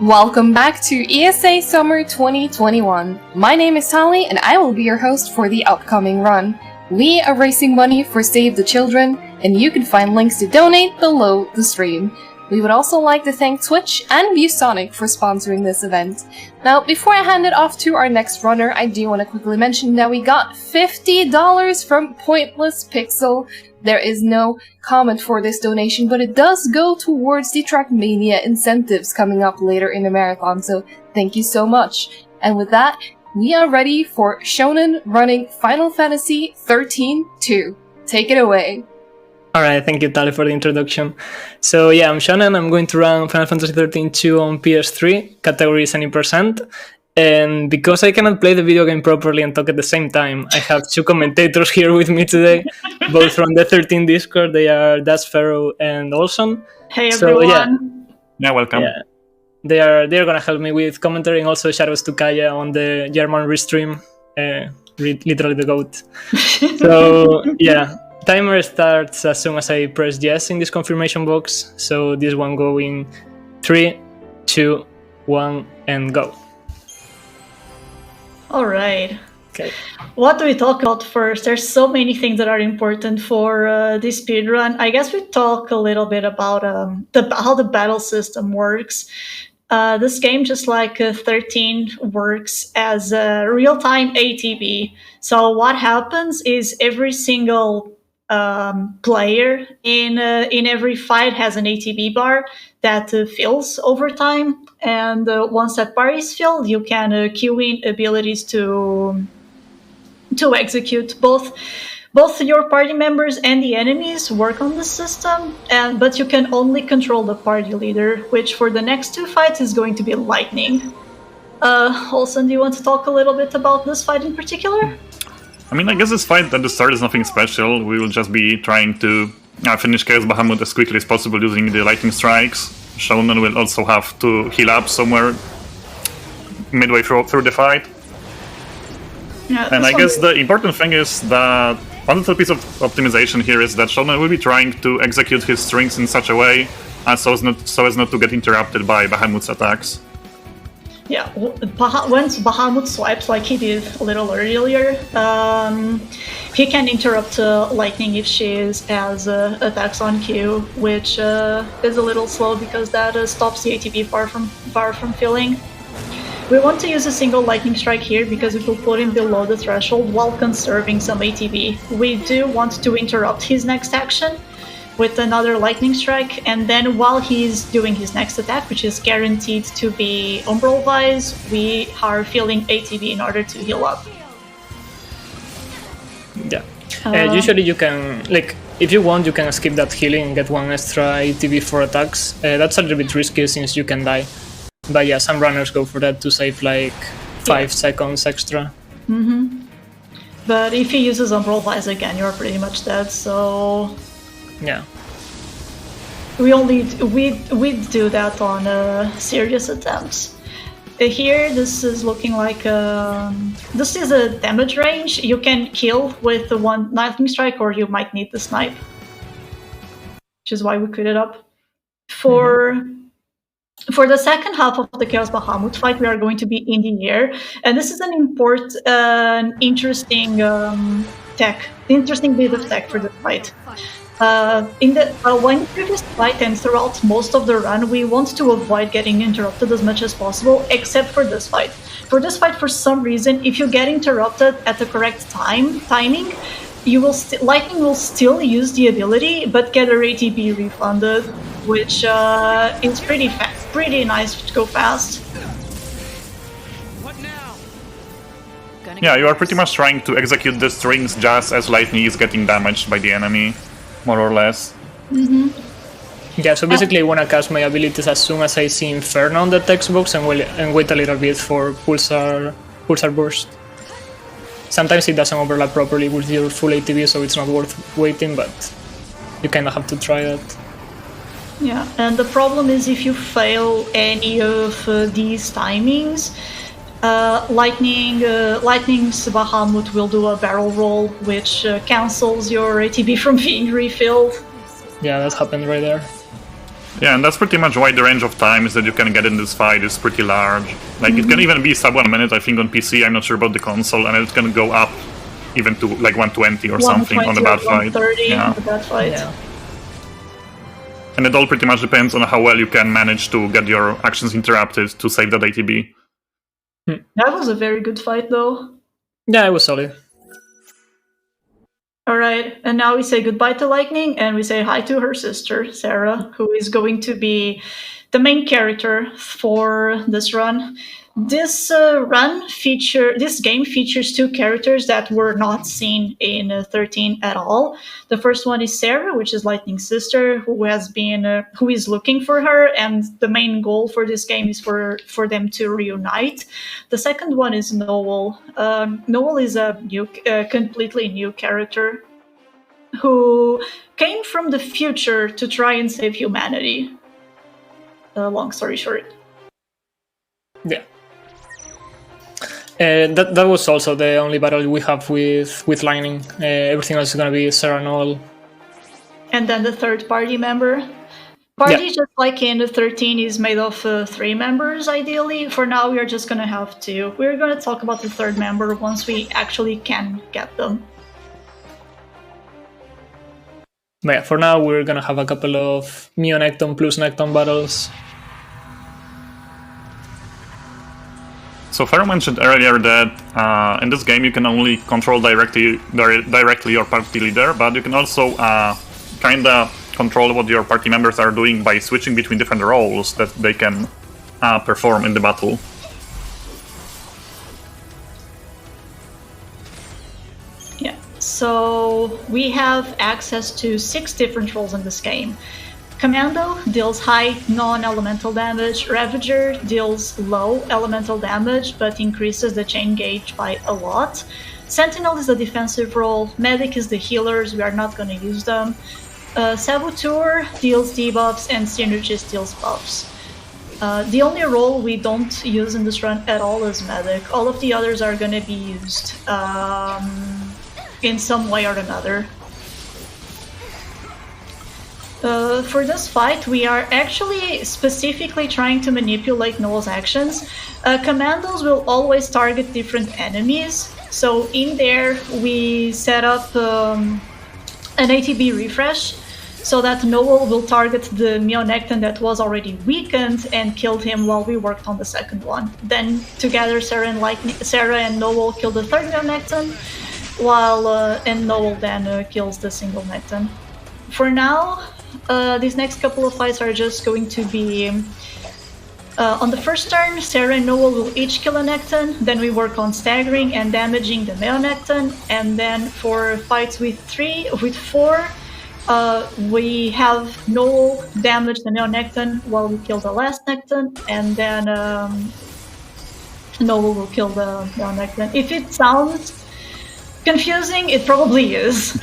Welcome back to ESA Summer 2021. My name is Tali and I will be your host for the upcoming run. We are raising money for Save the Children, and you can find links to donate below the stream. We would also like to thank Twitch and ViewSonic for sponsoring this event. Now, before I hand it off to our next runner, I do want to quickly mention that we got $50 from Pointless Pixel. There is no comment for this donation, but it does go towards the Trackmania incentives coming up later in the marathon, so thank you so much. And with that, we are ready for Shonen running Final Fantasy XIII-2. Take it away. Alright, thank you Tali for the introduction. So yeah, I'm Shonen, I'm going to run Final Fantasy XIII-2 on PS3, category is any percent. And because I cannot play the video game properly and talk at the same time, I have two commentators here with me today, both from the 13 Discord. They are Das Pharaoh and Olson. Hey everyone! So, yeah, welcome. Yeah, they're gonna help me with commentary, and also shoutouts to Kaya on the German restream, literally the GOAT. So yeah, timer starts as soon as I press yes in this confirmation box. So this one going 3, 2, 1, and go. All right. Okay. What do we talk about first? There's so many things that are important for this speedrun. I guess we talk a little bit about how the battle system works. This game, just like 13, works as a real-time ATB. So what happens is every single player in every fight has an ATB bar that fills over time, and once that bar is filled, you can queue in abilities to execute. Both your party members and the enemies work on the system, but you can only control the party leader, which for the next two fights is going to be Lightning. Olsen, do you want to talk a little bit about this fight in particular? I mean, I guess this fight at the start is nothing special. We will just be trying to finish Chaos Bahamut as quickly as possible using the lightning strikes. Shonen will also have to heal up somewhere midway through the fight. Yeah, and I guess the important thing is that one little piece of optimization here is that Shonen will be trying to execute his strings in such a way so as not to get interrupted by Bahamut's attacks. Yeah, once Bahamut swipes like he did a little earlier, he can interrupt Lightning if she has attacks on Q, which is a little slow because that stops the ATB bar from filling. We want to use a single Lightning Strike here because it will put him below the threshold while conserving some ATB. We do want to interrupt his next action with another Lightning Strike, and then while he's doing his next attack, which is guaranteed to be Umbral Vise, we are filling ATB in order to heal up. Yeah. Usually you can, like, if you want, you can skip that healing and get one extra ATB for attacks. That's a little bit risky since you can die. But yeah, some runners go for that to save like 5 seconds extra. Mm-hmm. But if he uses Umbral Vise again, you're pretty much dead, so... Yeah. We do that on serious attempts. Here, this is looking like this is a damage range. You can kill with the one Lightning Strike, or you might need the snipe, which is why we quit it up. For the second half of the Chaos Bahamut fight, we are going to be in the air, and this is an interesting bit of tech for the fight. In the previous fight and throughout most of the run, we want to avoid getting interrupted as much as possible, except for this fight. For this fight, for some reason, if you get interrupted at the correct timing, Lightning will still use the ability, but get her ATB refunded, which is pretty nice to go fast. Yeah, you are pretty much trying to execute the strings just as Lightning is getting damaged by the enemy, more or less. Mm-hmm. Yeah, so basically I want to cast my abilities as soon as I see Inferno on the text box and wait a little bit for Pulsar Burst. Sometimes it doesn't overlap properly with your full ATB, so it's not worth waiting, but you kind of have to try that. Yeah, and the problem is if you fail any of these timings, Lightning's Bahamut will do a barrel roll, which cancels your ATB from being refilled. Yeah, that happened right there. Yeah, and that's pretty much why the range of times that you can get in this fight is pretty large. Like, it can even be sub 1 minute, I think, on PC. I'm not sure about the console, and it can go up even to like 120 or something on a bad fight. 130 on a bad fight. Yeah. And it all pretty much depends on how well you can manage to get your actions interrupted to save that ATB. That was a very good fight, though. Yeah, it was solid. Alright, and now we say goodbye to Lightning, and we say hi to her sister, Sarah, who is going to be the main character for this run. This game features two characters that were not seen in 13 at all. The first one is Sarah, which is Lightning's sister, who is looking for her, and the main goal for this game is for them to reunite. The second one is Noel. Noel is a completely new character who came from the future to try and save humanity. Long story short. Yeah. That was also the only battle we have with Lightning. Everything else is gonna be Sarah Noel. And then the third party member. Party, just like in the 13, is made of 3 members, ideally. For now, we are just gonna have 2. We're gonna talk about the third member once we actually can get them. But yeah, for now, we're gonna have a couple of Mio Necton plus Necton battles. So Pharaoh mentioned earlier that in this game you can only control directly your party leader, but you can also kinda control what your party members are doing by switching between different roles that they can perform in the battle. Yeah, so we have access to 6 different roles in this game. Commando deals high non-elemental damage, Ravager deals low elemental damage but increases the chain gauge by a lot. Sentinel is the defensive role, Medic is the healers, we are not going to use them. Saboteur deals debuffs and Synergist deals buffs. The only role we don't use in this run at all is Medic. All of the others are going to be used in some way or another. For this fight, we are actually specifically trying to manipulate Noel's actions. Commandos will always target different enemies, so in there we set up an ATB refresh so that Noel will target the Mio Necton that was already weakened and killed him while we worked on the second one. Then together Sarah and Noel kill the third Mio Necton, while and Noel then kills the single Necton. For now, these next couple of fights are just going to be on the first turn, Sarah and Noel will each kill a Necton, then we work on staggering and damaging the Meo Necton, and then for fights with 4, we have Noel damage the Meo Necton while we kill the last Necton, and then Noel will kill the Meo Necton. If it sounds confusing, it probably is.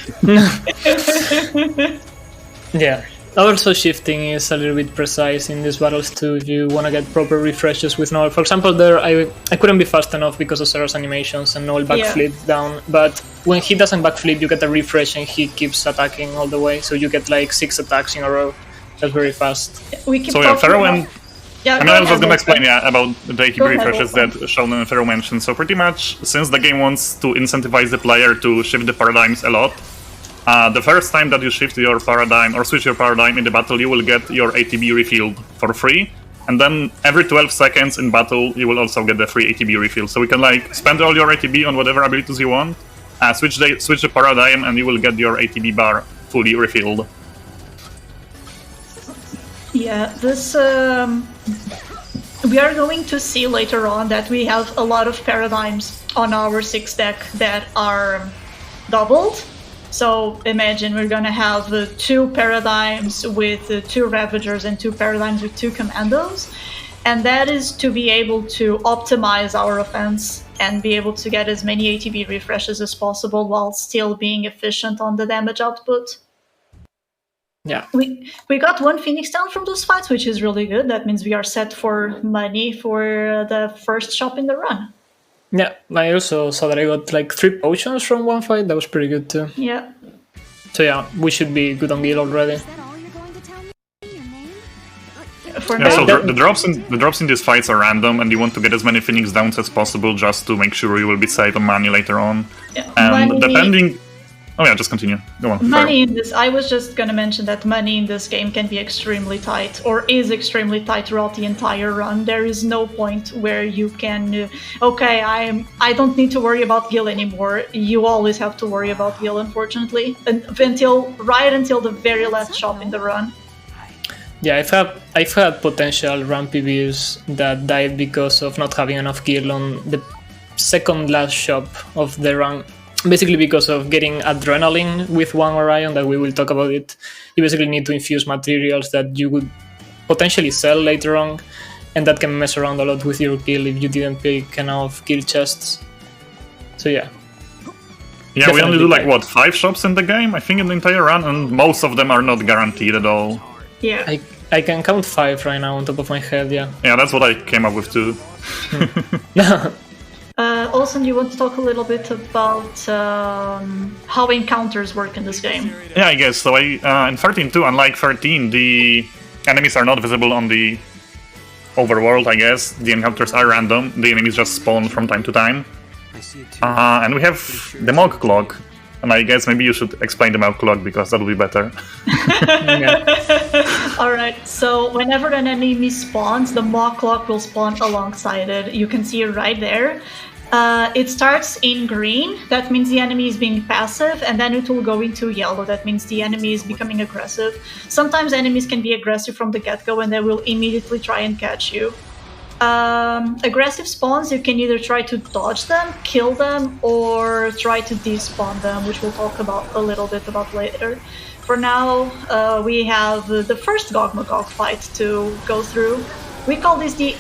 Yeah. Also, shifting is a little bit precise in these battles too, if you want to get proper refreshes with Noel. For example, there I couldn't be fast enough because of Sarah's animations and Noel backflipped down, but when he doesn't backflip, you get a refresh and he keeps attacking all the way, so you get like 6 attacks in a row. That's very fast. We keep Pharaoh and... I was going to explain about the ATB refreshes that Sheldon and Pharaoh mentioned. So pretty much, since the game wants to incentivize the player to shift the paradigms a lot, the first time that you shift your paradigm or switch your paradigm in the battle, you will get your ATB refilled for free. And then every 12 seconds in battle, you will also get the free ATB refill. So we can like spend all your ATB on whatever abilities you want, switch the paradigm, and you will get your ATB bar fully refilled. Yeah, this we are going to see later on that we have a lot of paradigms on our 6 deck that are doubled. So imagine we're gonna have 2 paradigms with 2 Ravagers and 2 paradigms with 2 Commandos, and that is to be able to optimize our offense and be able to get as many ATB refreshes as possible while still being efficient on the damage output. Yeah. We got 1 Phoenix down from those fights, which is really good. That means we are set for money for the first shop in the run. Yeah, I also saw that I got like 3 potions from one fight. That was pretty good too. Yeah. So yeah, we should be good on Gil already. Is that all you're going to tell me? Your name? for Yeah, now. so the drops in these fights are random, and you want to get as many Phoenix Downs as possible just to make sure you will be safe on money later on. Yeah, And money- depending... Oh yeah, just continue. Go on. Money in this, I was just gonna mention that money in this game can be extremely tight, or is extremely tight throughout the entire run. There is no point where you can, okay, I don't need to worry about Gil anymore. You always have to worry about Gil, unfortunately, right until the very last shop in the run. Yeah, I've had potential run PBs that died because of not having enough gear on the second last shop of the run. Basically because of getting adrenaline with one Orion, that we will talk about it. You basically need to infuse materials that you would potentially sell later on, and that can mess around a lot with your kill if you didn't pick enough kill chests. So yeah. Yeah, we only Definitely do like, tight. what, 5 shops in the game, I think, in the entire run, and most of them are not guaranteed at all. Yeah. I can count 5 right now on top of my head, yeah. Yeah, that's what I came up with too. Olsen, you want to talk a little bit about how encounters work in this game? Yeah, I guess. So in 13-2, unlike 13, the enemies are not visible on the overworld, I guess. The encounters are random. The enemies just spawn from time to time. And we have the Mog Clock. And I guess maybe you should explain the Mog Clock, because that will be better. Alright, so whenever an enemy spawns, the Mog Clock will spawn alongside it. You can see it right there. It starts in green, that means the enemy is being passive, and then it will go into yellow, that means the enemy is becoming aggressive. Sometimes enemies can be aggressive from the get-go and they will immediately try and catch you. Aggressive spawns, you can either try to dodge them, kill them, or try to despawn them, which we'll talk about a little bit about later. For now, we have the first Gog-Magog fight to go through. We call this the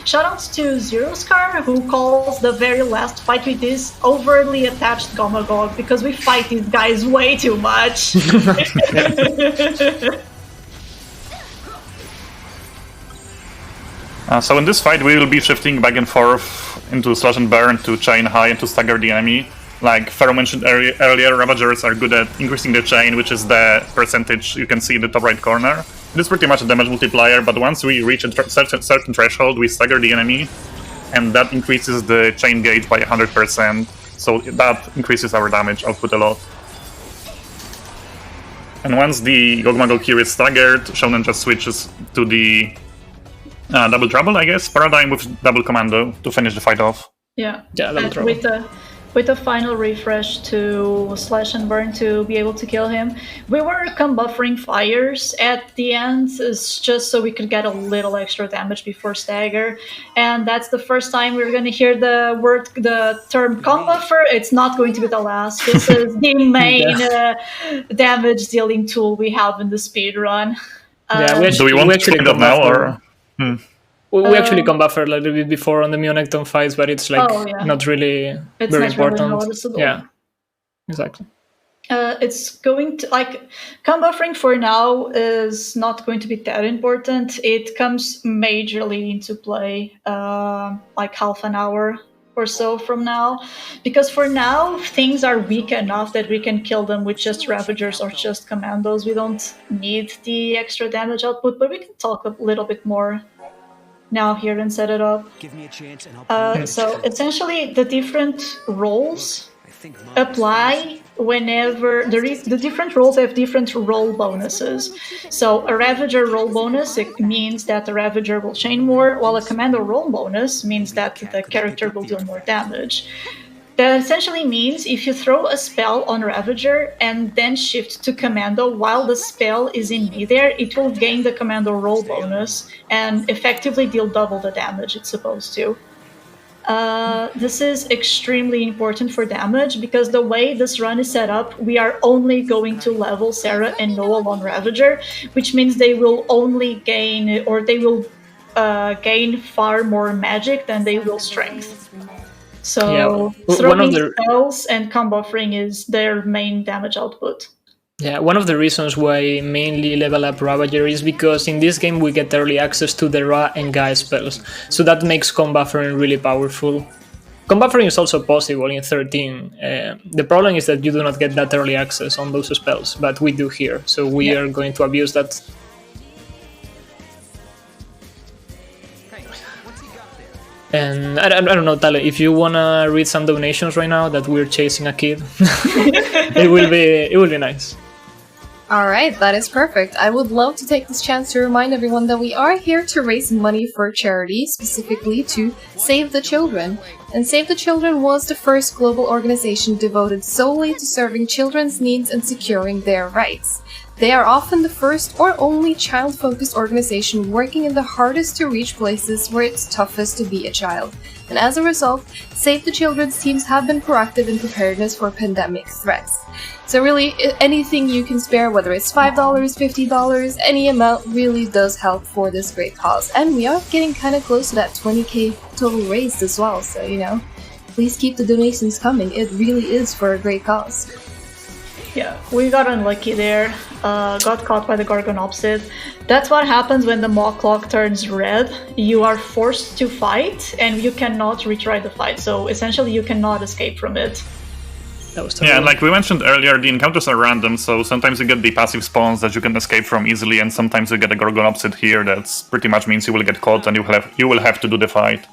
Shoutouts to Zero Scar, who calls the very last fight with this overly attached Gog-Magog, because we fight these guys way too much. So in this fight, we will be shifting back and forth into Slash and Burn, to chain high, and to stagger the enemy. Like Pharaoh mentioned earlier, Ravagers are good at increasing the chain, which is the percentage you can see in the top right corner. It is pretty much a damage multiplier, but once we reach a certain threshold, we stagger the enemy, and that increases the chain gauge by 100%, so that increases our damage output a lot. And once the Gog-Magog here is staggered, Shonen just switches to the Double Trouble, I guess, paradigm with Double Commando to finish the fight off. Yeah, Double Trouble. With a final refresh to Slash and Burn to be able to kill him. We were buffering fires at the end, it's just so we could get a little extra damage before stagger. And that's the first time we're going to hear the term buffer. It's not going to be the last. This is the main damage dealing tool we have in the speedrun. Do we want to check that now, or? We actually buffer a little bit before on the Munecton fights, but it's like not really very important. Noticeable. Yeah, exactly. It's going to, like, buffering for now is not going to be that important. It comes majorly into play like half an hour or so from now, because for now things are weak enough that we can kill them with just Ravagers or just Commandos. We don't need the extra damage output, but we can talk a little bit more now here and set it up. Give me a chance and I'll So essentially the different roles apply whenever the different roles have different roll bonuses. So a Ravager roll bonus, it means that the Ravager will chain more, while a Commando roll bonus means that the character will deal more damage. That essentially means if you throw a spell on Ravager and then shift to Commando while the spell is in midair, it will gain the Commando roll bonus and effectively deal double the damage it's supposed to. This is extremely important for damage, because the way this run is set up, we are only going to level Sarah and Noel on Ravager, which means they will only gain, or they will gain far more magic than they will strength. So throwing spells and buffering is their main damage output. Yeah, one of the reasons why I mainly level up Ravager is because in this game we get early access to the Ra and Gaia spells, so that makes buffering really powerful. Buffering is also possible in 13. The problem is that you do not get that early access on those spells, but we do here, so we are going to abuse that. And I don't know, Tale, if you wanna read some donations right now that we're chasing a kid, it will be nice. Alright, that is perfect. I would love to take this chance to remind everyone that we are here to raise money for charity, specifically to Save the Children. And Save the Children was the first global organization devoted solely to serving children's needs and securing their rights. They are often the first or only child-focused organization working in the hardest to reach places where it's toughest to be a child. And as a result, Save the Children's teams have been proactive in preparedness for pandemic threats. So really, anything you can spare, whether it's $5, $50, any amount really does help for this great cause. And we are getting kind of close to that 20k total raised as well, so please keep the donations coming. It really is for a great cause. Yeah, we got unlucky there. Got caught by the Gorgonopsid. That's what happens when the Maw clock turns red. You are forced to fight, and you cannot retry the fight. So essentially, you cannot escape from it. That was yeah, like we mentioned earlier, the encounters are random, so sometimes you get the passive spawns that you can escape from easily, and sometimes you get a Gorgonopsid here that pretty much means you will get caught and you will have to do the fight.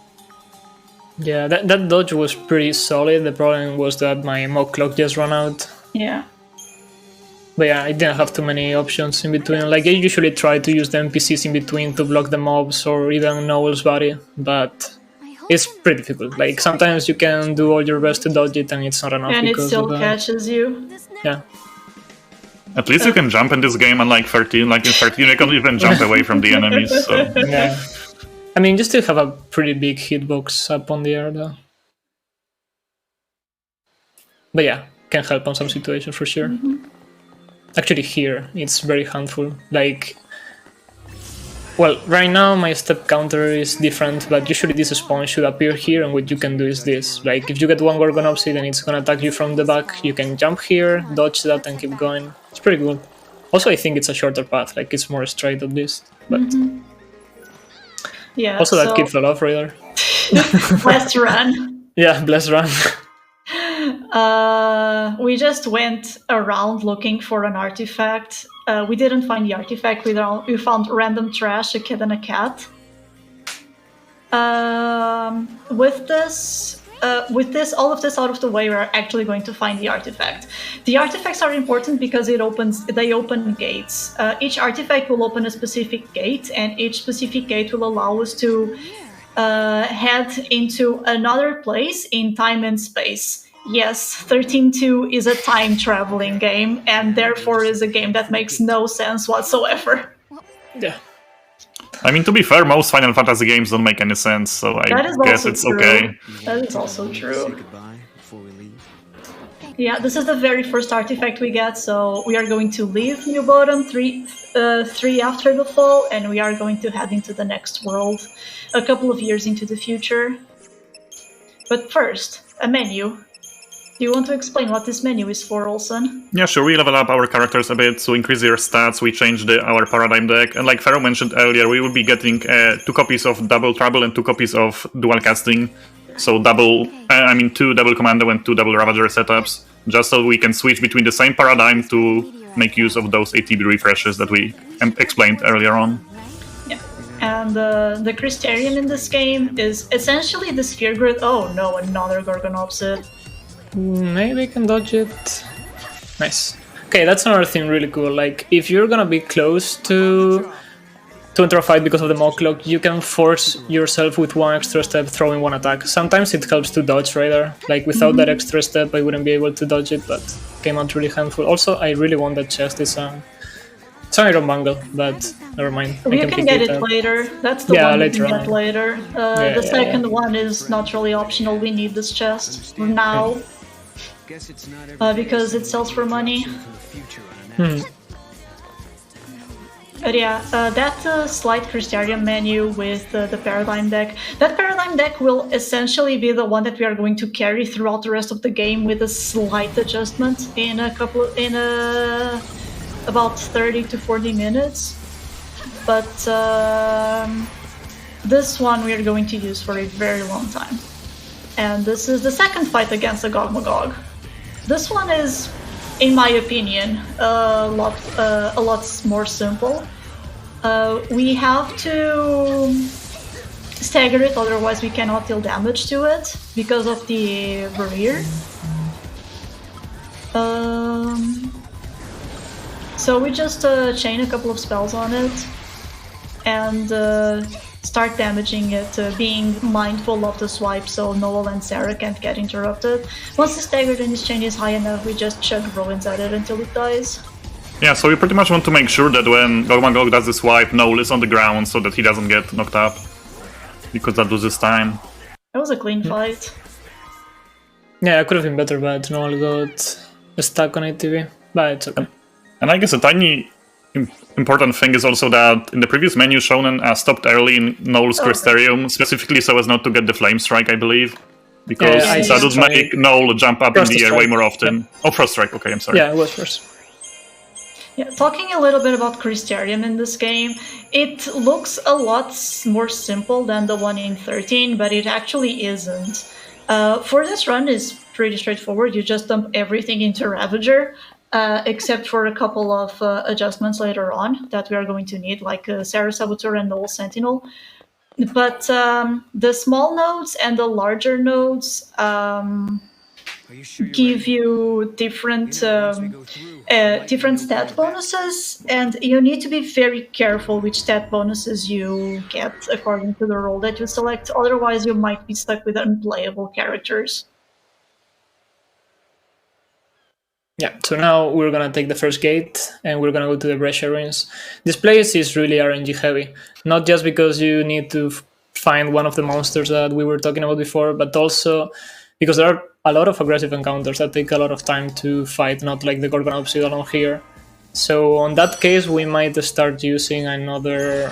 Yeah, that dodge was pretty solid. The problem was that my Maw clock just ran out. Yeah. But yeah, I didn't have too many options in between. Like, I usually try to use the NPCs in between to block the mobs or even Noel's body, but it's pretty difficult. Like, sometimes you can do all your best to dodge it and it's not enough. And it still catches you. Yeah. At least you can jump in this game, unlike 13. Like in 13, you can even jump away from the enemies. So. Yeah. I mean, you still have a pretty big hitbox up on the air, though. But yeah, can help on some situations for sure. Mm-hmm. Actually, here, it's very handful. Like, well, right now my step counter is different, but usually this spawn should appear here, and what you can do is this. Like, if you get one Gorgonopsid and it's gonna attack you from the back, you can jump here, dodge that, and keep going. It's pretty good. Also, I think it's a shorter path, like, it's more straight at least. But yeah. Also, that kid fell off right there. Blessed run. Yeah, blessed run. We just went around looking for an artifact. We didn't find the artifact. We found random trash, a kid and a cat. With all of this out of the way, we're actually going to find the artifact. The artifacts are important because they open gates. Each artifact will open a specific gate, and each specific gate will allow us to head into another place in time and space. Yes, XIII-2 is a time-traveling game, and therefore is a game that makes no sense whatsoever. Yeah. I mean, to be fair, most Final Fantasy games don't make any sense, so I guess it's true. okay. That is also true. Yeah, this is the very first artifact we get, so we are going to leave New Bodom 3 after the fall, and we are going to head into the next world, a couple of years into the future. But first, a menu. Do you want to explain what this menu is for, Olsen? Yeah, sure. We level up our characters a bit to increase their stats. We changed our paradigm deck. And like Pharaoh mentioned earlier, we will be getting 2 copies of Double Trouble and 2 copies of Dual Casting. So 2 Double Commando and 2 Double Ravager setups. Just so we can switch between the same paradigm to make use of those ATB refreshes that we explained earlier on. Yeah. And the Crystarium in this game is essentially the Sphere Grid. Oh no, another Gorgonopsid. Maybe I can dodge it. Nice. Okay, that's another thing really cool. Like, if you're gonna be close to enter a fight because of the Maw clock, you can force yourself with 1 extra step throwing 1 attack. Sometimes it helps to dodge right there. Like, without that extra step, I wouldn't be able to dodge it, but came out really handful. Also, I really want that chest. It's an iron bangle, but never mind. You can get it later. That's the one you can get later. The second one is not really optional. We need this chest now. Because it sells for money. But yeah, that slight Crystarium menu with the Paradigm deck. That Paradigm deck will essentially be the one that we are going to carry throughout the rest of the game with a slight adjustment in about 30 to 40 minutes. But this one we are going to use for a very long time. And this is the second fight against the Gog Magog. This one is, in my opinion, a lot more simple. We have to stagger it, otherwise we cannot deal damage to it because of the barrier. So we just chain a couple of spells on it and start damaging it, being mindful of the swipe so Noel and Sarah can't get interrupted. Once the staggered and his chain is high enough, we just chug ruins at it until it dies. Yeah, so we pretty much want to make sure that when Magog does the swipe, Noel is on the ground so that he doesn't get knocked up, because that loses time. It was a clean fight. Yeah, it could have been better, but Noel got stuck on ATV, but it's okay. And I guess a tiny important thing is also that in the previous menu, Shonen stopped early in Noel's Crystarium, specifically so as not to get the Flame Strike, I believe. Because that would make Noel jump up in the air way more often. Yeah. Oh, Frost Strike, okay, I'm sorry. Yeah, it was Frost. Yeah, talking a little bit about Crystarium in this game, it looks a lot more simple than the one in 13, but it actually isn't. For this run, it's pretty straightforward. You just dump everything into Ravager, except for a couple of adjustments later on that we are going to need, like Sarah Saboteur and Noel Sentinel. But the small nodes and the larger nodes give you different stat bonuses, and you need to be very careful which stat bonuses you get according to the role that you select. Otherwise, you might be stuck with unplayable characters. Yeah, so now we're gonna take the first gate and we're gonna go to the Brescia Ruins. This place is really RNG heavy, not just because you need to find one of the monsters that we were talking about before, but also because there are a lot of aggressive encounters that take a lot of time to fight, not like the Gorgon Obsidian here. So on that case, we might start using another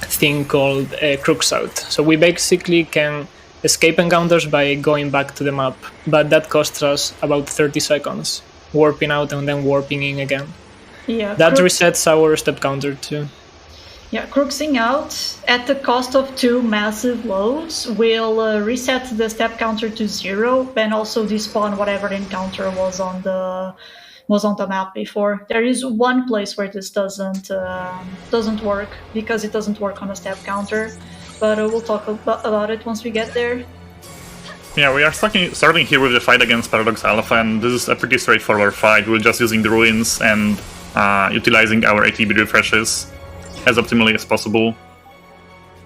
thing called Crooks Out. So we basically can escape encounters by going back to the map, but that costs us about 30 seconds, warping out and then warping in again. Yeah, that resets our step counter too. Yeah, Crooksing Out at the cost of 2 massive loads will reset the step counter to 0 and also despawn whatever encounter was on the map before. There is one place where this doesn't work because it doesn't work on a step counter, but we'll talk about it once we get there. Yeah, we are starting here with the fight against Paradox Alpha, and this is a pretty straightforward fight. We're just using the ruins and utilizing our ATB refreshes as optimally as possible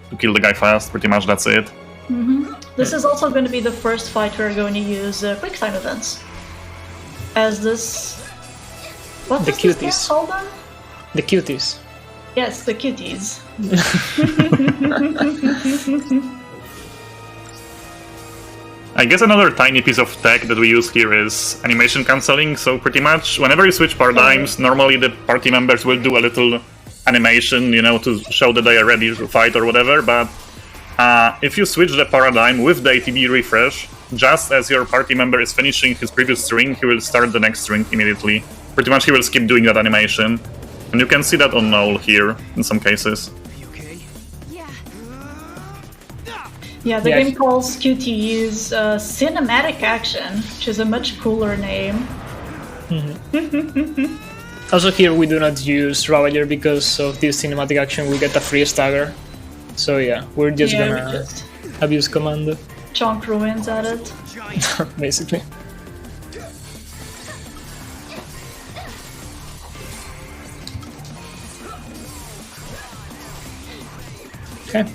to kill the guy fast. Pretty much that's it. Mm-hmm. This is also going to be the first fight we're going to use quick time events. As this... What the does cuties. This call them? The cuties. Yes, the cuties. I guess another tiny piece of tech that we use here is animation cancelling. So pretty much whenever you switch paradigms, normally the party members will do a little animation, to show that they are ready to fight or whatever, but if you switch the paradigm with the ATB refresh, just as your party member is finishing his previous string, he will start the next string immediately. Pretty much he will skip doing that animation. And you can see that on Noel here, in some cases. Yeah, the game calls QTEs Cinematic Action, which is a much cooler name. Mm-hmm. Also here we do not use Ravager because of this cinematic action, we get a free stagger. So yeah, we're just gonna abuse Commando. Chunk ruins at it. Basically. Okay.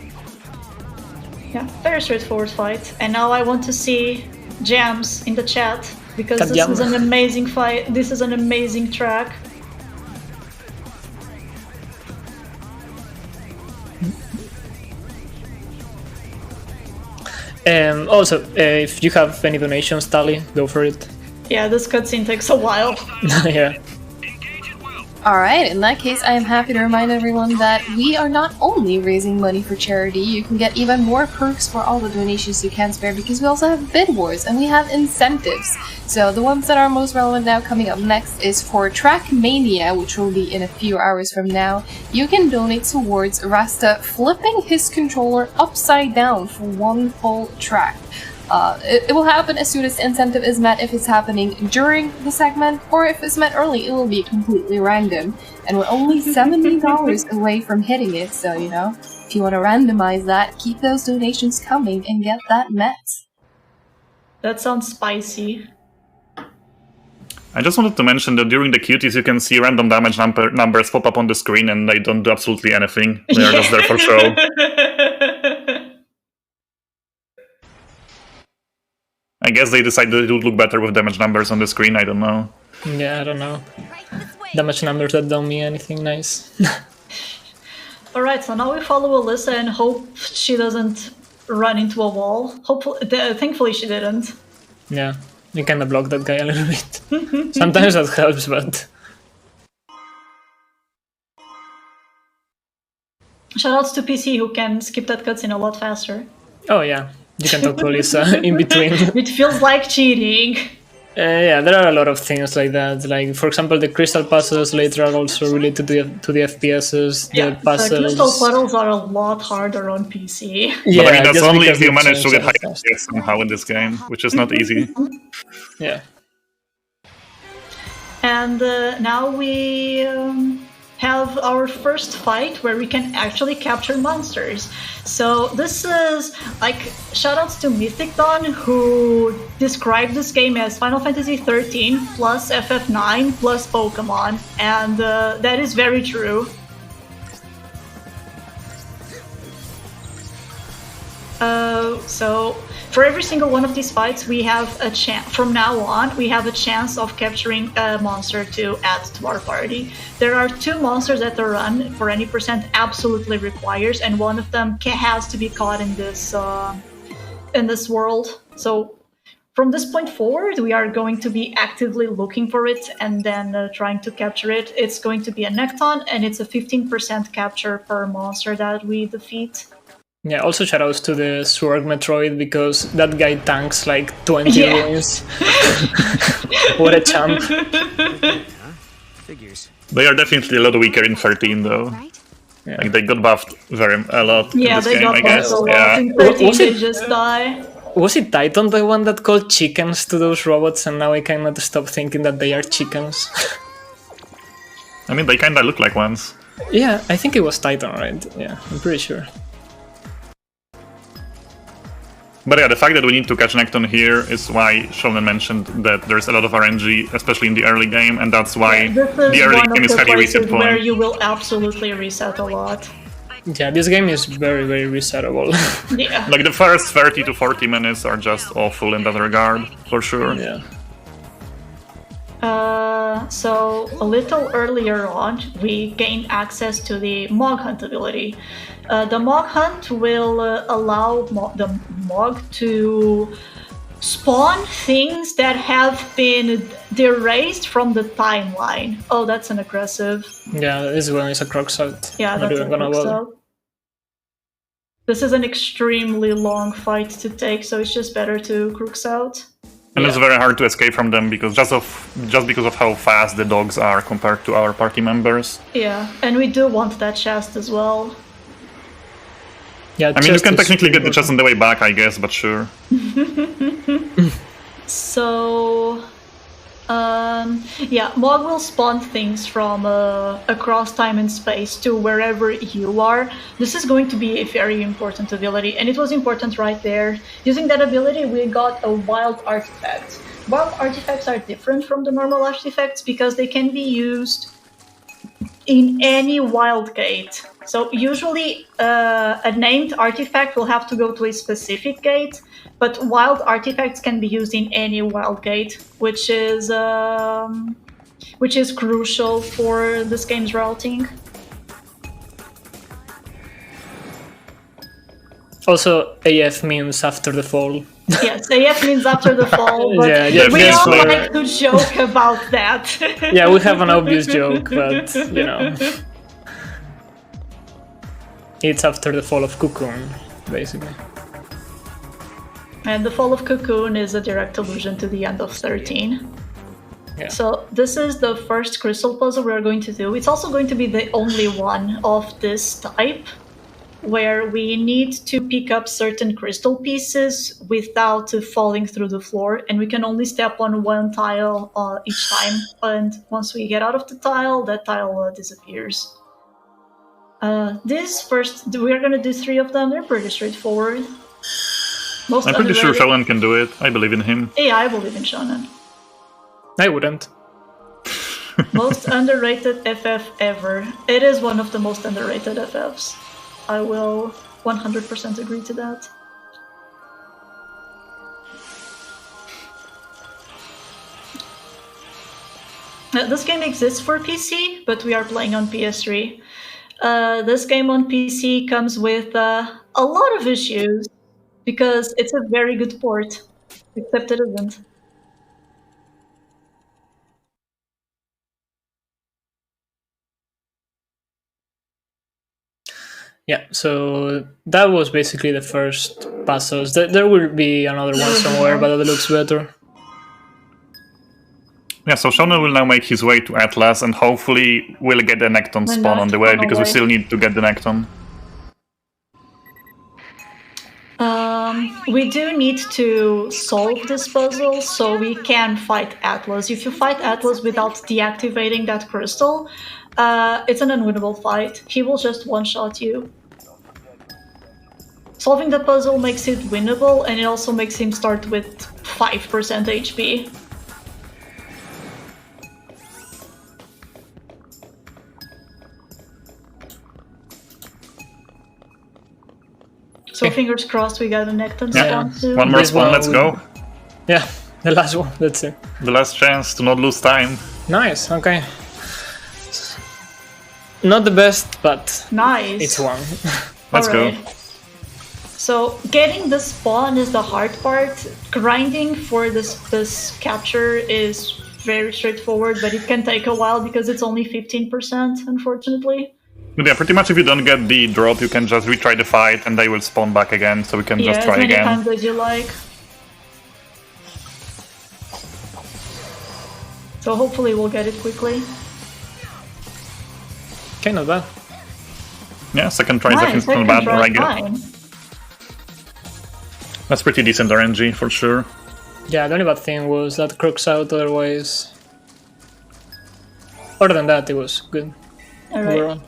Yeah, very straightforward fight. And now I want to see jams in the chat because this is an amazing fight. This is an amazing track. Also, if you have any donations, Tali, go for it. Yeah, this cutscene takes a while. Yeah. Alright, in that case, I am happy to remind everyone that we are not only raising money for charity, you can get even more perks for all the donations you can spare because we also have bid wars and we have incentives. So the ones that are most relevant now coming up next is for Trackmania, which will be in a few hours from now. You can donate towards Rasta flipping his controller upside down for one full track. It will happen as soon as the incentive is met. If it's happening during the segment, or if it's met early, it will be completely random. And we're only $70 away from hitting it, so If you want to randomize that, keep those donations coming and get that met. That sounds spicy. I just wanted to mention that during the cuties you can see random damage numbers pop up on the screen and they don't do absolutely anything. They are just there for show. I guess they decided it would look better with damage numbers on the screen, I don't know. Yeah, I don't know. Damage numbers that don't mean anything nice. Alright, so now we follow Alyssa and hope she doesn't run into a wall. Thankfully she didn't. Yeah, you kinda block that guy a little bit. Sometimes that helps, but... Shoutouts to PC who can skip that cutscene a lot faster. Oh yeah, you can talk to Alyssa in between. It feels like cheating. Yeah, there are a lot of things like that. Like, for example, the crystal puzzles later are also related to the FPSs. Yeah, the puzzles. the crystal puzzles are a lot harder on PC. Yeah, but I mean, that's just only because if you they manage to change get so high fast. FPS somehow in this game, which is not easy. Yeah. And now we have our first fight where we can actually capture monsters. So this is like shoutouts to Mythic Dawn who described this game as Final Fantasy XIII plus FF9 plus Pokemon, and that is very true. So for every single one of these fights, we have a chance. From now on, we have a chance of capturing a monster to add to our party. There are 2 monsters that the run for any percent absolutely requires, and one of them has to be caught in this world. So from this point forward, we are going to be actively looking for it and then trying to capture it. It's going to be a Necton, and it's a 15% capture per monster that we defeat. Yeah, also shoutouts to the Sword Metroid because that guy tanks like 20 Yeah. wins. What a champ. Figures. They are definitely a lot weaker in 13 though. Right? Yeah. Like they got buffed a lot Yeah, in this they game, got I guess. buffed a lot. Yeah. In 13, Was they it- just die. Was it Titan the one that called chickens to those robots, and now I cannot stop thinking that they are chickens? I mean, they kinda look like ones. Yeah, I think it was Titan, right? Yeah, I'm pretty sure. But yeah, the fact that we need to catch Necton here is why Shonen mentioned that there's a lot of RNG, especially in the early game, and that's why This is the early one game of is the heavy places reset where point. you will absolutely reset a lot. Yeah, this game is very, very resettable. Yeah. Like the first 30 to 40 minutes are just awful in that regard, for sure. Yeah. So a little earlier on, we gain access to the Mog Hunt ability. The Mog Hunt will allow the Mog to spawn things that have been erased from the timeline. Oh, that's an aggressive. Yeah, this one is a crocs out. Yeah, Not that's even a gonna quick bother. sell. This is an extremely long fight to take, so it's just better to crooks out. And it's Yeah. very hard to escape from them because just because of how fast the dogs are compared to our party members. Yeah, and we do want that chest as well. Yeah, I mean, you chest can is technically get the important. chest on the way back, I guess, but sure. So, yeah, Mog will spawn things from across time and space to wherever you are. This is going to be a very important ability, and it was important right there. Using that ability, we got a wild artifact. Wild artifacts are different from the normal artifacts because they can be used in any wild gate. So usually a named artifact will have to go to a specific gate, but wild artifacts can be used in any wild gate, which is crucial for this game's routing. Also, AF means after the fall. Yes, AF means after the fall, but Yeah, yeah, we all definitely. like to joke about that. Yeah, we have an obvious joke, but, you know. It's after the fall of Cocoon, basically. And the fall of Cocoon is a direct allusion to the end of 13. Yeah. So this is the first crystal puzzle we are going to do. It's also going to be the only one of this type, where we need to pick up certain crystal pieces without falling through the floor, and we can only step on one tile each time. And once we get out of the tile, that tile disappears. We're gonna do 3 of them. They're pretty straightforward. Most I'm pretty sure underrated- Shonen can do it. I believe in him. Yeah, I believe in Shonen. I wouldn't. Most underrated FF ever. It is one of the most underrated FFs. I will 100% agree to that. This game exists for PC, but we are playing on PS3. This game on PC comes with a lot of issues because it's a very good port, except it isn't. Yeah, so that was basically the first puzzles. There will be another one somewhere, but it looks better. Yeah, so Shonen will now make his way to Atlas, and hopefully we'll get the Necton The spawn on the way, Necton because we away. still need to get the Necton. We do need to solve this puzzle so we can fight Atlas. If you fight Atlas without deactivating that crystal, it's an unwinnable fight. He will just one-shot you. Solving the puzzle makes it winnable, and it also makes him start with 5% HP. So fingers crossed we got a Necton Yeah, spawn soon. one more This spawn, one let's will- go. Yeah, the last one, that's it. The last chance to not lose time. Nice, okay. Not the best, but Nice. it's one. Let's go. Alright. So getting the spawn is the hard part. Grinding for this capture is very straightforward, but it can take a while because it's only 15%, unfortunately. But yeah, pretty much if you don't get the drop, you can just retry the fight, and they will spawn back again, so we can Yeah, just as try many again. times as you like. So hopefully we'll get it quickly. Okay, not bad. Yeah, second try is Nice, definitely second not bad. try, Regular. fine. That's pretty decent RNG for sure. Yeah, the only bad thing was that crooks out, otherwise... Other than that, it was good. Alright. Overall.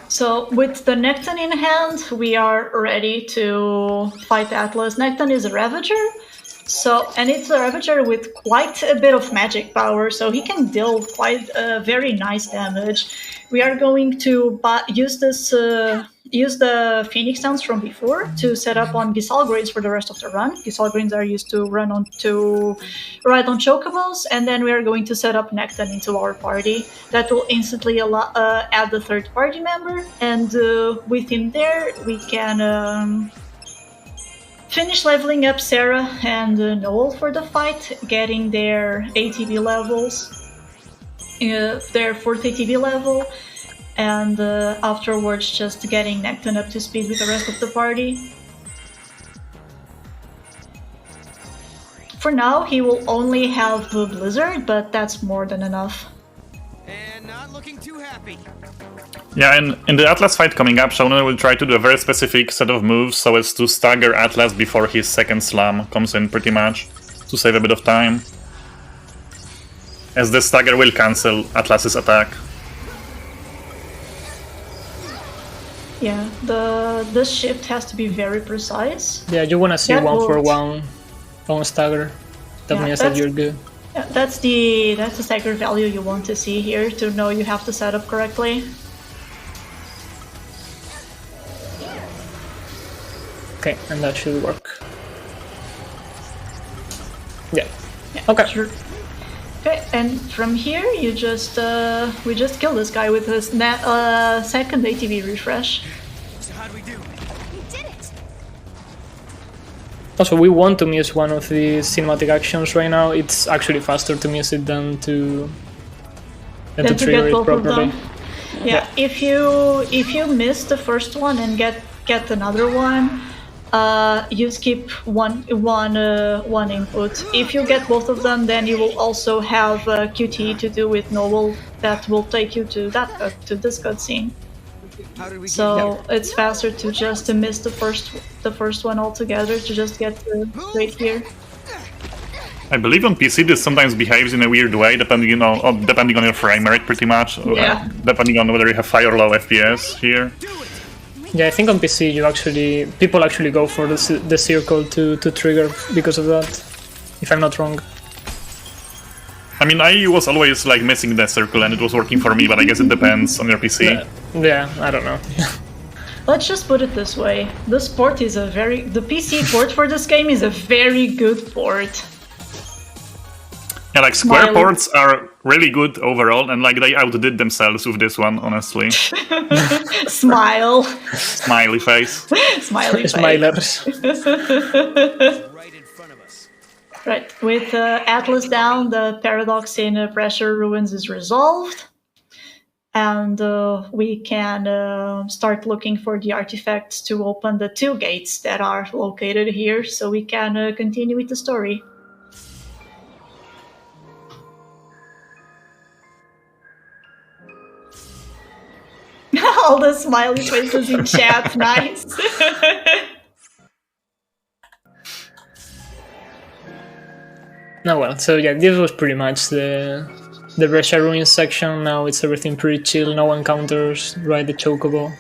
So with the Necton in hand, we are ready to fight Atlas. Necton is a Ravager, and it's a Ravager with quite a bit of magic power, so he can deal quite very nice damage. We are going to use the Phoenix Downs from before to set up on Gisal Grains for the rest of the run. Gisal Grains are used to ride on Chocobos, and then we are going to set up Necton into our party. That will instantly add the third party member, and with him there, we can finish leveling up Sarah and Noel for the fight, getting their ATB levels, their 4th ATB level, and afterwards just getting Necton up to speed with the rest of the party. For now, he will only have the Blizzard, but that's more than enough. And not looking too happy. Yeah, and in the Atlas fight coming up, Shonen will try to do a very specific set of moves so as to stagger Atlas before his second slam comes in, pretty much, to save a bit of time. As the stagger will cancel Atlas's attack. Yeah, the shift has to be very precise. Yeah, you wanna see That one for worked. one on stagger. That Yeah, means that that's- you're good. Yeah, that's the stagger value you want to see here to know you have to set up correctly. Okay, and that should work. Yeah. Okay. Sure. Okay, and from here you just we just kill this guy with his second ATV refresh. So how'd we do? We did it! Also, we want to muse one of the cinematic actions right now. It's actually faster to muse it than to Then to trigger get it both of properly. them. Yeah, if you miss the first one and get another one, you skip one input. If you get both of them, then you will also have QTE to do with Noble that will take you to this cutscene. How did we So it's faster to just miss the first one altogether to just get straight here. I believe on PC this sometimes behaves in a weird way, depending on your frame rate, pretty much. Yeah. Depending on whether you have high or low FPS here. Yeah, I think on PC people actually go for the circle to trigger because of that, if I'm not wrong. I mean, I was always like missing the circle and it was working for me, but I guess it depends on your PC. Yeah, I don't know. Let's just put it this way: the PC port for this game is a very good port. Yeah, like Square Smiley. ports are really good overall, and like they outdid themselves with this one, honestly. Smile. Smiley face. Smiley face. Smilers. Right in front of us. Right, with Atlas down, the paradox in Pressure Ruins is resolved. And we can start looking for the artifacts to open the 2 gates that are located here, so we can continue with the story. All the smiley faces in chat, nice. No, well, so yeah, this was pretty much the Brescia Ruins section. Now it's everything pretty chill, no encounters, ride the chocobo.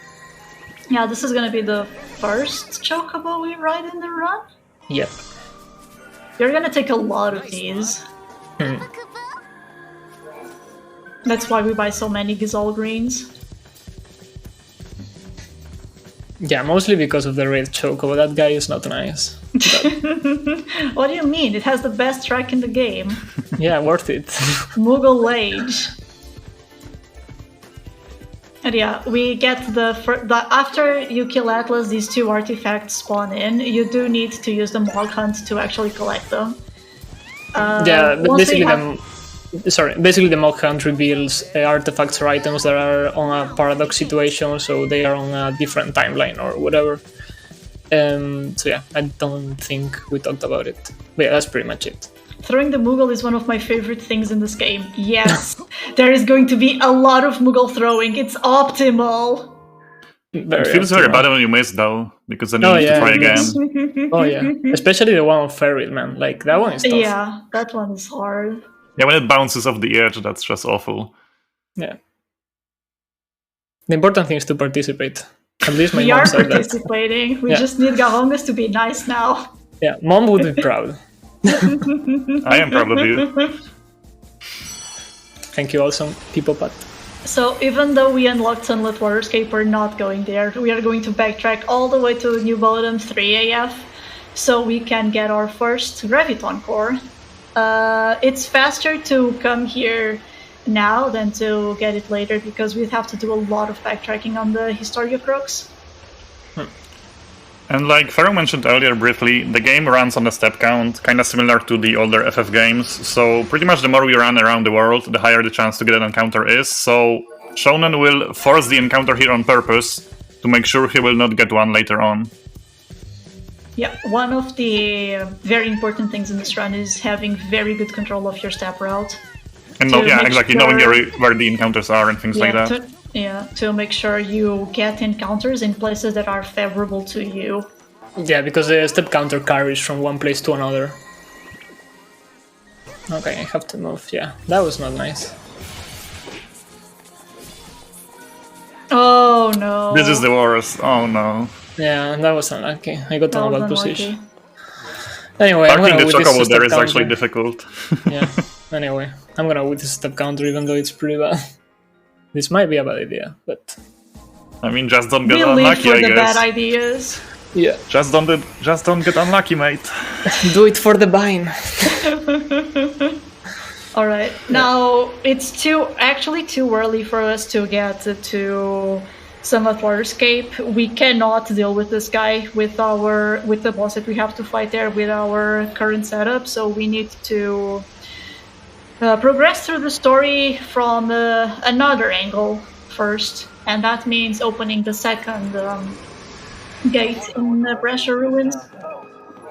Yeah, this is gonna be the first chocobo we ride in the run. Yep. You're gonna take a lot of these. That's why we buy so many Gazelle Greens. Yeah, mostly because of the red chocobo. That guy is not nice. What do you mean? It has the best track in the game. Yeah, worth it. Moogle Age. And yeah, we get after you kill Atlas, these 2 artifacts spawn in. You do need to use the Mog Hunt to actually collect them. Yeah, but once we basically the Mog Hunt reveals artifacts or items that are on a paradox situation, so they are on a different timeline or whatever. So yeah, I don't think we talked about it. But yeah, that's pretty much it. Throwing the Moogle is one of my favorite things in this game. Yes, there is going to be a lot of Moogle throwing. It's optimal. It feels very bad when you miss though, because then you need to try again. Oh yeah, especially the one on Ferril, man. Like that one is tough. Yeah, that one is hard. Yeah, when it bounces off the edge, that's just awful. Yeah. The important thing is to participate. At least my We mom are said that. participating. We just need Gahongas to be nice now. Yeah, mom would be proud. I am proud of you. Thank you also, people Pat. So even though we unlocked Sunlit Waterscape, we're not going there. We are going to backtrack all the way to New Bodom 3 AF so we can get our first Graviton core. It's faster to come here now than to get it later because we'd have to do a lot of backtracking on the Historia Crux. And like Pharaoh mentioned earlier briefly, the game runs on a step count, kinda similar to the older FF games, so pretty much the more we run around the world, the higher the chance to get an encounter is, so Shonen will force the encounter here on purpose to make sure he will not get one later on. Yeah, one of the very important things in this run is having very good control of your step route. And To knowing where the encounters are and things like that. To make sure you get encounters in places that are favorable to you. Yeah, because the step counter carries from one place to another. Okay, I have to move. Yeah, that was not nice. Oh no. This is the worst. Oh no. Yeah, that was unlucky. I got That on a was bad unlucky. position. Anyway, I'm Parking gonna the with this chocobo step there is counter. actually difficult. Yeah, anyway, I'm gonna with this step counter even though it's pretty bad. This might be a bad idea, but... I mean, just don't get We live unlucky, for I the guess. bad ideas. Yeah. Just don't get unlucky, mate. Do it for the Vine. Alright, now it's actually too early for us to get to Sunlit Waterscape. We cannot deal with this guy with the boss that we have to fight there with our current setup, so we need to progress through the story from another angle first, and that means opening the second gate in the Brescia Ruins.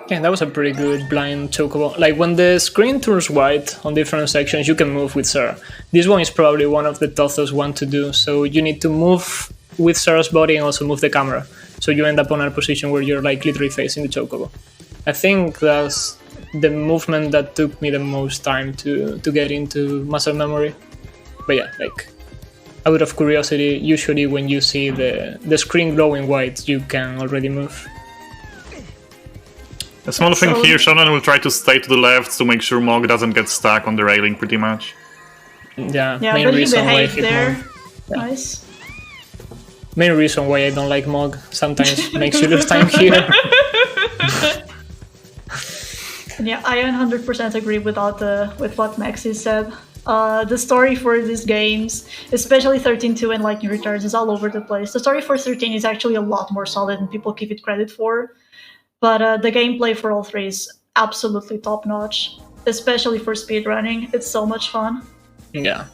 Yeah, that was a pretty good blind chocobo. Like, when the screen turns white on different sections, you can move with Sarah. This one is probably one of the toughest one to do, so you need to move with Sarah's body and also move the camera. So you end up on a position where you're like literally facing the chocobo. I think that's the movement that took me the most time to get into muscle memory. But yeah, like out of curiosity, usually when you see the screen glowing white, you can already move. A small thing here, Shonen will try to stay to the left to make sure Mog doesn't get stuck on the railing pretty much. Yeah, Yeah, main but he reason why I behaved hate there. Mog. Yeah. Nice. Main reason why I don't like Mog. Sometimes makes you lose time here. Yeah, I 100% agree with what Maxi said. The story for these games, especially 13-2 and Lightning Returns, is all over the place. The story for 13 is actually a lot more solid than people give it credit for. But the gameplay for all three is absolutely top-notch, especially for speedrunning. It's so much fun. Yeah.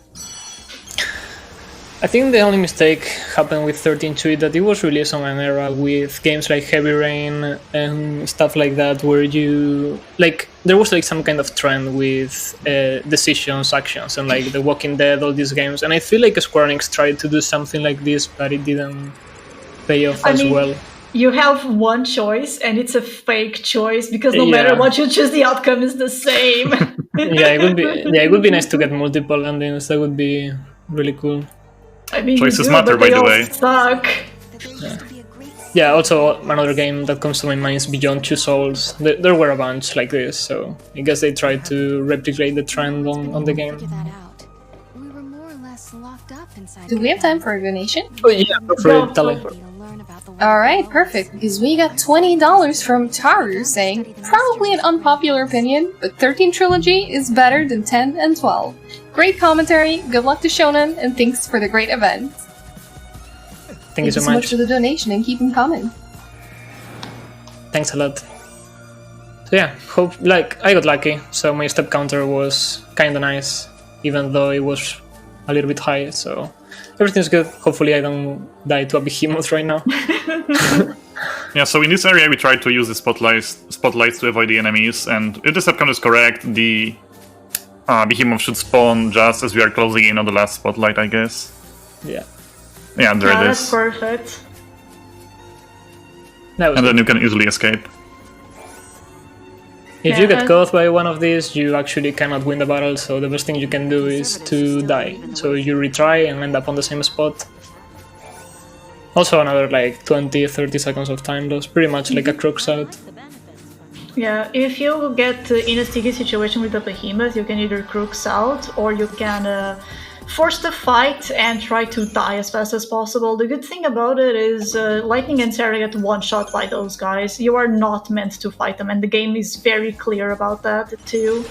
I think the only mistake happened with 13-2 is that it was released on an era with games like Heavy Rain and stuff like that, where you like there was like some kind of trend with decisions, actions, and like The Walking Dead, all these games. And I feel like Square Enix tried to do something like this, but it didn't pay off as well. You have one choice, and it's a fake choice because no matter what you choose, the outcome is the same. It would be nice to get multiple endings. That would be really cool. I mean, choices matter, by the way. Suck. Yeah, also another game that comes to my mind is Beyond Two Souls. There were a bunch like this, so I guess they tried to replicate the trend on the game. Do we have time for a donation? Oh yeah, go for it, Tali. Alright, perfect, because we got $20 from Taru saying, probably an unpopular opinion, but 13 Trilogy is better than 10 and 12. Great commentary, good luck to Shonen, and thanks for the great event. Thank you so much for the donation, and keep them coming. Thanks a lot. So yeah, I got lucky, so my step counter was kinda nice, even though it was a little bit high, so everything's good. Hopefully I don't die to a behemoth right now. Yeah, so in this area we tried to use the spotlights to avoid the enemies, and if the step count is correct, the behemoth should spawn just as we are closing in on the last spotlight, I guess. Yeah. Yeah, there it is. That's perfect. And then you can easily escape. If you get caught by one of these, you actually cannot win the battle, so the best thing you can do is to die. So you retry and end up on the same spot. Also another like 20-30 seconds of time loss, pretty much like a crux out. Yeah, if you get in a sticky situation with the behemoth, you can either crux out or you can force the fight and try to die as fast as possible. The good thing about it is Lightning and Sarah get one-shot by those guys. You are not meant to fight them, and the game is very clear about that too.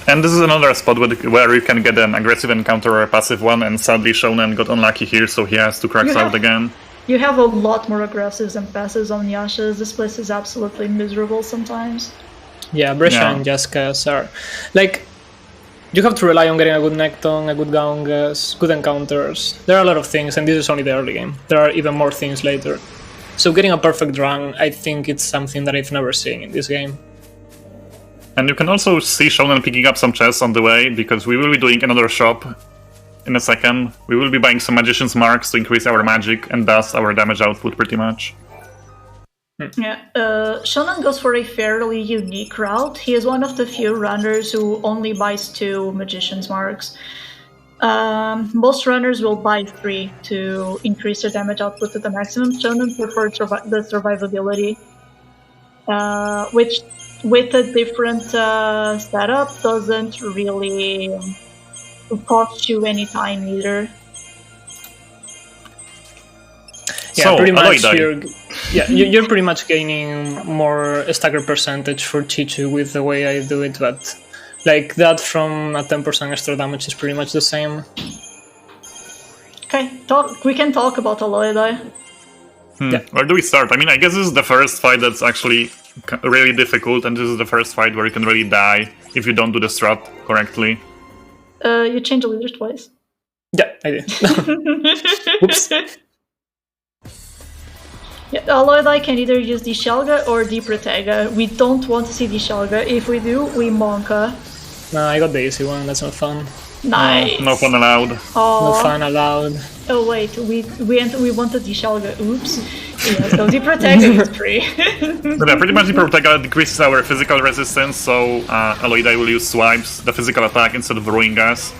And this is another spot where you can get an aggressive encounter or a passive one, and sadly Shonen got unlucky here, so he has to crux out again. You have a lot more aggressives and passives on Yashas. This place is absolutely miserable sometimes. Yeah, Brescia and Jaskas are... Like, you have to rely on getting a good Necton, a good Gaungas, good encounters. There are a lot of things, and this is only the early game. There are even more things later. So getting a perfect run, I think it's something that I've never seen in this game. And you can also see Shonen picking up some chests on the way, because we will be doing another shop in a second. We will be buying some Magician's Marks to increase our magic and thus our damage output pretty much. Yeah, Shonen goes for a fairly unique route. He is one of the few runners who only buys 2 Magician's Marks. Most runners will buy 3 to increase their damage output to the maximum. Shonen prefers the survivability, which with a different setup doesn't really cost you any time either. Yeah, so, pretty much you're pretty much gaining more stagger percentage for Chichu with the way I do it, but like that from a 10% extra damage is pretty much the same. Okay, we can talk about Aloydai. Where do we start? I mean, I guess this is the first fight that's actually really difficult, and this is the first fight where you can really die if you don't do the strat correctly. You change the leaders twice. Yeah, I did. Whoops. Yeah, Aloydai can either use the Shelga or the Protega. We don't want to see the Shelga. If we do, we Monka. No, I got the easy one. That's not fun. Nice. No fun allowed. Oh. No fun allowed. Oh wait, we wanted the Shelga. Oops. Yeah, so the Protega is free. But yeah, pretty much the Protega decreases our physical resistance, so Aloydai will use swipes, the physical attack, instead of ruining us.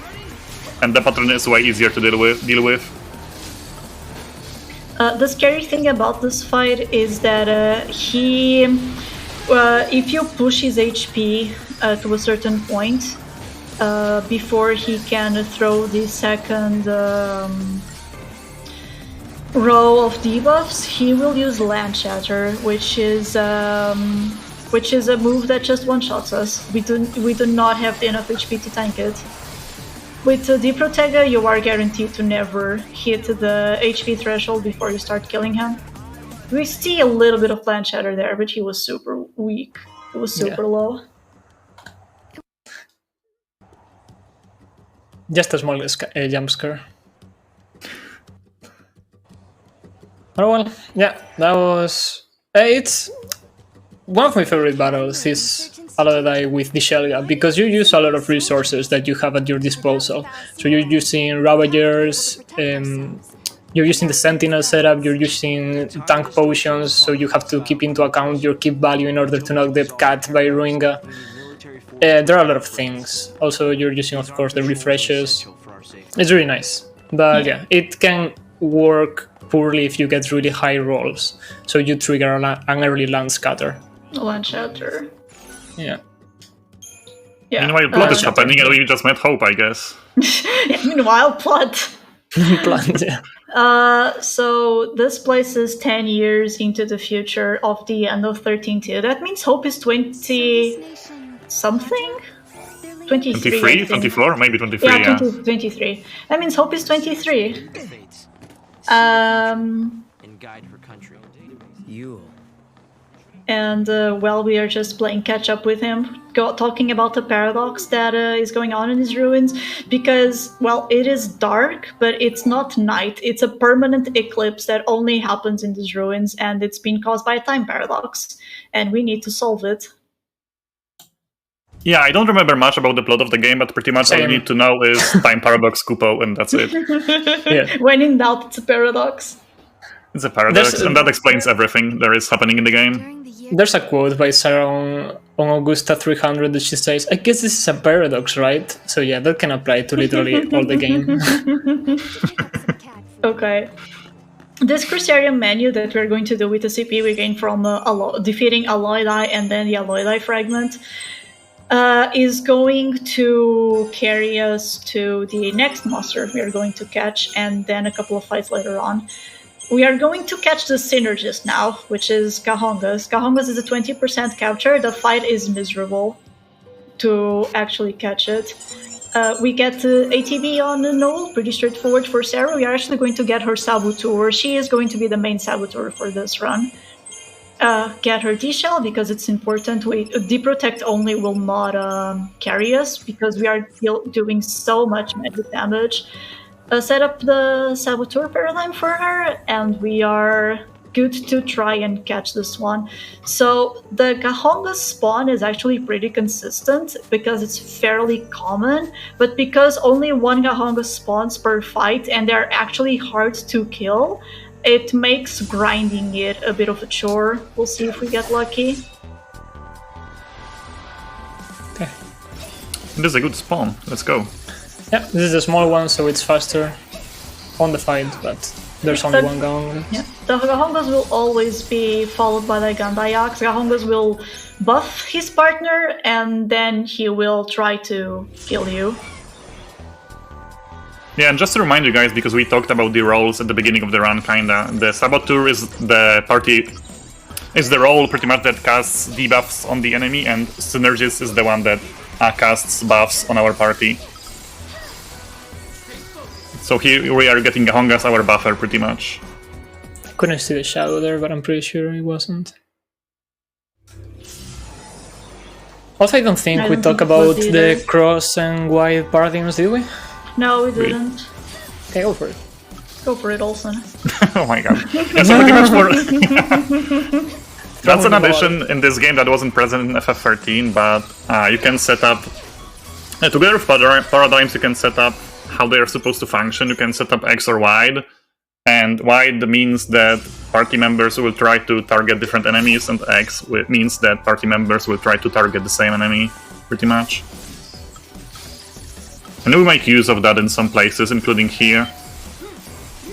And the pattern is way easier to deal with. The scary thing about this fight is that if you push his HP to a certain point, before he can throw the second row of debuffs, he will use Land Shatter, which is a move that just one-shots us. We do not have enough HP to tank it. With the Protega, you are guaranteed to never hit the HP threshold before you start killing him. We see a little bit of Land Shatter there, but he was super weak. It was super low. Just a small jump scare. Oh well, yeah, that was... it's... One of my favorite battles is Aloydai with the Shelga, because you use a lot of resources that you have at your disposal. So you're using Ravagers, you're using the Sentinel setup, you're using tank potions, so you have to keep into account your keep value in order to knock that cat by Ruinga. There are a lot of things. Also, you're using, of course, the refreshes. It's really nice. But yeah, it can work poorly if you get really high rolls. So you trigger an early land scatter. Land Shatter. Yeah. Meanwhile, plot is happening and we just met Hope, I guess. Meanwhile, plot. Plot, yeah. So this places 10 years into the future of the end of 13-2. That means Hope is 20-something? 23, 24, maybe 23, yeah. 23. That means Hope is 23. And guide her country. You. And well, we are just playing catch up with him, talking about the paradox that is going on in his ruins, because, well, it is dark, but it's not night. It's a permanent eclipse that only happens in these ruins, and it's been caused by a time paradox, and we need to solve it. Yeah, I don't remember much about the plot of the game, but pretty much all you need to know is time paradox Kupo, and that's it. Yeah. When in doubt, it's a paradox. It's a paradox, and that explains everything there is happening in the game. There's a quote by Sarah on Augusta 300 that she says, I guess this is a paradox, right? So yeah, that can apply to literally all the game. Okay. This Cruciarium menu that we're going to do with the CP we gain from defeating Aloydai and then the Aloydai fragment is going to carry us to the next monster we are going to catch, and then a couple of fights later on. We are going to catch the Synergist now, which is Gahongas. Gahongas is a 20% capture. The fight is miserable to actually catch it. We get ATB on Noel, pretty straightforward for Sarah. We are actually going to get her Saboteur. She is going to be the main Saboteur for this run. Get her D-Shell because it's important. D-Protect only will not carry us because we are doing so much magic damage. Set up the Saboteur paradigm for her, and we are good to try and catch this one. So the Gahongas spawn is actually pretty consistent because it's fairly common, but because only one Gahongas spawns per fight and they're actually hard to kill, it makes grinding it a bit of a chore. We'll see if we get lucky. Okay. This is a good spawn. Let's go. Yeah, this is a small one, so it's faster on the fight, but there's only one Gahongas. Yeah, the Gahongas will always be followed by the Gandayaks. Gahongas will buff his partner, and then he will try to kill you. Yeah, and just to remind you guys, because we talked about the roles at the beginning of the run, kinda, the Saboteur is the role pretty much that casts debuffs on the enemy, and Synergist is the one that casts buffs on our party. So here we are getting Gahongas, our buffer, pretty much. Couldn't see the shadow there, but I'm pretty sure it wasn't. Also, I don't think we talked about the cross and white paradigms, did we? No, we didn't. Okay, go for it. Go for it, Olsen. Oh my god. Yeah, so pretty much that's an addition in this game that wasn't present in FF13, but you can set up... together with paradigms, you can set up how they are supposed to function. You can set up X or wide, and wide means that party members will try to target different enemies, and X means that party members will try to target the same enemy, pretty much. And we make use of that in some places, including here.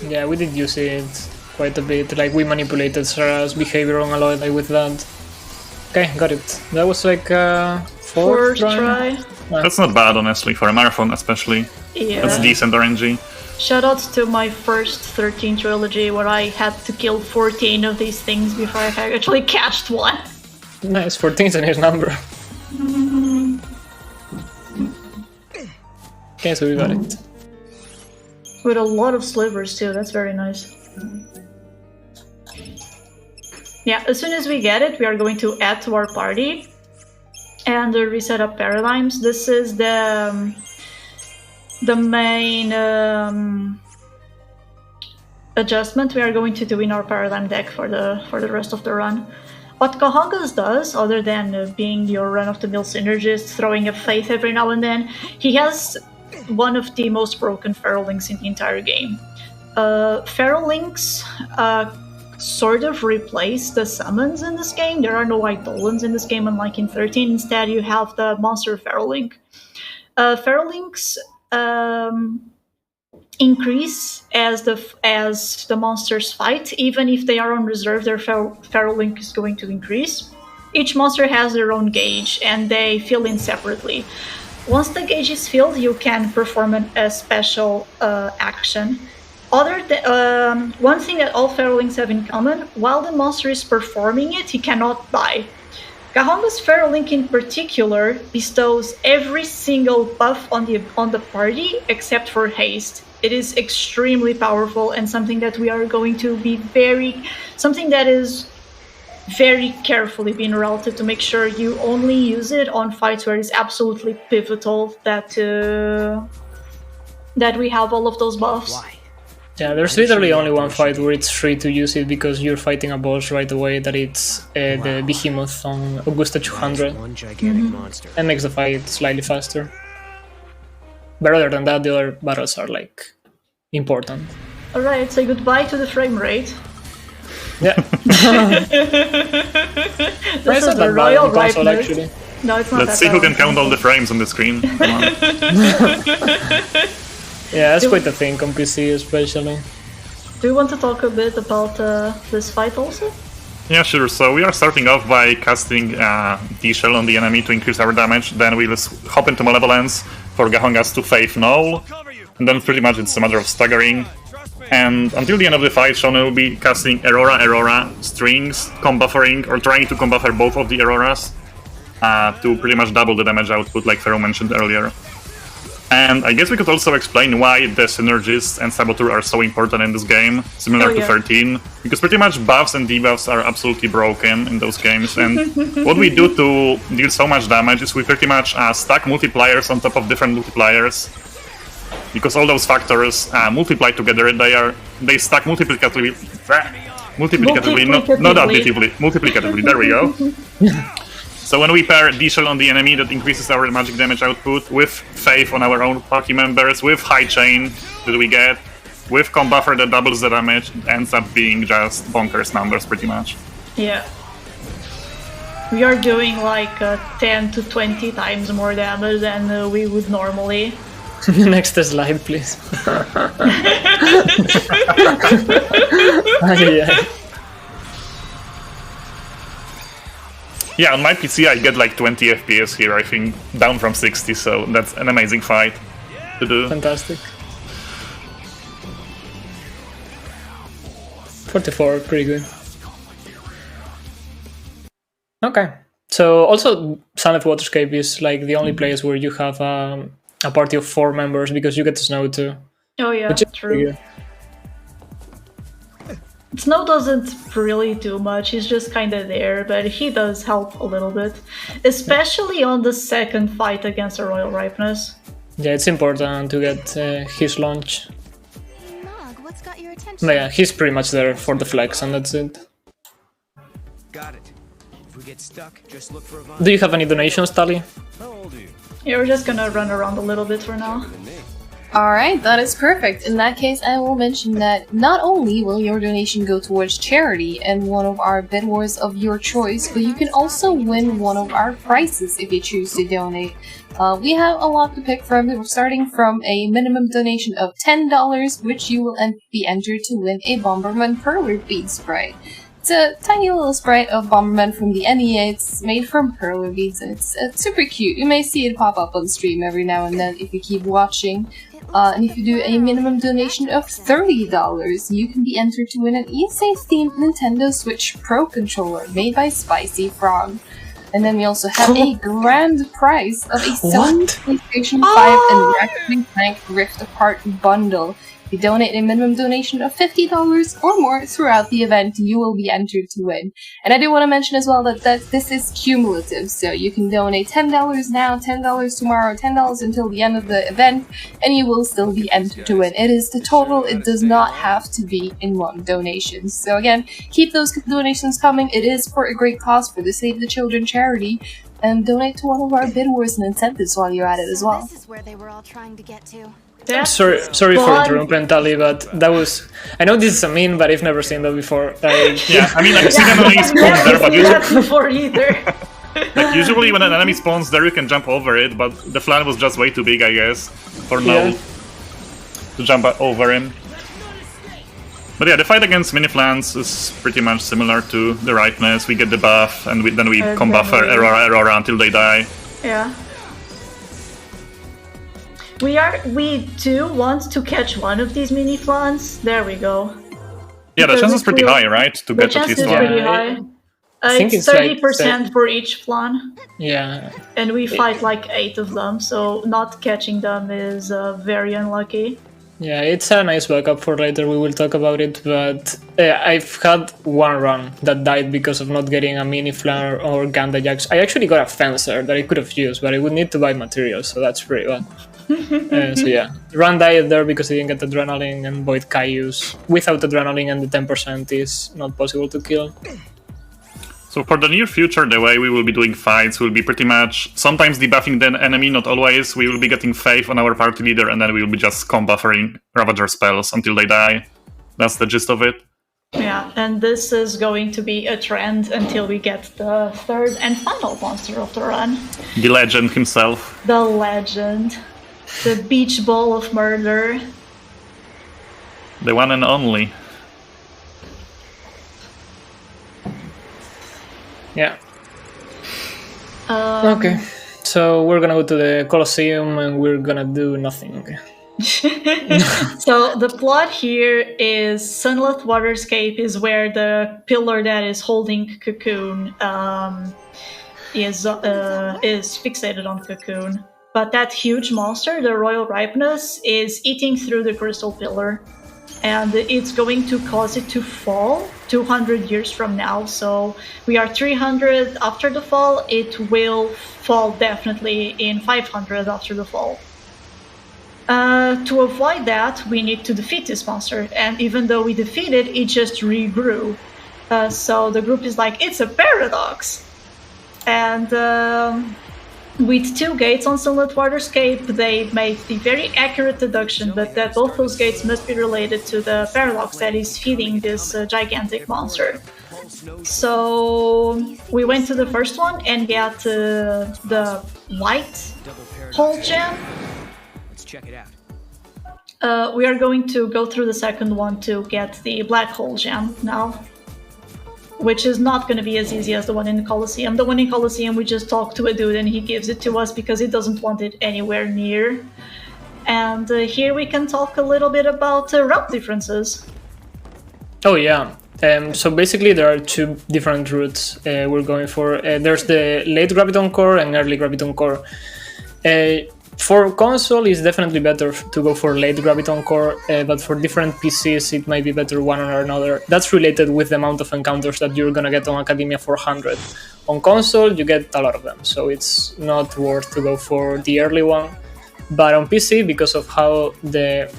Yeah, we did use it quite a bit. Like, we manipulated Sarah's behavior on Aloy with that. Okay, got it. That was like fourth try. That's not bad, honestly, for a marathon especially. Yeah. That's decent RNG. Shoutouts to my first 13 trilogy, where I had to kill 14 of these things before I actually catched one. Nice, 14 is a nice number. Okay, so we got it. With a lot of slivers too, that's very nice. Yeah, as soon as we get it, we are going to add to our party and reset up paradigms. This is the main adjustment we are going to do in our paradigm deck for the rest of the run. What Kahongas does, other than being your run-of-the-mill synergist, throwing a faith every now and then, he has one of the most broken Feral Links in the entire game. Feral Links sort of replace the summons in this game. There are no Eidolons in this game, unlike in 13. Instead, you have the monster Feral Link. Feral Links increase as the monsters fight. Even if they are on reserve, their Feral Link is going to increase. Each monster has their own gauge, and they fill in separately. Once the gauge is filled, you can perform a special action. One thing that all Feral Links have in common, while the monster is performing it, he cannot die. Kahonga's Feral Link in particular bestows every single buff on the party except for haste. It is extremely powerful and something that we are going to be something that is very carefully being routed to make sure you only use it on fights where it's absolutely pivotal that we have all of those buffs. Why? Yeah, there's literally only one fight where it's free to use it because you're fighting a boss right away, that it's the behemoth on Augusta 200. One gigantic monster. That makes the fight slightly faster. But other than that, the other battles are, like, important. Alright, say goodbye to the frame rate. Yeah. This is the royal console, ripeness. actually. No, it's not. Let's see who can count all the frames on the screen. Come on. Yeah, that's quite a thing on PC, especially. Do you want to talk a bit about this fight also? Yeah, sure. So we are starting off by casting T-Shell on the enemy to increase our damage. Then we'll hop into Malevolence for Kahongas to Faith Null. And then pretty much it's a matter of staggering. And until the end of the fight, Shonen will be casting Aurora strings, combuffering, or trying to combuffer both of the Auroras to pretty much double the damage output, like Pharaoh mentioned earlier. And I guess we could also explain why the Synergist and Saboteur are so important in this game, similar to 13, because pretty much buffs and debuffs are absolutely broken in those games, and what we do to deal so much damage is we pretty much stack multipliers on top of different multipliers, because all those factors multiply together, they stack multiplicatively, not additively, multiplicatively, there we go. So when we pair D-Shell on the enemy, that increases our magic damage output, with Faith on our own party members, with High Chain that we get, with Combuffer that doubles the damage, it ends up being just bonkers numbers pretty much. Yeah. We are doing like 10 to 20 times more damage than we would normally. Next slide, please. Yeah. Yeah, on my PC I get like 20 FPS here, I think, down from 60, so that's an amazing fight to do. Fantastic. 44, pretty good. Okay, so also Son of Waterscape is like the only place where you have a party of 4 members, because you get to Snow too. Oh yeah, true. Snow doesn't really do much, he's just kinda there, but he does help a little bit. Especially on the second fight against the Royal Ripeness. Yeah, it's important to get his launch. Hey, Mog, what's got your attention? But yeah, he's pretty much there for the flex, and that's it. Got it. If we get stuck, just look for a Do you have any donations, Tali? How old are you? Yeah, we're just gonna run around a little bit for now. Than me. Alright, that is perfect. In that case, I will mention that not only will your donation go towards charity and one of our bid wars of your choice, but you can also win one of our prizes if you choose to donate. We have a lot to pick from. We're starting from a minimum donation of $10, which you will be entered to win a Bomberman Perler bead sprite. It's a tiny little sprite of Bomberman from the NEA. It's made from perler beads and it's super cute. You may see it pop up on stream every now and then if you keep watching. And if you do a minimum donation of $30, you can be entered to win an ESA-themed Nintendo Switch Pro controller made by Spicy Frog. And then we also have a grand prize of a Sony PlayStation 5 and Ratchet & Clank Rift Apart bundle. If you donate a minimum donation of $50 or more throughout the event, you will be entered to win. And I do want to mention as well that this is cumulative, so you can donate $10 now, $10 tomorrow, $10 until the end of the event, and you will still be entered to win. It is the total, it does not have to be in one donation. So again, keep those donations coming. It is for a great cause, for the Save the Children charity, and donate to one of our bid wars and incentives while you're at it as well. This is where they were all trying to get to. Sorry for interrupting, Tali, but that was... I know this is a meme, but I've never seen that before. Yeah, I mean, I've seen enemies spawn there, but usually... before either. Like, usually when an enemy spawns there, you can jump over it, but the flan was just way too big, I guess, for now to jump over him. But yeah, the fight against mini-flans is pretty much similar to the Ripeness. We get the buff, and then we combuff Aurora until they die. Yeah. We do want to catch one of these mini flans. There we go. Yeah, the chance is pretty high, right? To The get at chance least is one. pretty high. It's 30% for each flan. Yeah. And we fight like 8 of them, so not catching them is very unlucky. Yeah, it's a nice backup for later, we will talk about it, but I've had one run that died because of not getting a mini flan or Ganda Jax. I actually got a fencer that I could have used, but I would need to buy materials, so that's pretty bad. So yeah, run died there because I didn't get adrenaline, and Void Caius without adrenaline and the 10% is not possible to kill. So for the near future, the way we will be doing fights will be pretty much sometimes debuffing the enemy, not always. We will be getting Faith on our party leader, and then we will be just combuffering Ravager spells until they die. That's the gist of it. Yeah, and this is going to be a trend until we get the third and final monster of the run. The legend himself. The legend. The beach ball of murder. The one and only. Yeah. Okay, so we're gonna go to the Colosseum and we're gonna do nothing. So the plot here is Sunlit Waterscape is where the pillar that is holding Cocoon is fixated on Cocoon. But that huge monster, the Royal Ripeness, is eating through the crystal pillar. And it's going to cause it to fall 200 years from now. So we are 300 after the fall. It will fall definitely in 500 after the fall. To avoid that, we need to defeat this monster. And even though we defeat it, it just regrew. So the group is like, it's a paradox. And with 2 gates on Sunlit Waterscape, they made the very accurate deduction that both those gates must be related to the paradox that is feeding this gigantic monster. So we went to the first one and got the white hole gem. Let's check it out. We are going to go through the second one to get the black hole gem now, which is not going to be as easy as the one in the Colosseum. The one in Colosseum, we just talk to a dude and he gives it to us because he doesn't want it anywhere near. And here we can talk a little bit about route differences. Oh yeah, so basically there are 2 different routes we're going for. There's the late Graviton Core and early Graviton Core. For console, it's definitely better to go for late Graviton Core, but for different PCs, it might be better one or another. That's related with the amount of encounters that you're gonna get on Academia 400. On console, you get a lot of them, so it's not worth to go for the early one. But on PC, because of how the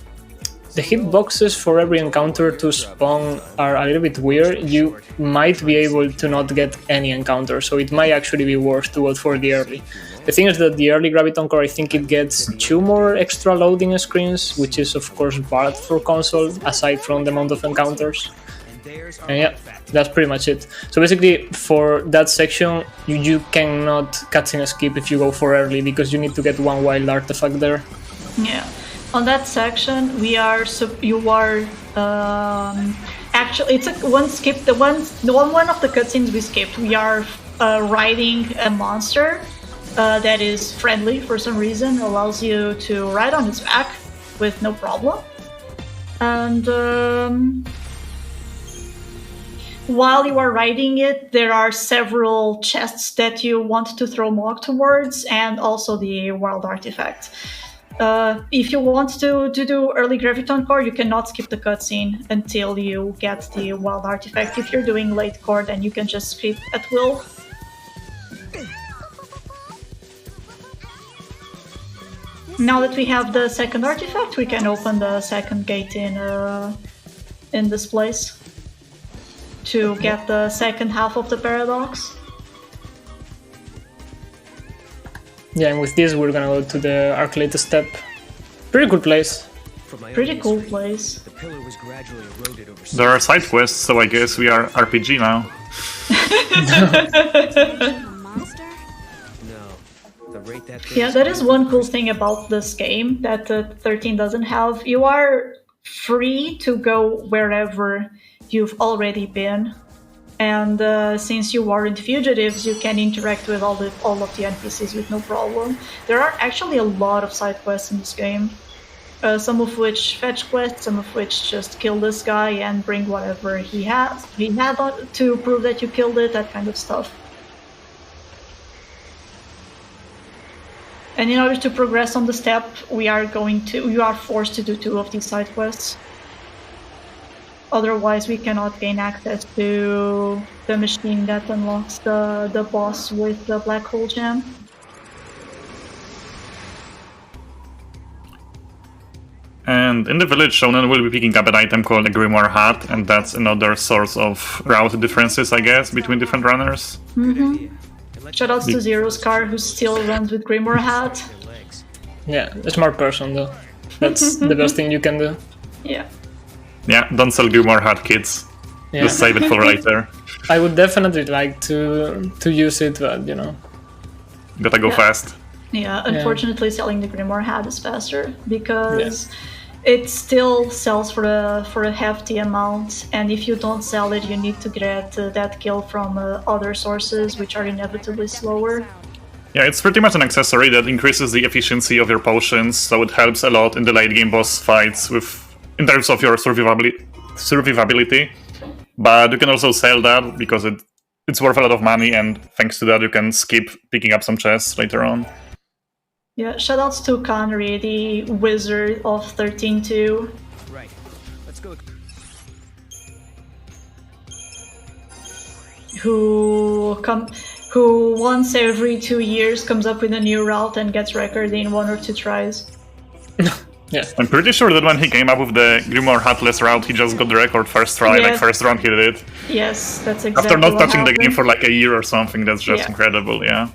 the hitboxes for every encounter to spawn are a little bit weird. You might be able to not get any encounter, so it might actually be worth to go for the early. The thing is that the early Graviton Core, I think it gets 2 more extra loading screens, which is of course bad for console, aside from the amount of encounters. And yeah, that's pretty much it. So basically, for that section, you cannot cutscene skip if you go for early, because you need to get 1 wild artifact there. Yeah. On that section, actually, it's one skip. One of the cutscenes we skipped. We are riding a monster that is friendly for some reason, allows you to ride on its back with no problem. And while you are riding it, there are several chests that you want to throw Mog towards, and also the wild artifact. If you want to do early Graviton Core, you cannot skip the cutscene until you get the wild artifact. If you're doing late core, then you can just skip at will. Now that we have the second artifact, we can open the second gate in this place to get the second half of the paradox. Yeah, and with this we're gonna go to the Arclate step. Pretty cool place. Pretty cool place. The pillar was gradually eroded over There are side quests, so I guess we are RPG now. A monster? No. The rate that thing Yeah, that is one cool thing about this game that 13 doesn't have. You are free to go wherever you've already been. And since you aren't fugitives, you can interact with all of the NPCs with no problem. There are actually a lot of side quests in this game. Some of which fetch quests, some of which just kill this guy and bring whatever he had to prove that you killed it, that kind of stuff. And in order to progress on the step, you are forced to do 2 of these side quests. Otherwise, we cannot gain access to the machine that unlocks the boss with the black hole gem. And in the village, Shonen will be picking up an item called a Grimoire Hat, and that's another source of route differences, I guess, between different runners. Shoutouts to Zero's car, who still runs with Grimoire Hat. Yeah, a smart person though. That's the best thing you can do. Yeah. Yeah, don't sell Grimoire Hat, kids. Yeah. Just save it for later. I would definitely like to use it, but you know. Gotta go fast. Yeah, unfortunately, selling the Grimoire Hat is faster because it still sells for a hefty amount, and if you don't sell it, you need to get that kill from other sources, which are inevitably slower. Yeah, it's pretty much an accessory that increases the efficiency of your potions, so it helps a lot in the late game boss fights in terms of your survivability. But you can also sell that because it's worth a lot of money, and thanks to that you can skip picking up some chests later on. Yeah, shoutouts to Connery, the wizard of 13-2. Right. Let's go. Who once every 2 years comes up with a new route and gets record in 1 or 2 tries. Yeah. I'm pretty sure that when he came up with the Grimoire Hatless route, he just got the record first try, Yes. like first round he did it. Yes, that's exactly After not what touching the happened. game for like a year or something, that's just Yeah. incredible, yeah.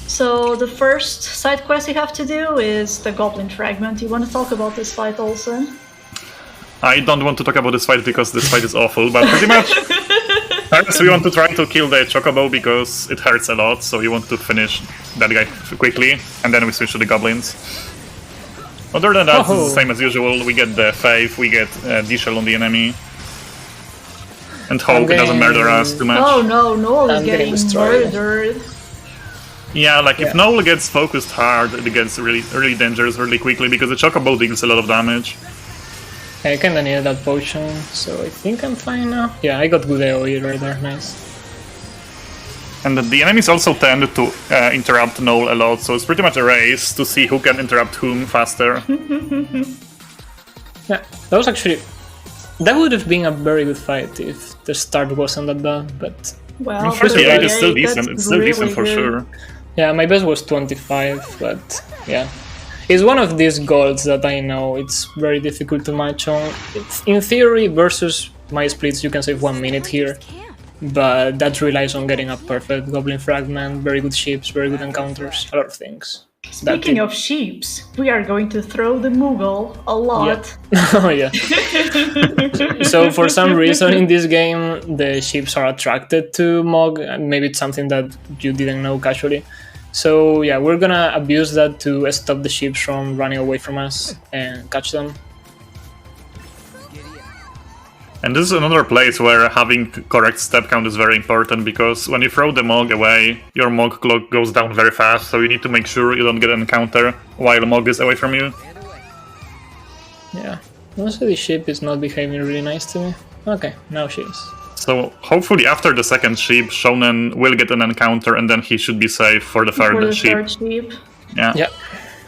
So the first side quest you have to do is the Goblin Fragment. You want to talk about this fight, Olsen? I don't want to talk about this fight because this fight is awful, but pretty much first we want to try to kill the Chocobo because it hurts a lot, so you want to finish that guy quickly, and then we switch to the Goblins. Other than that, it's the same as usual. We get the Faith, we get D-Shell on the enemy, and hope it doesn't murder us too much. Oh no, Noel is I'm getting getting destroyed. murdered. Yeah, like if Noel gets focused hard, it gets really dangerous really quickly because the Chocobo deals a lot of damage. I kinda needed that potion, so I think I'm fine now. Yeah, I got good AoE right there, nice. And the enemies also tend to interrupt Noel a lot, so it's pretty much a race to see who can interrupt whom faster. Yeah, that would have been a very good fight if the start wasn't that bad, but Well, 38 is still that's decent, it's still decent really for good. sure. yeah, my best was 25, but yeah. It's one of these golds that I know it's very difficult to match on. In theory, versus my splits, you can save 1 minute here, but that relies on getting a perfect Goblin Fragment, very good ships, very good encounters, a lot of things. Speaking of sheeps, we are going to throw the Moogle a lot. Yeah. Oh yeah. So for some reason in this game, the ships are attracted to Mog, and maybe it's something that you didn't know casually. So yeah, we're gonna abuse that to stop the ships from running away from us and catch them. And this is another place where having correct step count is very important, because when you throw the Mog away, your Mog clock goes down very fast, so you need to make sure you don't get an encounter while Mog is away from you. Yeah, also the ship is not behaving really nice to me. Okay, now she is. So hopefully after the second sheep, Shonen will get an encounter, and then he should be safe for the third sheep. Third sheep. Yeah. Yeah.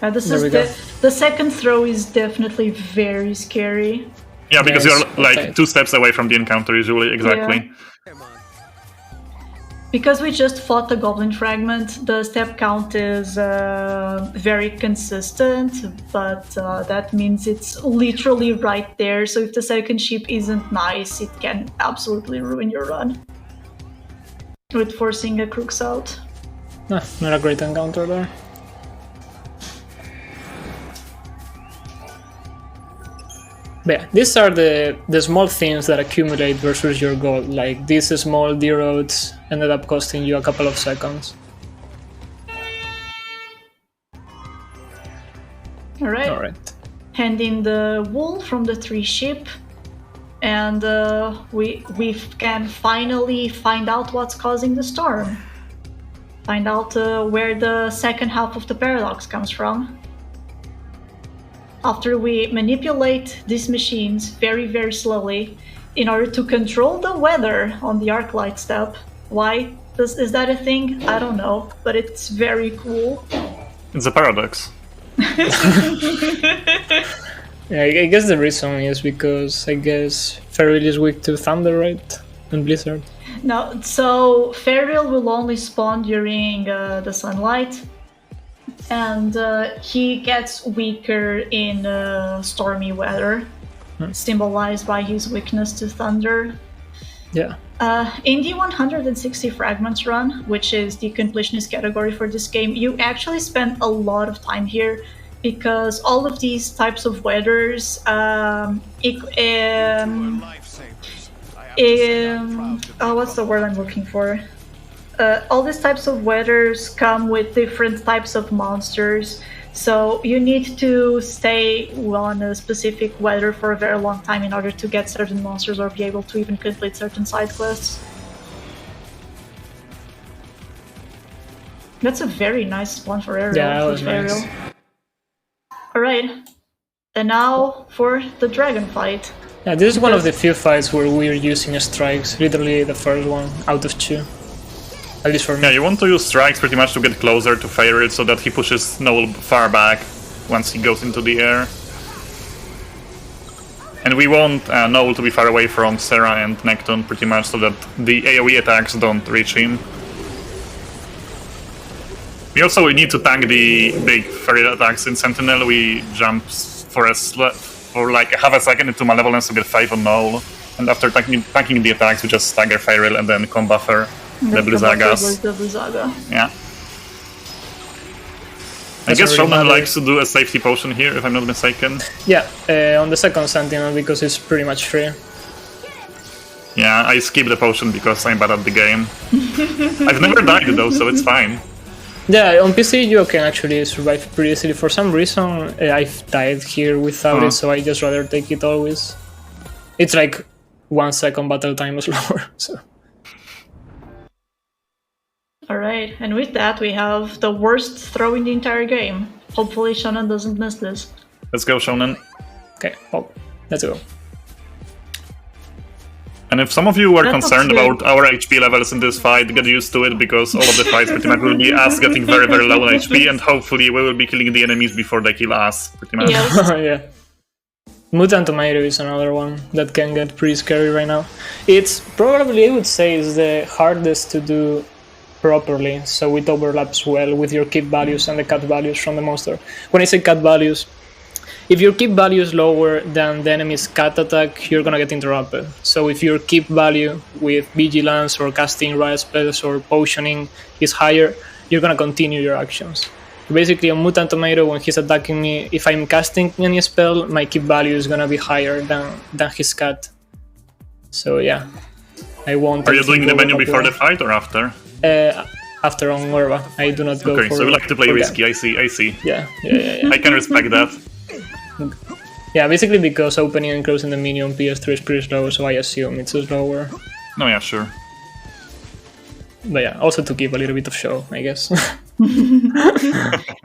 The second throw is definitely very scary. Yeah, because Yes, you're like okay. 2 steps away from the encounter usually, exactly. Yeah. Because we just fought the Goblin Fragment, the step count is very consistent, but that means it's literally right there, so if the second ship isn't nice, it can absolutely ruin your run. With forcing a Crooks out. Not a great encounter there. But yeah, these are the small things that accumulate versus your goal. Like these small D-roads ended up costing you a couple of seconds. Alright. Hand in the wool from the 3 ship, and we can finally find out what's causing the storm. Find out where the second half of the paradox comes from. After we manipulate these machines very, very slowly in order to control the weather on the Arclight step. Why? Is that a thing? I don't know, but it's very cool. It's a paradox. Yeah, I guess the reason is because I guess Ferril is weak to Thunder, right? And Blizzard. No, so Ferril will only spawn during the sunlight. And he gets weaker in stormy weather, symbolized by his weakness to thunder. Yeah. In the 160 fragments run, which is the completionist category for this game, you actually spend a lot of time here because all of these types of weathers what's the word I'm looking for? All these types of weathers come with different types of monsters, so you need to stay on a specific weather for a very long time in order to get certain monsters or be able to even complete certain side quests. That's a very nice spawn for Ariel. Yeah, that was nice. Alright, and now for the dragon fight. Yeah, this is one of the few fights where we're using strikes, literally the first one out of 2. At least for me. Yeah, you want to use strikes pretty much to get closer to Ferril so that he pushes Noel far back once he goes into the air. And we want Noel to be far away from Serra and Necton pretty much so that the AoE attacks don't reach him. We also need to tank the big Ferril attacks in Sentinel. We jump for like half a second into Malevolence to get 5 on Noel. And after tanking the attacks, we just stagger Ferril and then comb buffer the Blizzagas. Yeah. I guess Shonen likes to do a safety potion here, if I'm not mistaken. Yeah, on the second Sentinel because it's pretty much free. Yeah, I skip the potion because I'm bad at the game. I've never died though, so it's fine. Yeah, on PC you can actually survive pretty easily. For some reason I've died here without it, so I just rather take it always. It's like 1 second battle time slower, so... Alright, and with that we have the worst throw in the entire game. Hopefully Shonen doesn't miss this. Let's go, Shonen. Okay, well, let's go. And if some of you were concerned about our HP levels in this fight, get used to it, because all of the fights pretty much will be us getting very, very low on HP, and hopefully we will be killing the enemies before they kill us, pretty much. Yes. Yeah. Mutant Tomato is another one that can get pretty scary right now. It's probably, I would say, is the hardest to do properly, so it overlaps well with your keep values and the cut values from the monster. When I say cut values, if your keep value is lower than the enemy's cut attack, you're gonna get interrupted. So if your keep value with vigilance or casting riot spells or potioning is higher, you're gonna continue your actions. Basically, on Mutant Tomato, when he's attacking me, if I'm casting any spell, my keep value is gonna be higher than his cut. So yeah, I won't. Are you doing the menu before the fight or after? After on Morva, I do not go for. Okay, so you like to play risky. That. I see. Yeah. I can respect that. Yeah, basically because opening and closing the menu on PS3 is pretty slow, so I assume it's slower. No, yeah, sure. But yeah, also to give a little bit of show, I guess.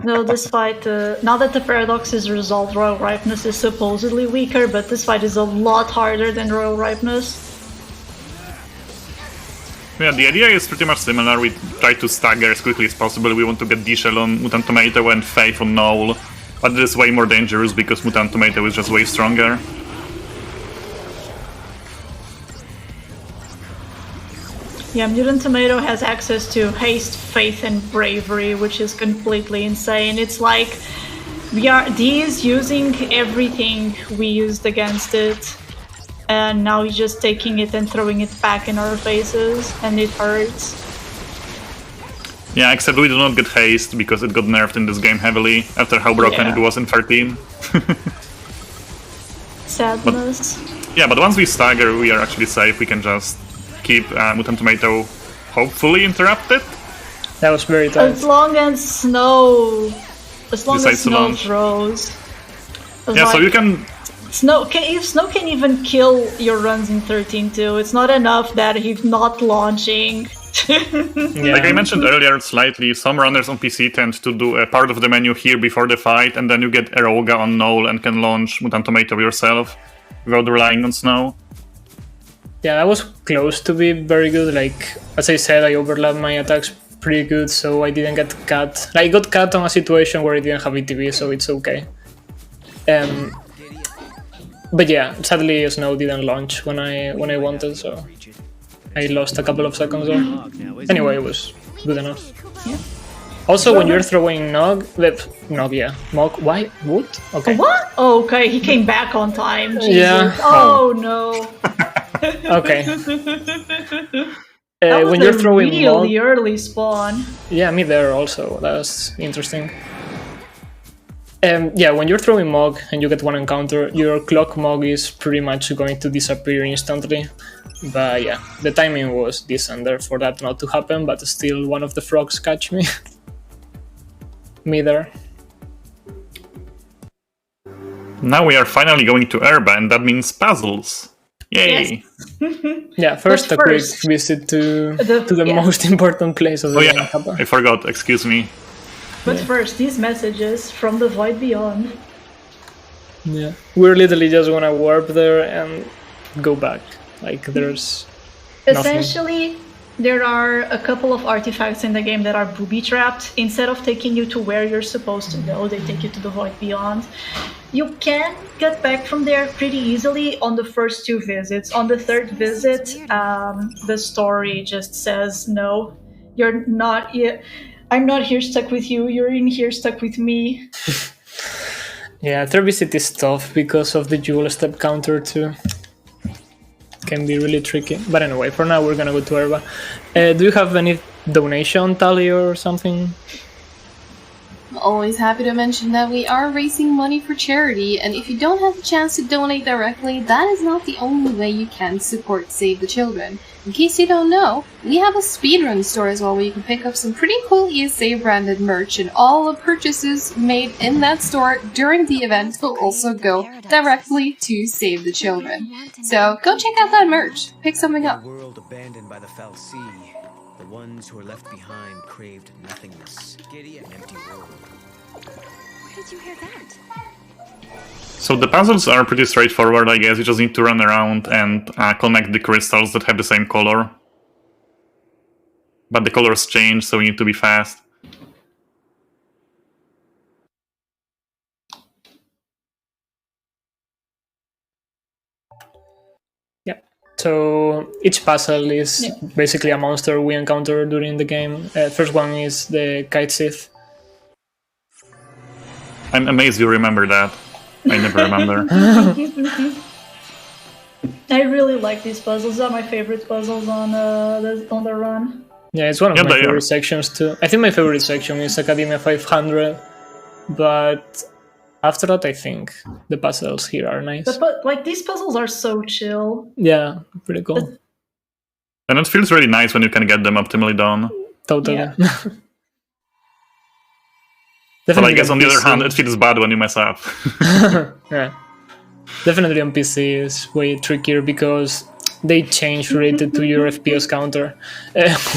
No, this fight, now that the paradox is resolved, Royal Ripeness is supposedly weaker, but this fight is a lot harder than Royal Ripeness. Yeah, the idea is pretty much similar. We try to stagger as quickly as possible. We want to get D-Shell on Mutant Tomato and Faith on Null. But it is way more dangerous because Mutant Tomato is just way stronger. Yeah, Mutant Tomato has access to Haste, Faith, and Bravery, which is completely insane. It's like D is using everything we used against it, and now he's just taking it and throwing it back in our faces, and it hurts. Yeah, except we do not get haste because it got nerfed in this game heavily after how broken it was in 13. Sadness. But once we stagger, we are actually safe. We can just keep Mutant Tomato hopefully interrupted. That was very tight. As long as Snow throws. Yeah, so you can. If Snow can even kill your runs in 13-2, it's not enough that he's not launching. Like I mentioned earlier slightly, some runners on PC tend to do a part of the menu here before the fight, and then you get Eroga on Null and can launch Mutant Tomato yourself without relying on Snow. Yeah, that was close to be very good. Like, as I said, I overlapped my attacks pretty good, so I didn't get cut. I got cut on a situation where I didn't have ETB, so it's okay. But yeah, sadly Snow didn't launch when I wanted, so I lost a couple of seconds there. Anyway, it was good enough. Yeah. Also, when you're throwing Mog, why? What? Okay. What? Oh, okay, he came back on time. Jesus. Yeah. Oh no. Okay. That was when you're throwing really Mog, early spawn. yeah, me there also. That's interesting. Yeah, when you're throwing Mog and you get one encounter, your clock Mog is pretty much going to disappear instantly. But yeah, the timing was decent there for that not to happen, but still one of the frogs catch me. Me there. Now we are finally going to Erba, and that means puzzles. Yay! Yes. Yeah, first a quick first, visit to the most important place of the game. I forgot, excuse me. But first, these messages from the Void Beyond. Yeah, we're literally just gonna warp there and go back. Like, there's Essentially, there are a couple of artifacts in the game that are booby-trapped. Instead of taking you to where you're supposed to go, they take you to the Void Beyond. You can get back from there pretty easily on the first 2 visits. On the 3rd visit, the story just says, no, you're not... I'm not here stuck with you, you're in here stuck with me. Yeah, 3rd visit is tough because of the dual step counter too. Can be really tricky. But anyway, for now we're gonna go to Erba. Do you have any donation tally or something? I'm always happy to mention that we are raising money for charity, and if you don't have a chance to donate directly, that is not the only way you can support Save the Children. In case you don't know, we have a Speedrun store as well where you can pick up some pretty cool ESA branded merch, and all the purchases made in that store during the event will also go directly to Save the Children. So go check out that merch, pick something up. A world abandoned by the foul sea. The ones who were left behind craved nothingness. Giddy, an empty world. Where did you hear that? So the puzzles are pretty straightforward, I guess. You just need to run around and connect the crystals that have the same color. But the colors change, so you need to be fast. So each puzzle is basically a monster we encounter during the game. First one is the XIII-2. I'm amazed you remember that. I never remember. I really like these puzzles. They're my favorite puzzles on the run. Yeah, it's one of my favorite sections too. I think my favorite section is Academia 500, but after that, I think the puzzles here are nice. But like these puzzles are so chill. Yeah, pretty cool. And it feels really nice when you can get them optimally done. Totally. Yeah. But I guess on the other hand, it feels bad when you mess up. Yeah. Definitely on PC is way trickier because they change related to your FPS counter.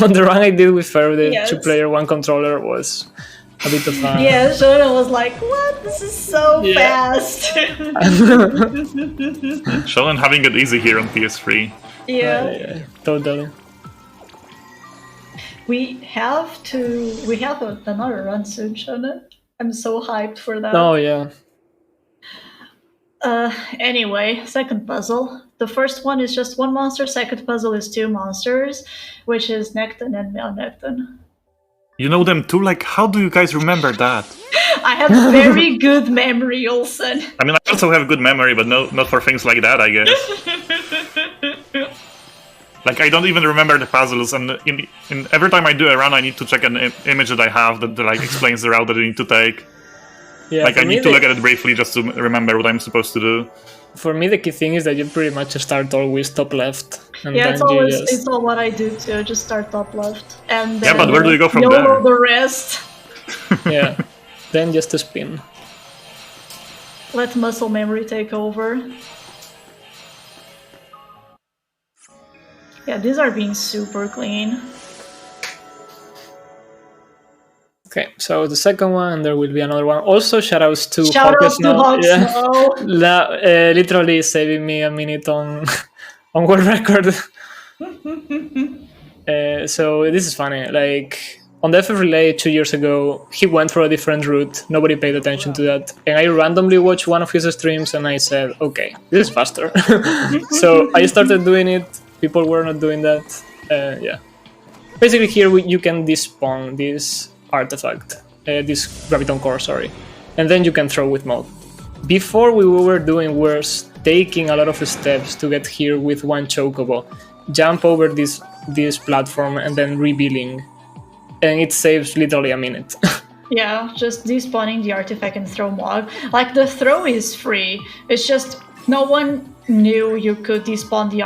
On the run I did with Fer, the 2-player 1 controller was a bit of fun. Yeah, Shona was like, what? This is so fast. Sheldon having it easy here on PS3. Yeah. Totally. We have another run soon, Shona. I'm so hyped for that. Oh, yeah. Anyway, second puzzle. The first one is just one monster. Second puzzle is 2 monsters, which is Nekton and Melnekton. You know them too? Like, how do you guys remember that? I have very good memory, Olsen. I mean, I also have good memory, but not for things like that, I guess. Like, I don't even remember the puzzles, and in every time I do a run, I need to check an image that I have that like explains the route that I need to take. Yeah, like, I need to look at it briefly just to remember what I'm supposed to do. For me, the key thing is that you pretty much start always top left. And Yeah, then it's all what I do too. Just start top left, and then but where do you go from YOLO there? the rest. Yeah, then just a spin. Let muscle memory take over. Yeah, these are being super clean. Okay, so the second one, and there will be another one. Also, shoutouts to Shoutouts to Hawk Snow. Literally saving me a minute on world record. So this is funny. Like on the FF Relay 2 years ago, he went for a different route. Nobody paid attention to that, and I randomly watched one of his streams, and I said, "Okay, this is faster." So I started doing it. People were not doing that. Yeah. Basically, here you can despawn this artifact, this graviton core, sorry, and then you can throw with mode. Before we were taking a lot of steps to get here with one chocobo, jump over this platform and then rebuilding, and it saves literally a minute. Yeah, just despawning the artifact and throw Mog. Like the throw is free. It's just no one knew you could respawn the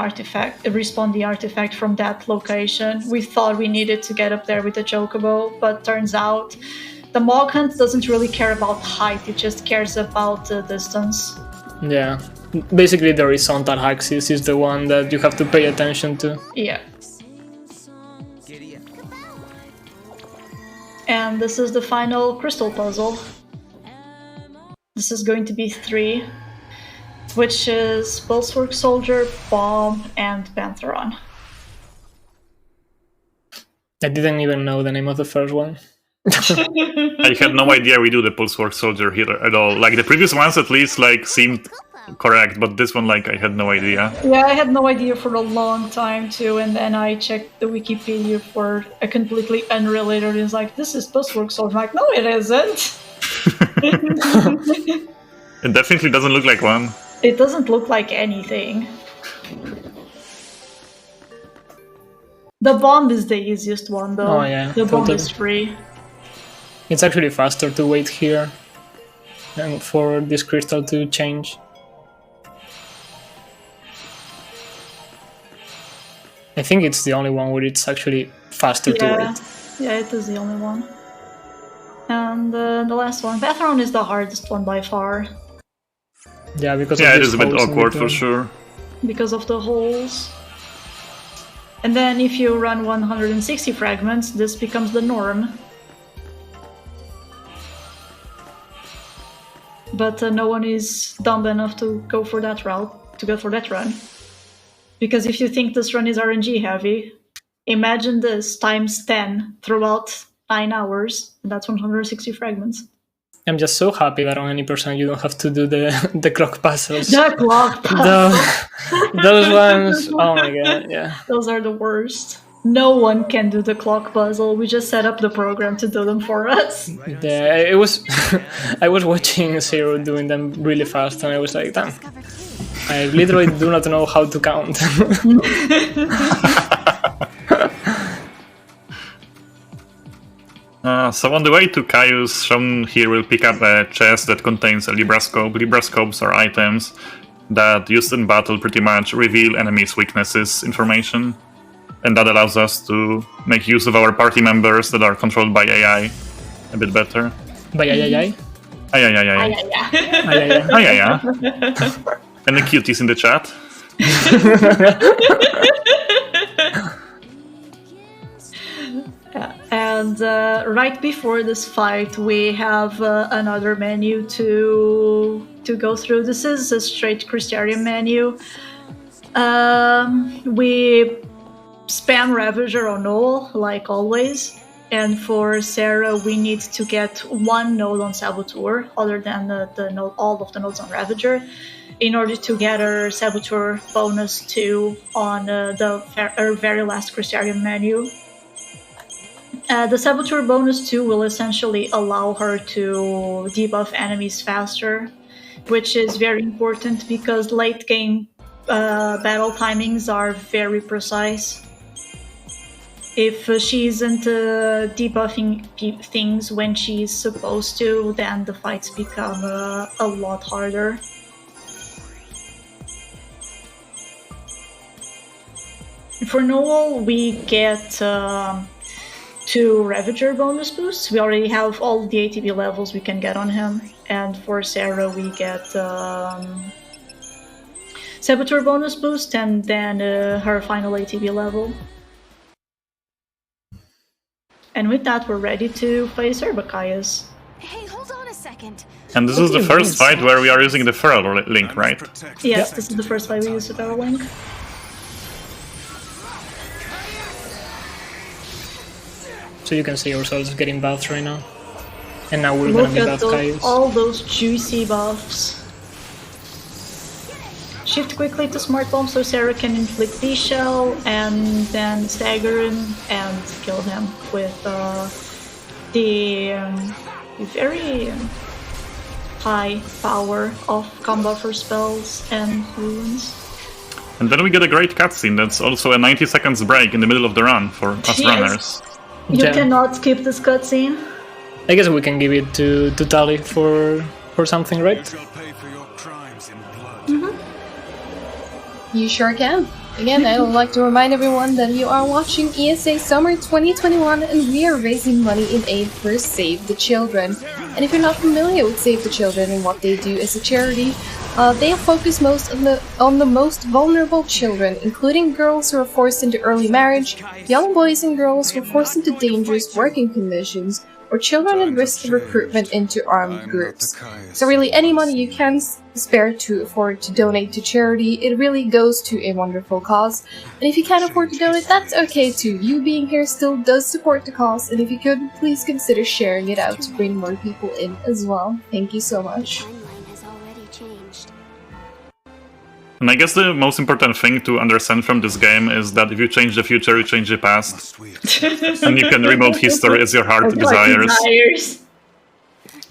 artifact from that location. We thought we needed to get up there with the chocobo, but turns out the Mog hunt doesn't really care about height, it just cares about the distance. Yeah, basically the horizontal axis is the one that you have to pay attention to. Yeah. And this is the final crystal puzzle. This is going to be 3. Which is Pulsework Soldier, Bomb, and Pantheron. I didn't even know the name of the first one. I had no idea we do the Pulsework Soldier here at all. Like the previous ones at least like seemed correct, but this one like I had no idea. Yeah, I had no idea for a long time too, and then I checked the Wikipedia for a completely unrelated. It's like, this is Pulsework Soldier. I'm like, no, it isn't. It definitely doesn't look like one. It doesn't look like anything. The bomb is the easiest one, though. Oh, yeah, the bomb totally. is free. It's actually faster to wait here and for this crystal to change. I think it's the only one where it's actually faster to wait. Yeah, it is the only one. And the last one, Pantheron is the hardest one by far. Yeah, because it of is a bit awkward for sure. Because of the holes. And then if you run 160 fragments, this becomes the norm. But no one is dumb enough to go for that route, to go for that run. Because if you think this run is RNG heavy, imagine this times 10 throughout 9 hours, and that's 160 fragments. I'm just so happy that on any person you don't have to do the clock puzzles. The clock puzzle. Those ones, oh my god, yeah. Those are the worst. No one can do the clock puzzle. We just set up the program to do them for us. Yeah, it was. I was watching Zero doing them really fast, and I was like, damn. I literally do not know how to count. So on the way to Caius, shown here will pick up a chest that contains a Librascope. Librascopes are items that, used in battle, pretty much reveal enemies' weaknesses information. And that allows us to make use of our party members that are controlled by AI a bit better. By AI? Ay. And the cuties in the chat. And right before this fight, we have another menu to go through. This is a straight Crystarium menu. We spam Ravager on Noel, like always. And for Sarah, we need to get one node on Saboteur, other than the node, all of the nodes on Ravager, in order to get her Saboteur bonus 2 on her very last Crystarium menu. The Saboteur bonus 2 will essentially allow her to debuff enemies faster, which is very important because late game battle timings are very precise. If she isn't debuffing things when she's supposed to, then the fights become a lot harder. For Noel, we get 2 Ravager bonus boosts. We already have all the ATB levels we can get on him. And for Sarah, we get Saboteur bonus boost and then her final ATB level. And with that, we're ready to face Caius. Hey, hold on a second. And this is the first fight where we are using the Feral Link, right? Yes, This is the first fight we use the Feral Link. So you can see ourselves getting buffed right now. And now we're gonna be buffed Caius. All those juicy buffs. Shift quickly to Smart Bomb so Sarah can inflict D-Shell and then stagger him and kill him with the very high power of combo for spells and runes. And then we get a great cutscene that's also a 90 seconds break in the middle of the run for us runners. You cannot skip this cutscene. I guess we can give it to Tali for something, right? You sure can. Again, I would like to remind everyone that you are watching ESA Summer 2021 and we are raising money in aid for Save the Children. And if you're not familiar with Save the Children and what they do as a charity, they focus most on the most vulnerable children, including girls who are forced into early marriage, young boys and girls who are forced into dangerous working conditions, or children at risk of recruitment into armed groups. So really, any money you can spare to afford to donate to charity, it really goes to a wonderful cause. And if you can't afford to donate, that's okay too. You being here still does support the cause, and if you could, please consider sharing it out to bring more people in as well. Thank you so much. And I guess the most important thing to understand from this game is that if you change the future, you change the past. And you can remote history as your heart desires.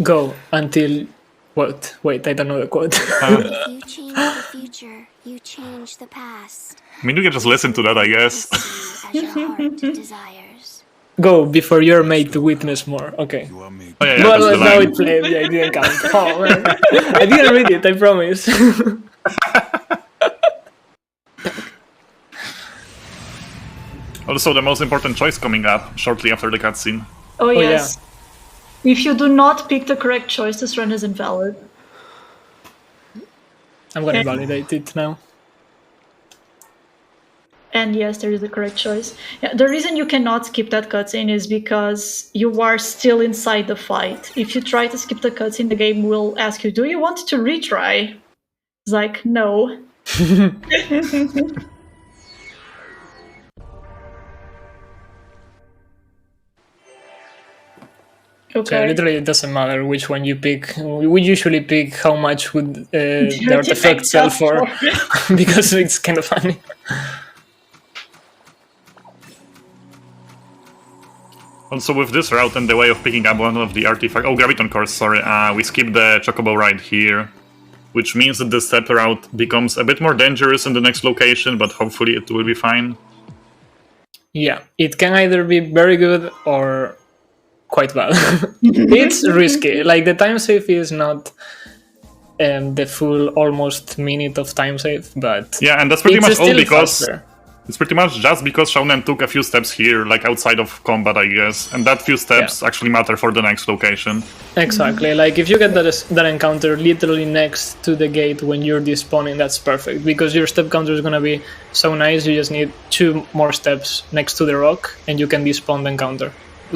Go until... What? Wait, I don't know the quote. If you change the future, you change the past. I mean, you can just listen to that, I guess. As your heart desires. Go before you're made to witness more. Okay. Oh, yeah, Well, now it played. Yeah, it didn't count. Oh, man. I didn't read it, I promise. Also, the most important choice coming up shortly after the cutscene. Oh yes. Yeah. If you do not pick the correct choice, this run is invalid. I'm gonna validate it now. And yes, there is the correct choice. Yeah, the reason you cannot skip that cutscene is because you are still inside the fight. If you try to skip the cutscene, the game will ask you, do you want to retry? It's like, no. Okay. literally it doesn't matter which one you pick. We usually pick how much would the artifact sell for, because it's kind of funny. Also, with this route and the way of picking up one of the artifacts... Oh, Graviton Course, sorry. We skipped the Chocobo ride here, which means that the step route becomes a bit more dangerous in the next location, but hopefully it will be fine. Yeah, it can either be very good or quite bad. It's risky. Like, the time save is not the full almost minute of time save, but yeah, and that's pretty much all because faster. It's pretty much just because Shonen took a few steps here, like outside of combat, I guess, and that few steps actually matter for the next location. Exactly. Like, if you get that encounter literally next to the gate when you're despawning, that's perfect, because your step counter is gonna be so nice. You just need 2 more steps next to the rock, and you can despawn the encounter.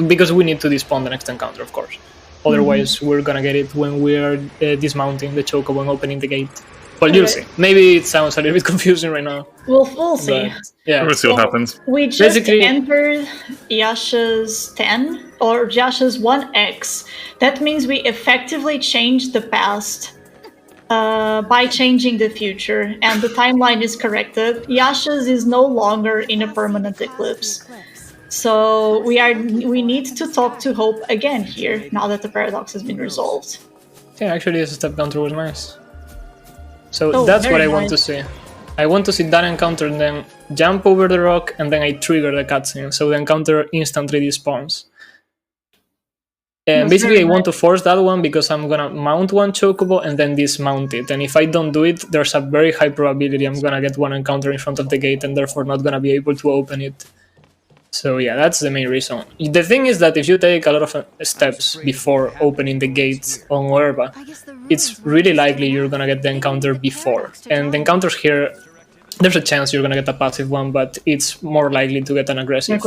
Because we need to despawn the next encounter, of course. Otherwise, we're gonna get it when we're dismounting the Chocobo and opening the gate. Well, you'll see. Maybe it sounds a little bit confusing right now. We'll see. Yeah, we'll see what happens. We just entered Yasha's 10 or Yasha's 1x. That means we effectively changed the past by changing the future, and the timeline is corrected. Yasha's is no longer in a permanent eclipse. So we need to talk to Hope again here, now that the paradox has been resolved. Yeah, actually, this step counter was nice. So that's what I want to see. I want to see that encounter and then jump over the rock, and then I trigger the cutscene, so the encounter instantly despawns. And basically I want to force that one because I'm gonna mount one Chocobo and then dismount it. And if I don't do it, there's a very high probability I'm gonna get one encounter in front of the gate and therefore not gonna be able to open it. So yeah, that's the main reason. The thing is that if you take a lot of steps before opening the gate on Uerba, it's really likely you're gonna get the encounter before. And the encounters here, there's a chance you're gonna get a passive one, but it's more likely to get an aggressive.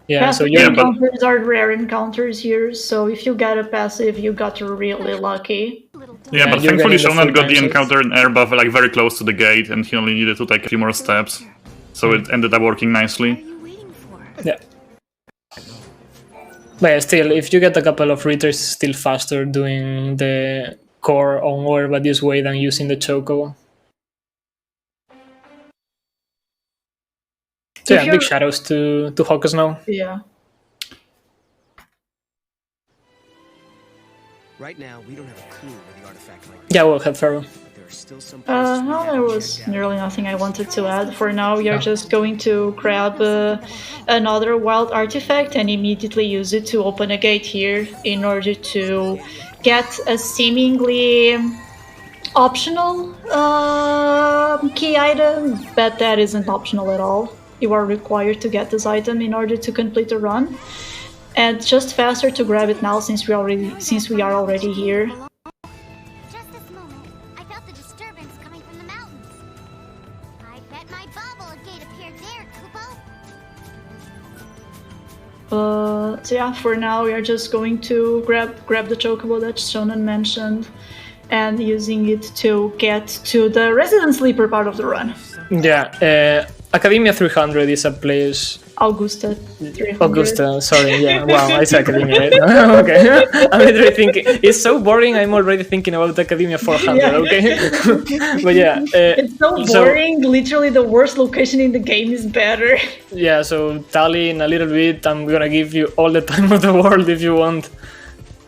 Yeah, passive encounters are rare encounters here, so if you get a passive, you got really lucky. Yeah, but thankfully Shonen got the encounter in Uerba like very close to the gate, and he only needed to take a few more steps. So it ended up working nicely. Yeah. But yeah, still, if you get a couple of readers, it's still faster doing the core on Uerba this way than using the Chocobo. So yeah, big shadows to Hawkers now. Yeah. Right now, we don't have a clue where the artifact might be. Yeah, we'll have Pharaoh. No, there was nearly nothing I wanted to add. For now, we are just going to grab another wild artifact and immediately use it to open a gate here in order to get a seemingly optional key item, but that isn't optional at all. You are required to get this item in order to complete the run. And it's just faster to grab it now since we are already here. So yeah, for now we are just going to grab the Chocobo that Shonen mentioned and using it to get to the Resident Sleeper part of the run. Yeah, Academia 300 is a place... Augusta 300. Augusta, sorry, yeah, wow, I said Academia, right? Okay, I'm literally thinking, it's so boring, I'm already thinking about Academia 400, okay? But yeah... it's so boring, literally the worst location in the game is better. Yeah, so Tally, in a little bit, I'm gonna give you all the time of the world if you want.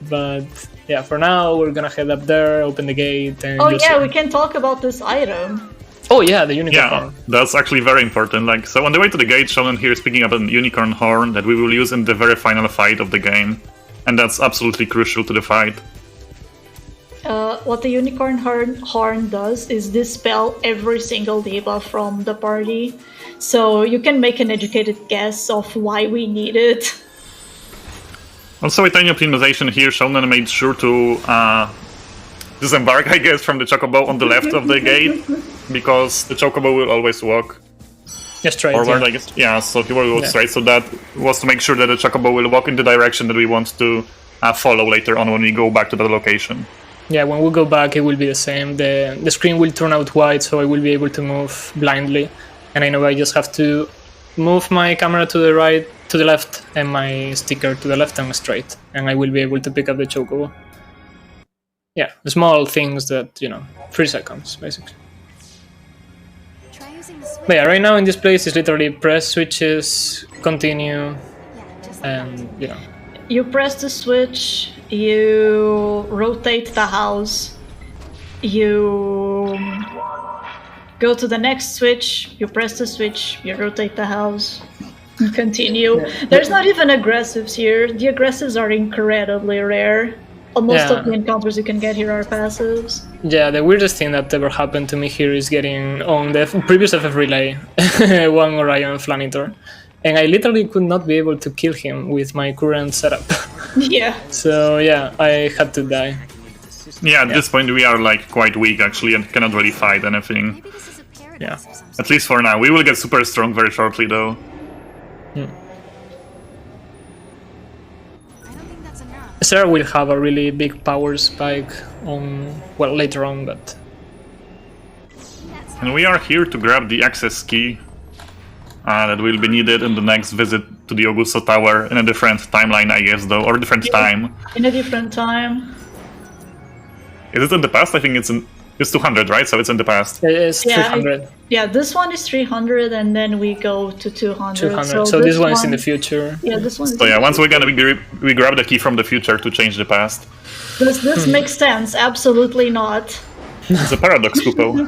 But yeah, for now, we're gonna head up there, open the gate, and... Oh yeah, we can talk about this item. Oh yeah, the unicorn horn. That's actually very important. Like, so on the way to the gate, Shonen here is picking up an unicorn horn that we will use in the very final fight of the game, and that's absolutely crucial to the fight. What the unicorn horn does is dispel every single debuff from the party, so you can make an educated guess of why we need it. Also, a tiny optimization here. Shonen made sure to disembark, I guess, from the Chocobo on the left of the gate, because the Chocobo will always walk straight. Forward, I guess. Yeah, so he will walk straight, so that was to make sure that the Chocobo will walk in the direction that we want to follow later on when we go back to the location. Yeah, when we go back, it will be the same. The screen will turn out white, so I will be able to move blindly. And I know I just have to move my camera to the right to the left and my sticker to the left and straight, and I will be able to pick up the chocobo. Yeah, small things that, 3 seconds, basically. Try using the switch. But yeah, right now in this place is literally press switches, continue, Yeah, just like and, You press the switch, you rotate the house, you go to the next switch, you press the switch, you rotate the house, and continue. Yeah. There's not even aggressives here. The aggressives are incredibly rare. Most Yeah. of the encounters you can get here are passives. Yeah, the weirdest thing that ever happened to me here is getting on the previous FF relay one Orion Flanitor, and I literally could not be able to kill him with my current setup. Yeah. So yeah, I had to die. Yeah, at this point we are like quite weak actually and cannot really fight anything. maybe this is a paradise Yeah. or something. At least for now. We will get super strong very shortly though. I don't think that's enough. Sarah will have a really big power spike later on, but That's And we are here to grab the access key that will be needed in the next visit to the Augusto Tower in a different timeline, I guess, though, or different time. In a different time. Is it in the past? I think it's 200, right? So it's in the past. it's Yeah, 300, Yeah, this one is 300 and then we go to 200. 200. So this one is in the future. Yeah, this one is So yeah, once we're gonna we grab the key from the future to change the past. Does this make sense? Absolutely not. It's a paradox, Kupo.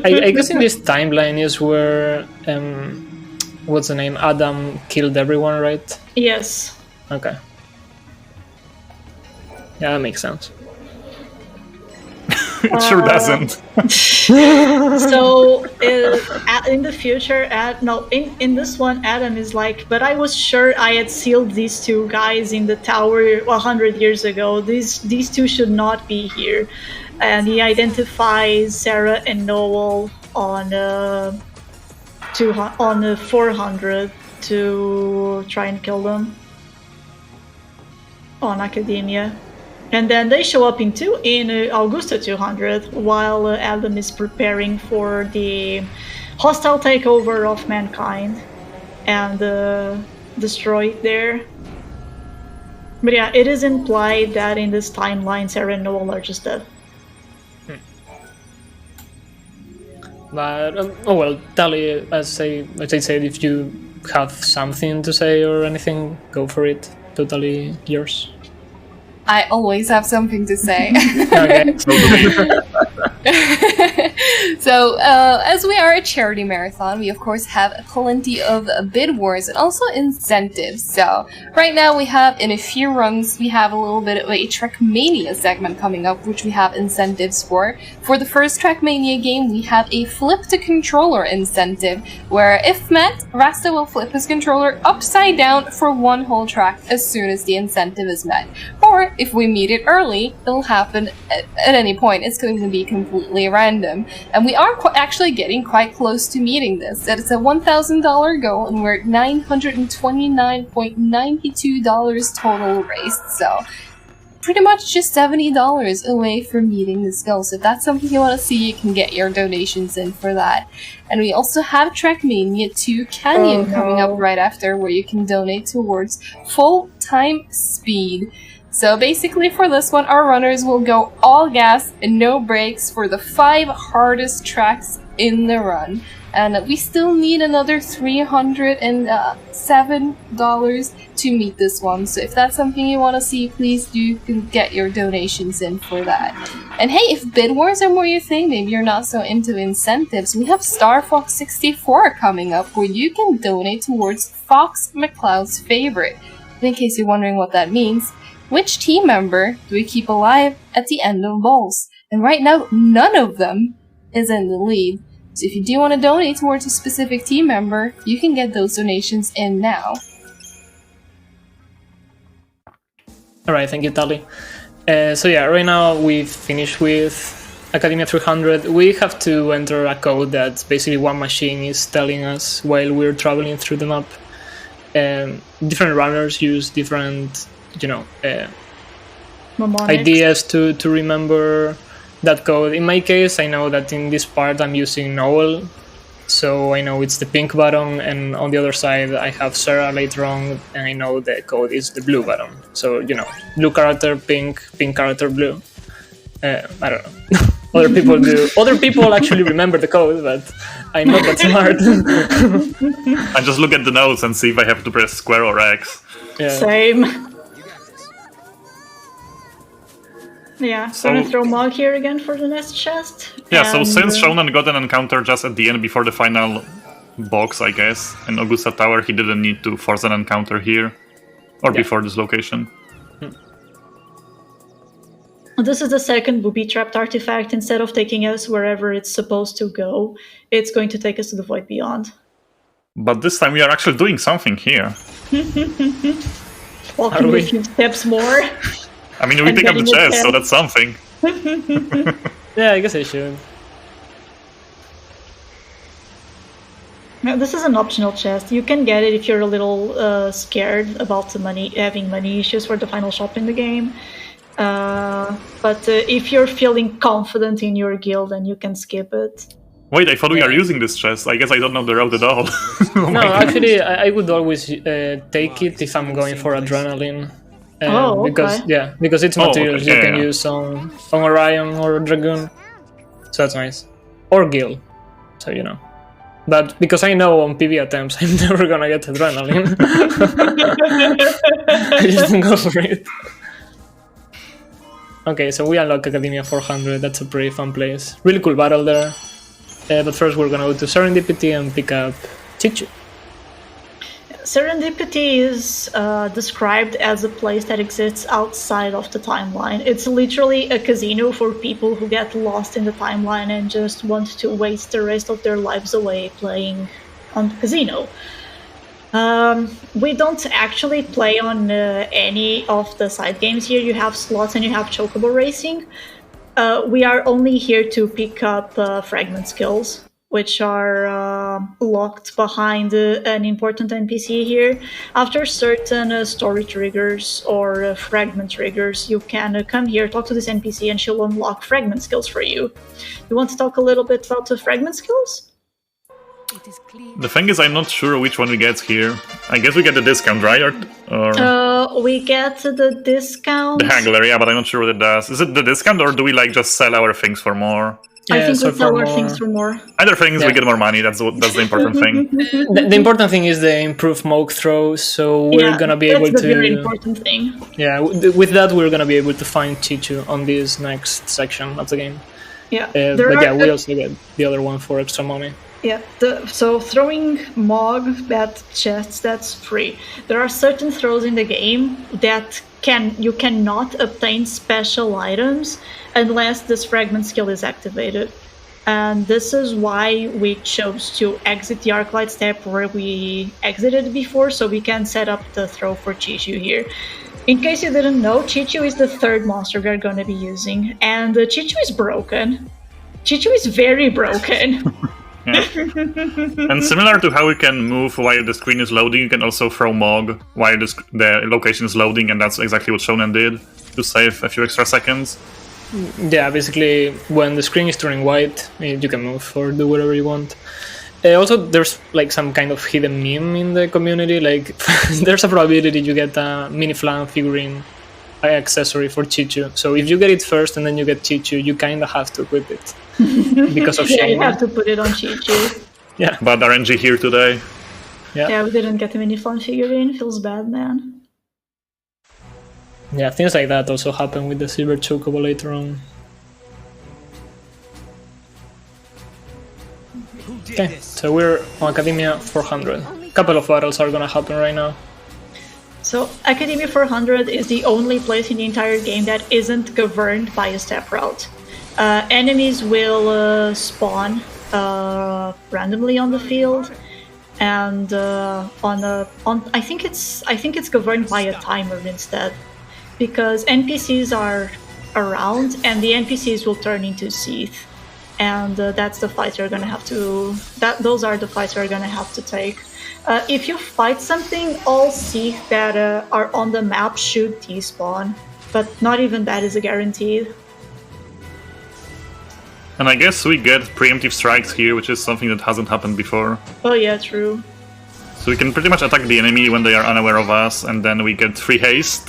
I guess in this timeline is where what's the name? Adam killed everyone, right? Yes. Okay. Yeah, that makes sense. It sure doesn't. So in the future, in this one, Adam is like, but I was sure I had sealed these two guys in the tower 100 years ago. These two should not be here, and he identifies Sarah and Noel on 400 to try and kill them on Academia. And then they show up in Augusto 200 while Adam is preparing for the hostile takeover of mankind and destroy it there. But yeah, it is implied that in this timeline, Sarah and Noel are just dead. But Tali, as I said, if you have something to say or anything, go for it. Totally yours. I always have something to say. Okay. So, as we are a charity marathon, we of course have plenty of bid wars and also incentives. So, right now we have, in a few runs, we have a little bit of a Trackmania segment coming up, which we have incentives for. For the first Trackmania game, we have a flip the controller incentive, where if met, Rasta will flip his controller upside down for one whole track as soon as the incentive is met. Or, if we meet it early, it'll happen at any point. It's going to be completely random. And we are actually getting quite close to meeting this. That is a $1,000 goal, and we're at $929.92 total raised. So, pretty much just $70 away from meeting this goal. So if that's something you want to see, you can get your donations in for that. And we also have Trackmania 2 Canyon coming up right after, where you can donate towards full-time speed. So basically for this one, our runners will go all gas and no brakes for the 5 hardest tracks in the run. And we still need another $307 to meet this one. So if that's something you want to see, please do get your donations in for that. And hey, if bid wars are more your thing, maybe you're not so into incentives, we have Star Fox 64 coming up, where you can donate towards Fox McCloud's favorite. And in case you're wondering what that means, which team member do we keep alive at the end of bowls? And right now, none of them is in the lead. So if you do want to donate towards a specific team member, you can get those donations in now. Alright, thank you, Tali. So yeah, right now we've finished with Academia 300. We have to enter a code that basically one machine is telling us while we're traveling through the map. Different runners use different ideas to remember that code. In my case, I know that in this part I'm using Noel So I know it's the pink button, and on the other side I have Sarah later on, and I know the code is the blue button. So, blue character, pink character, blue. I don't know. Other people do. Other people actually remember the code, but I'm not that smart. I just look at the notes and see if I have to press square or X. Yeah. Same. Yeah, so I'm gonna throw Mog here again for the next chest. Yeah, so since Shonen got an encounter just at the end before the final box, I guess, in Augusta Tower, he didn't need to force an encounter here. Or before this location. This is the second booby-trapped artifact. Instead of taking us wherever it's supposed to go, it's going to take us to the Void Beyond. But this time we are actually doing something here. Walking a few steps more. I mean, we pick up the chest, so that's something. Yeah, I guess I should. Now, this is an optional chest. You can get it if you're a little scared about having money issues for the final shop in the game. But if you're feeling confident in your guild, then you can skip it. Wait, I thought we are using this chest. I guess I don't know the route at all. No, actually, I would always take it if I'm going for adrenaline. Because it's materials you can use on Orion or Dragoon. So that's nice. Or Gil. So, But because I know on PB attempts I'm never gonna get adrenaline. I just don't go for it. Okay, so we unlock Academia 400. That's a pretty fun place. Really cool battle there. But first we're gonna go to Serendipity and pick up Chichu. Serendipity is described as a place that exists outside of the timeline. It's literally a casino for people who get lost in the timeline and just want to waste the rest of their lives away playing on the casino. We don't actually play on any of the side games here. You have slots and you have chocobo racing. We are only here to pick up fragment skills, which are locked behind an important NPC here. After certain story triggers or fragment triggers, you can come here, talk to this NPC, and she'll unlock fragment skills for you. You want to talk a little bit about the fragment skills? The thing is, I'm not sure which one we get here. I guess we get the discount, right? Or we get the discount. The Haggler, yeah, but I'm not sure what it does. Is it the discount, or do we just sell our things for more? Yeah, I think we sell our things for more. Either things, we get more money. That's the important thing. The important thing is the improved Moog throws, so we're gonna be able to... that's the very important thing. Yeah, with that we're gonna be able to find Chichu on this next section of the game. Yeah. We also get the other one for extra money. Yeah, so throwing Moog at chests, that's free. There are certain throws in the game that you cannot obtain special items unless this fragment skill is activated. And this is why we chose to exit the Arclight step where we exited before, so we can set up the throw for Chichu here. In case you didn't know, Chichu is the third monster we're going to be using, and Chichu is broken. Chichu is very broken. Yeah. And similar to how we can move while the screen is loading, you can also throw Mog while the location is loading, and that's exactly what Shonen did to save a few extra seconds. Yeah, basically when the screen is turning white, you can move or do whatever you want. Also, there's some kind of hidden meme in the community. There's a probability you get a mini flan figurine accessory for Chichu. So if you get it first and then you get Chichu, you kind of have to equip it. Because of shame. Yeah, you have to put it on Chichu. Yeah. But RNG here today. Yeah, we didn't get a mini fun figurine. Feels bad, man. Yeah, things like that also happen with the Silver Chocobo later on. Okay, so we're on Academia 400. A couple of battles are gonna happen right now. So Academia 400 is the only place in the entire game that isn't governed by a step route. Enemies will spawn randomly on the field, and I think it's governed by a timer instead, because NPCs are around and the NPCs will turn into Seath, and that's the fight you're gonna have to. Those are the fights you're gonna have to take. If you fight something, all Seath that are on the map should despawn, but not even that is a guarantee. And I guess we get preemptive strikes here, which is something that hasn't happened before. Oh yeah, true. So we can pretty much attack the enemy when they are unaware of us, and then we get free haste,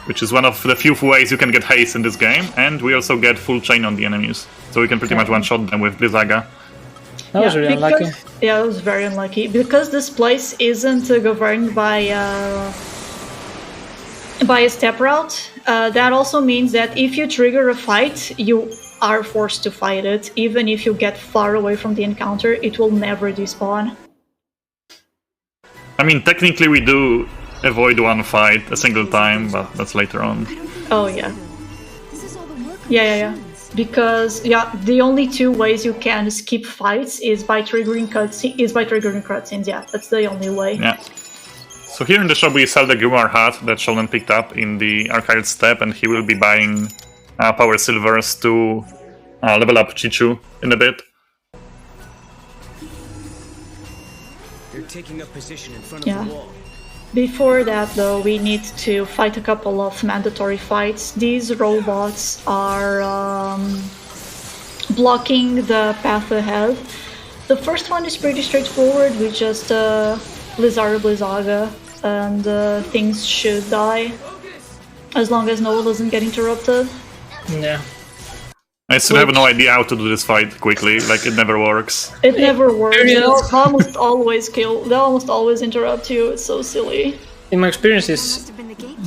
which is one of the few ways you can get haste in this game, and we also get full chain on the enemies. So we can pretty much one-shot them with Blizzaga. That was really unlucky. Yeah, that was very unlucky. Because this place isn't governed by a step route, that also means that if you trigger a fight, you are forced to fight it. Even if you get far away from the encounter, it will never despawn. I mean, technically we do avoid one fight a single time, but that's later on. Oh yeah. Yeah. Because the only two ways you can skip fights is by triggering cutscenes. Yeah, that's the only way. Yeah. So here in the shop we sell the Grimoire hat that Shonen picked up in the arcade step, and he will be buying power silvers to level up Chichu in a bit. They're taking up position in front Yeah. of the wall. Before that, though, we need to fight a couple of mandatory fights. These robots are blocking the path ahead. The first one is pretty straightforward. We just Blizzaga, and things should die as long as Noel doesn't get interrupted. Yeah. I still have no idea how to do this fight quickly, like it never works. It never works. They Experience. almost always kill. They almost always interrupt you. It's so silly. In my experience, is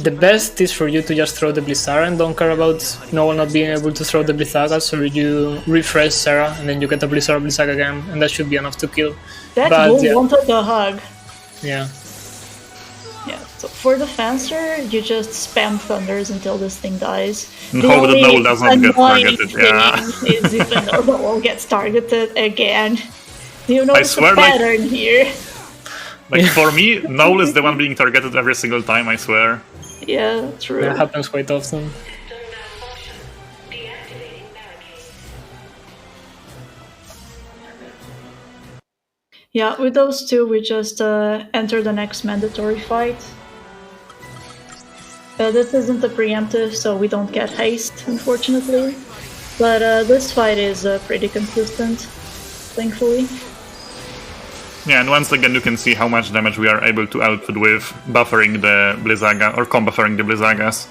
the best is for you to just throw the Blizzara and don't care about no one not being able to throw the Blizzaga, so you refresh Sarah and then you get the Blizzaga again, and that should be enough to kill. That But, bull yeah. wanted the hug. Yeah. Yeah, so for the Fencer, you just spam Thunders until this thing dies. And hope that Noel does not get targeted, yeah. Is if Noel gets targeted again. Do you notice a swear, like- pattern here? Like for me, Noel is the one being targeted every single time, I swear. Yeah, true. That happens quite often. Yeah, with those two, we just enter the next mandatory fight. This isn't a preemptive, so we don't get haste, unfortunately. But this fight is pretty consistent, thankfully. Yeah, and once again you can see how much damage we are able to output with buffering the Blizzaga, or combuffering the Blizzagas.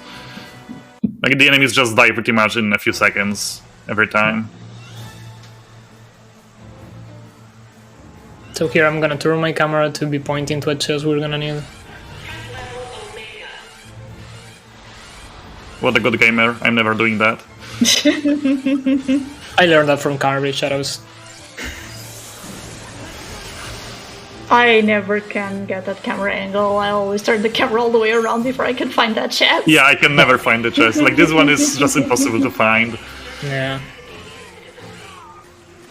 Like the enemies just die pretty much in a few seconds every time. So here I'm gonna turn my camera to be pointing to a chest we're gonna need. What a good gamer, I'm never doing that. I learned that from Carnage Shadows. I never can get that camera angle. I always turn the camera all the way around before I can find that chest. Yeah, I can never find the chest. Like this one is just impossible to find. Yeah.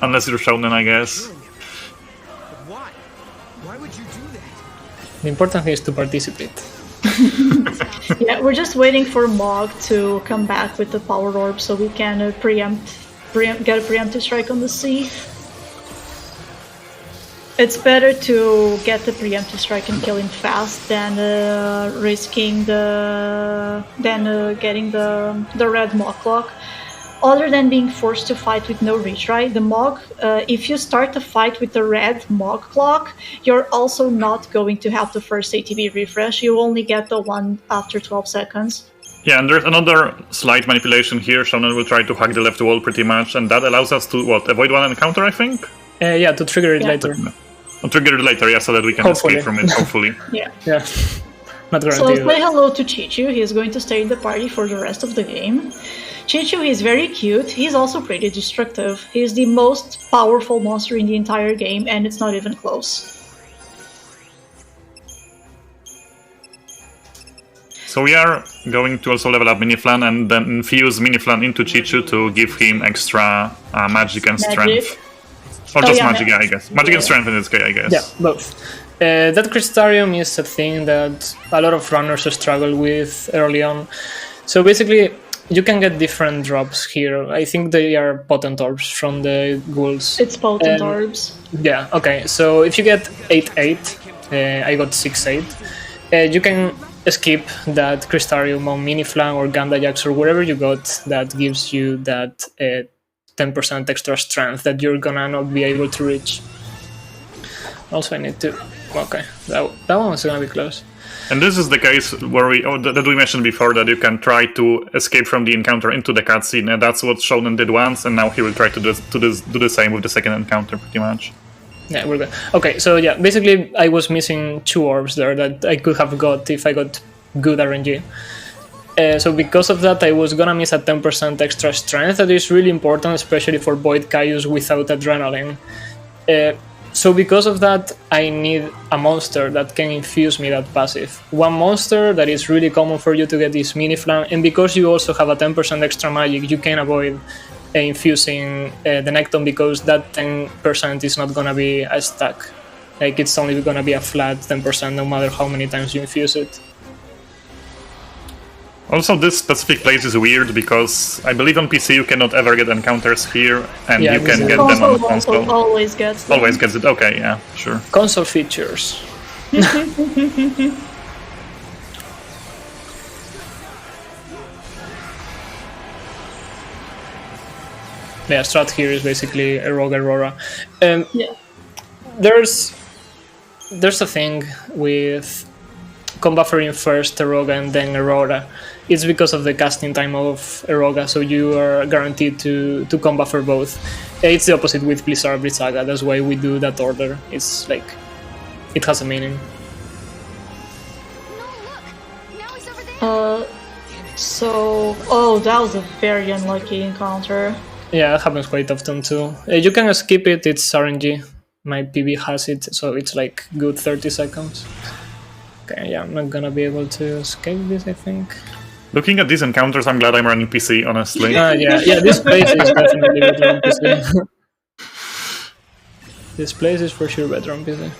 Unless you're Shonen, I guess. But why? Why would you do that? The important thing is to participate. Yeah, we're just waiting for Mog to come back with the power orb so we can get a preemptive strike on the sea. It's better to get the preemptive strike and kill him fast than risking getting the red Mog clock. Other than being forced to fight with no retry, the Mog, if you start a fight with the red Mog clock, you're also not going to have the first ATB refresh. You only get the one after 12 seconds. Yeah, and there's another slight manipulation here. Shonen will try to hack the left wall pretty much, and that allows us to, avoid one encounter, I think? Yeah, to trigger it later. I'll trigger it later, yeah, so that we can escape from it, hopefully. Yeah. Yeah. Not So guaranteed. say hello to Chichu. He's going to stay in the party for the rest of the game. Chichu is very cute. He's also pretty destructive. He's the most powerful monster in the entire game, and it's not even close. So we are going to also level up Miniflan and then infuse Miniflan into Chichu to give him extra magic and strength. Or just magic, yeah, I guess. Magic and strength in this case, I guess. Yeah, both. That Crystarium is a thing that a lot of runners struggle with early on. So basically, you can get different drops here. I think they are potent orbs from the ghouls. It's potent orbs. Yeah, okay. So if you get 8-8, I got 6-8, you can skip that Crystarium on Miniflan or Gandajax or wherever you got that gives you that 10% extra strength that you're gonna not be able to reach. Also, I need to... Okay, that one was gonna be close. And this is the case where that we mentioned before, that you can try to escape from the encounter into the cutscene, and that's what Shonen did once, and now he will try to do the same with the second encounter, pretty much. Yeah, we're good. Okay, so yeah, basically I was missing 2 orbs there that I could have got if I got good RNG. So because of that, I was gonna miss a 10% extra strength that is really important, especially for Void Caius without Adrenaline. So because of that, I need a monster that can infuse me that passive. One monster that is really common for you to get is Miniflam, and because you also have a 10% extra magic, you can avoid infusing the Necton, because that 10% is not gonna be a stack. Like, it's only gonna be a flat 10% no matter how many times you infuse it. Also, this specific place is weird because I believe on PC you cannot ever get encounters here, and Yeah, you can this get is- them on console. Always gets them. Always gets it. Okay, yeah, sure. Console features. Yeah, strat here is basically a Rogue Aurora. Yeah. There's a thing with combuffering first Eroga and then Aurora. It's because of the casting time of Eroga, so you are guaranteed to combuffer both. It's the opposite with Blizzard Blizzaga, that's why we do that order. It's like, it has a meaning. That was a very unlucky encounter. Yeah, it happens quite often too. You can skip it, it's RNG. My PB has it, so it's like good 30 seconds. Okay, yeah, I'm not gonna be able to escape this, I think. Looking at these encounters, I'm glad I'm running PC, honestly. Yeah, this place is definitely better on PC. This place is for sure better on PC.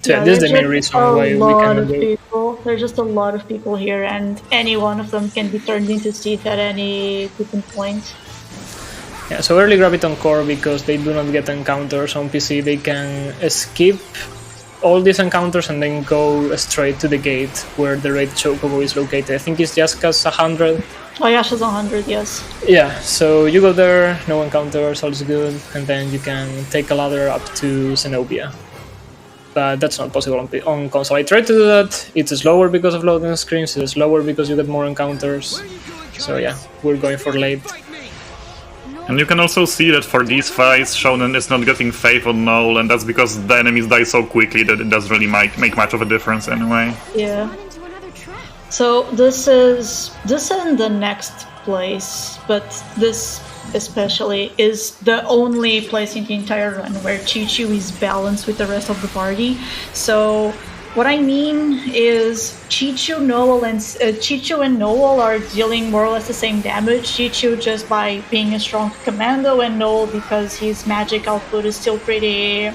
So yeah, this is the main reason why we cannot do it. There's just a lot of people here, and any one of them can be turned into Steve at any given point. Yeah, so early Graviton Core, because they do not get encounters on PC, they can skip all these encounters and then go straight to the gate where the Raid Chocobo is located. I think it's Yaska's 100. Oh, Yasha's 100, yes. Yeah, so you go there, no encounters, all is good, and then you can take a ladder up to Zenobia. But that's not possible on console. I tried to do that, it's slower because of loading screens, it's slower because you get more encounters. So yeah, we're going for late. And you can also see that for these fights, Shonen is not getting Faith on Null, and that's because the enemies die so quickly that it doesn't really make much of a difference anyway. Yeah. So this is in the next place, but this especially is the only place in the entire run where Chi-Chu is balanced with the rest of the party. So what I mean is Chi-Chu and Noel are dealing more or less the same damage. Chi-Chu just by being a strong commando, and Noel because his magic output is still pretty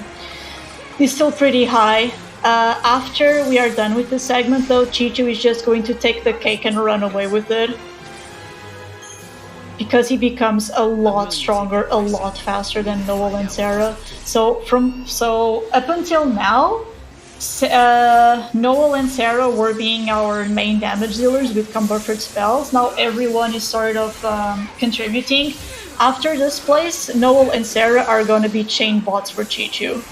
high. After we are done with this segment though, Chi-Chu is just going to take the cake and run away with it. Because he becomes a lot stronger, a lot faster than Noel and Sarah. So up until now, Noel and Sarah were being our main damage dealers with combuffered spells. Now everyone is sort of contributing. After this place, Noel and Sarah are going to be chain bots for Chi-Chu.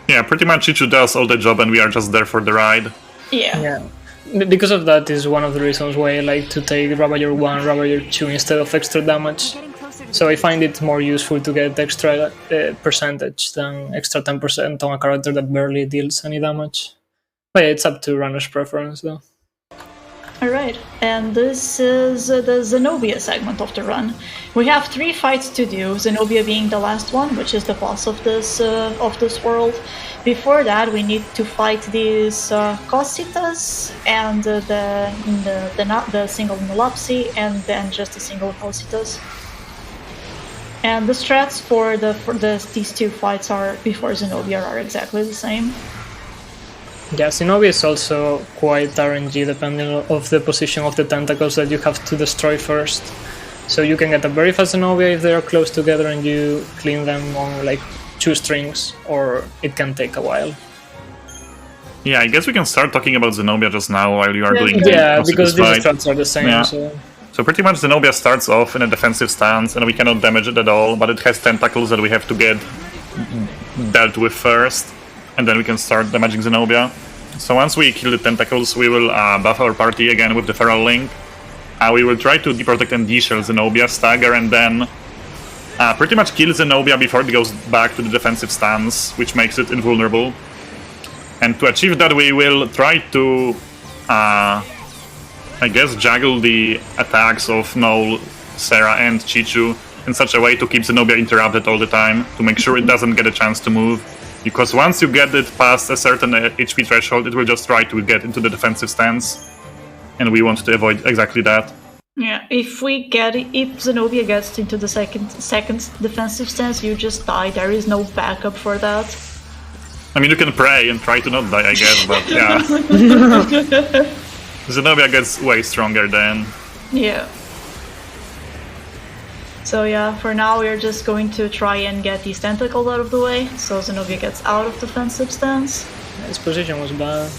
Yeah, pretty much Chi-Chu does all the job and we are just there for the ride. Yeah. Because of that is one of the reasons why I like to take Ravager 1, Ravager 2 instead of extra damage. So I find it more useful to get extra percentage than extra 10% on a character that barely deals any damage. But yeah, it's up to runner's preference though. Alright, and this is the Zenobia segment of the run. We have 3 fights to do, Zenobia being the last one, which is the boss of this world. Before that, we need to fight these Cositas and the single Nulapsi, and then just the single Cositas. And the strats for these 2 fights are before Zenobia are exactly the same. Yeah, Zenobia is also quite RNG depending on the position of the tentacles that you have to destroy first. So you can get a very fast Zenobia if they are close together and you clean them on like 2 strings, or it can take a while. Yeah, I guess we can start talking about Zenobia just now while you are doing the Yeah, because these fight. strats are the same. Yeah. So pretty much Zenobia starts off in a defensive stance and we cannot damage it at all, but it has tentacles that we have to get dealt with first, and then we can start damaging Zenobia. So once we kill the tentacles, we will buff our party again with the Feral Link. We will try to deprotect and de-shell Zenobia, stagger, and then pretty much kill Zenobia before it goes back to the defensive stance, which makes it invulnerable. And to achieve that, we will try to, I guess, juggle the attacks of Noel, Sarah, and Chichu in such a way to keep Zenobia interrupted all the time, to make sure it doesn't get a chance to move. Because once you get it past a certain HP threshold, it will just try to get into the defensive stance. And we want to avoid exactly that. Yeah, if Zenobia gets into the second defensive stance, you just die. There is no backup for that. I mean, you can pray and try to not die, I guess, but yeah. Zenobia gets way stronger then. Yeah. So yeah, for now we're just going to try and get these tentacles out of the way, so Zenobia gets out of defensive stance. his position was bad.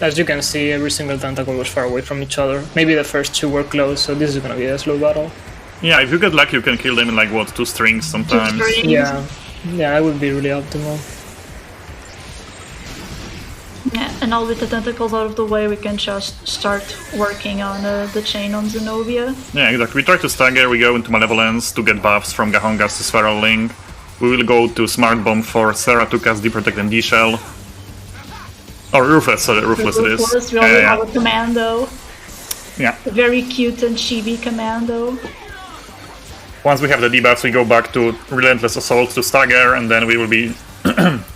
As you can see, every single tentacle was far away from each other. Maybe the first two were close, so this is gonna be a slow battle. Yeah, if you get lucky, you can kill them in like, what, 2 strings sometimes? 2 strings. Yeah, that would be really optimal. Yeah, and now with the tentacles out of the way, we can just start working on the chain on Zenobia. Yeah, exactly. We try to stagger, we go into Malevolence to get buffs from Gahongas to Spheral Link. We will go to Smart Bomb for Sarah to cast Deprotect and D-Shell. Or Ruthless, sorry, Ruthless it is. We already have a commando. Yeah. A very cute and chibi commando. Once we have the debuffs, we go back to Relentless Assault to stagger, and then we will be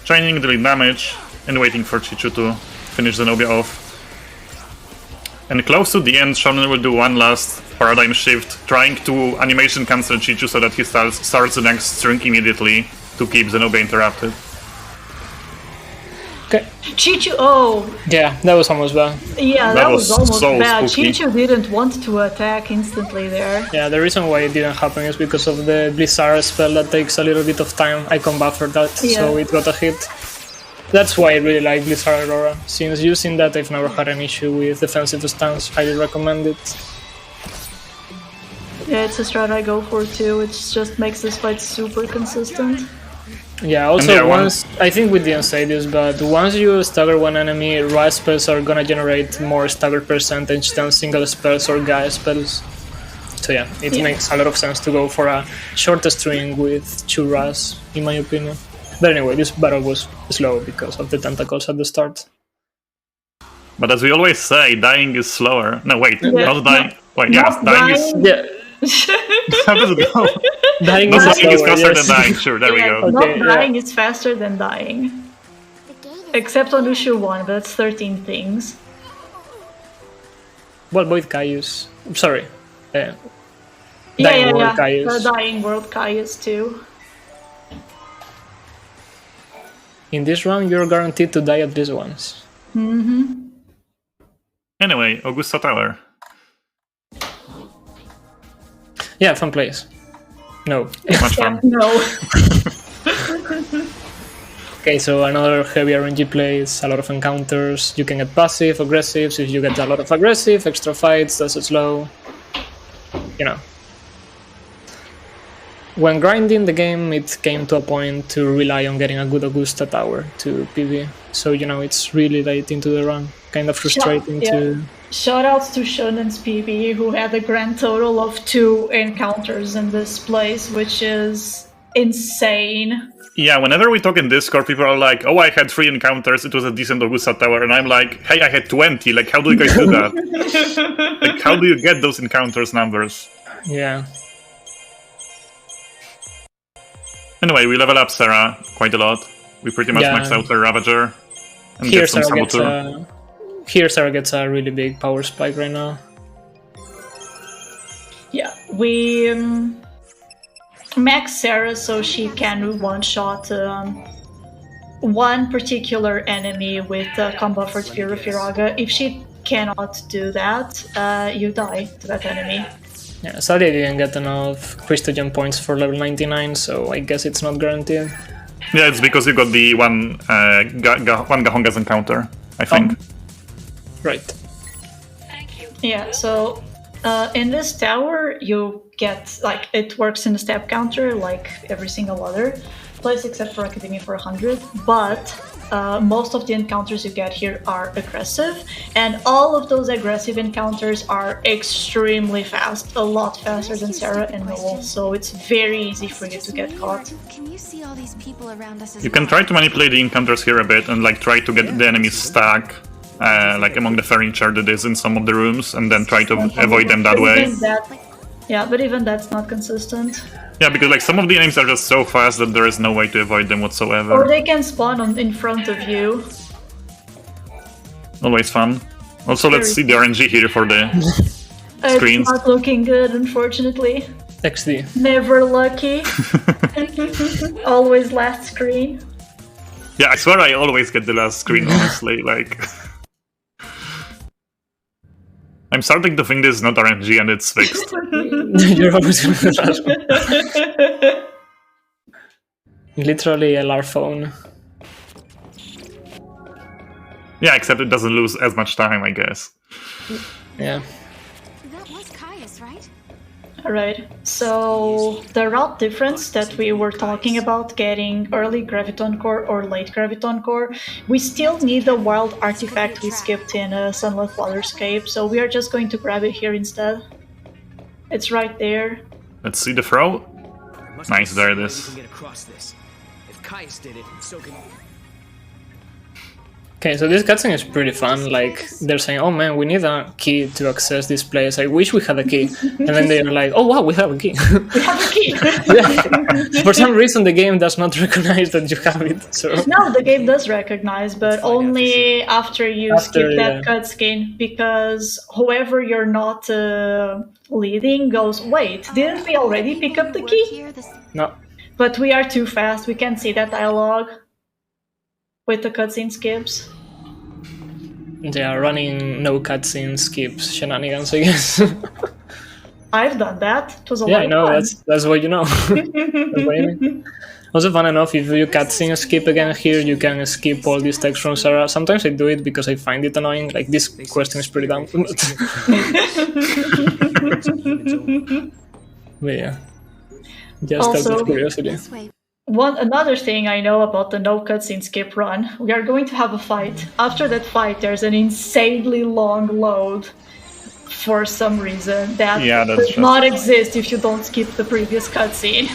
chaining the damage and waiting for Chichu to finish Zenobia off. And close to the end, Shonen will do one last paradigm shift, trying to animation cancel Chichu so that he starts the next string immediately to keep Zenobia interrupted. Okay. Chichu, oh! Yeah, that was almost bad. Yeah, that was almost so bad. spooky. Chichu didn't want to attack instantly there. Yeah, the reason why it didn't happen is because of the Blizzard spell that takes a little bit of time. I can buffer that, so it got a hit. That's why I really like Blizzard Aurora. Since using that, I've never had an issue with defensive stance. Highly recommend it. Yeah, it's a strat I go for too. It just makes this fight super consistent. Yeah, also I think we didn't say this, but once you stagger one enemy, Rise spells are gonna generate more stagger percentage than single spells or Gaia spells. So yeah, it makes a lot of sense to go for a shorter string with 2 Rise, in my opinion. But anyway, this battle was slow because of the tentacles at the start. But as we always say, dying is slower. No, wait, not dying. Wait, yes, dying is... Yeah. How does it go? Dying Not is dying is slower, faster yes. than dying, sure, there we go. Okay, Not yeah. dying is faster than dying. Except on Ushu 1, but that's 13 things. Well, both Caius. Sorry. Yeah, World Caius. Dying World Caius too. In this round, you're guaranteed to die at least once. Mm-hmm. Anyway, Augusta Tower. Yeah, fun place. No. Much fun. No. Okay, so another heavy RNG plays, a lot of encounters. You can get passive, aggressive. So if you get a lot of aggressive, extra fights, that's slow. You know. When grinding the game, it came to a point to rely on getting a good Augusta Tower to PV. So, you know, it's really late into the run. Kind of frustrating to... Shoutouts to Shonen's PV, who had a grand total of 2 encounters in this place, which is insane. Yeah, whenever we talk in Discord, people are like, oh, I had 3 encounters, it was a decent Augusta Tower, and I'm like, hey, I had 20, like, how do you guys do that? Like, how do you get those encounters numbers? Yeah. Anyway, we level up Sarah quite a lot. We pretty much maxed out her Ravager. And Here get some Sarah gets a really big power spike right now. Yeah, we max Sarah so she can one-shot one particular enemy with combo for Spear of Firaga. If she cannot do that, you die to that enemy. Yeah, sadly I didn't get enough Christogen points for level 99, so I guess it's not guaranteed. Yeah, it's because you got the one Gahonga's encounter, I think. Right. Yeah, so in this tower, you get, like, it works in the step counter like every single other place except for Academy for 100, but most of the encounters you get here are aggressive, and all of those aggressive encounters are extremely fast, a lot faster than Sarah and Noel, so it's very easy for you to get caught. Can you see all these people around us as You can well? try to manipulate the encounters here a bit and like try to get the enemies stuck, like among the furniture that is in some of the rooms, and then try to avoid them that But way. even that, yeah, but even that's not consistent. Yeah, because like some of the enemies are just so fast that there is no way to avoid them Or whatsoever. they can spawn in front of you. Always fun. Also, let's see the RNG here for the screens. It's not looking good, unfortunately. XD. Never lucky. Always last screen. Yeah, I swear I always get the last screen, honestly, like... I'm starting to think this is not RNG and it's fixed. You're always gonna be the last one. Literally LR phone. Yeah, except it doesn't lose as much time, I guess. Yeah. That was Caius, right? Alright, so the route difference that we were talking about, getting early Graviton Core or late Graviton Core, we still need the wild artifact we skipped in Sunlit Waterscape, so we are just going to grab it here instead. It's right there. Let's see the throw. must Nice, be there some it way is. we can get across this. If Caius did it, so can Okay, so this cutscene is pretty fun. Like, they're saying, oh man, we need a key to access this place. I wish we had a key. And then they're like, oh wow, we have a key. We have a key! Yeah. For some reason, the game does not recognize that you have it. So No, the game does recognize, but only after you skip that yeah. cutscene, because whoever you're not leading goes, wait, didn't we already pick up the Work key? here, this- no. But we are too fast, we can't see that dialogue with the cutscene skips. They are running no cutscene skips shenanigans, I guess. I've done that. It was a Yeah, lot I of know. fun. That's what you know. That's what you mean. Also fun enough, if you cutscene skip again here, you can skip all these text from Sarah. Sometimes I do it because I find it annoying. Like, this question is pretty dumb. But yeah, just out Also- of curiosity. This way. Another thing I know about the no cutscene skip run, we are going to have a fight. After that fight, there's an insanely long load for some reason that Yeah, that's does just- not exist if you don't skip the previous cutscene.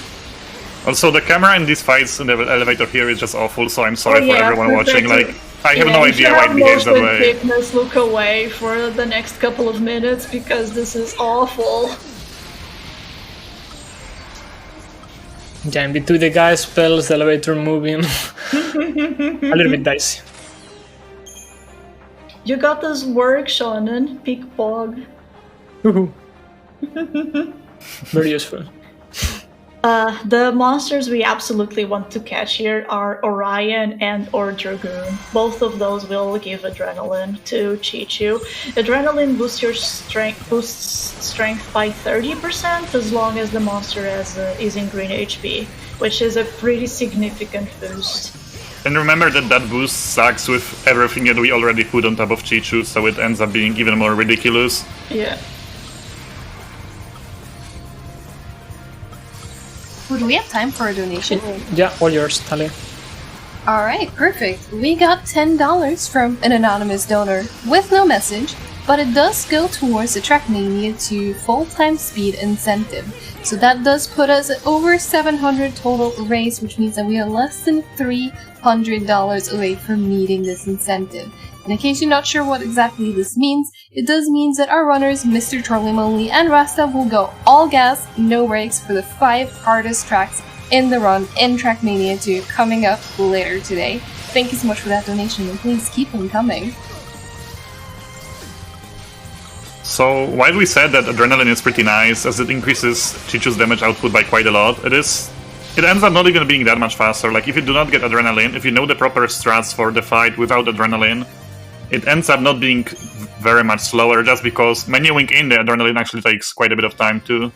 Also, the camera in these fights in the elevator here is just awful, so I'm sorry for everyone but watching. that's- Like, I have yeah, no if you idea why it have behaves that motion way. sickness, look away for the next couple of minutes because this is awful. Yeah, in between the guy spells, the elevator moving. A little bit dicey. You got this work, Shonen. Peak Pog. Woohoo. Very useful. The monsters we absolutely want to catch here are Orion and or Dragoon. Both of those will give adrenaline to Chichu. Adrenaline boosts your strength by 30% as long as the monster is in green HP, which is a pretty significant boost. And remember that that boost sucks with everything that we already put on top of Chichu, so it ends up being even more ridiculous. Yeah. Do we have time for a donation? Yeah, all yours, Tali. Alright, perfect. We got $10 from an anonymous donor with no message, but it does go towards the Trackmania 2 full-time speed incentive. So that does put us at over 700 total raised, which means that we are less than $300 away from meeting this incentive. And in case you're not sure what exactly this means, it does mean that our runners, Mr. Charlie Moley and Rasta, will go all gas, no brakes for the 5 hardest tracks in the run in Trackmania 2 coming up later today. Thank you so much for that donation, and please keep them coming. So, while we said that adrenaline is pretty nice, as it increases Chichu's damage output by quite a lot, it ends up not even being that much faster. Like, if you do not get adrenaline, if you know the proper strats for the fight without adrenaline, it ends up not being very much slower, just because menuing in the adrenaline actually takes quite a bit of time too.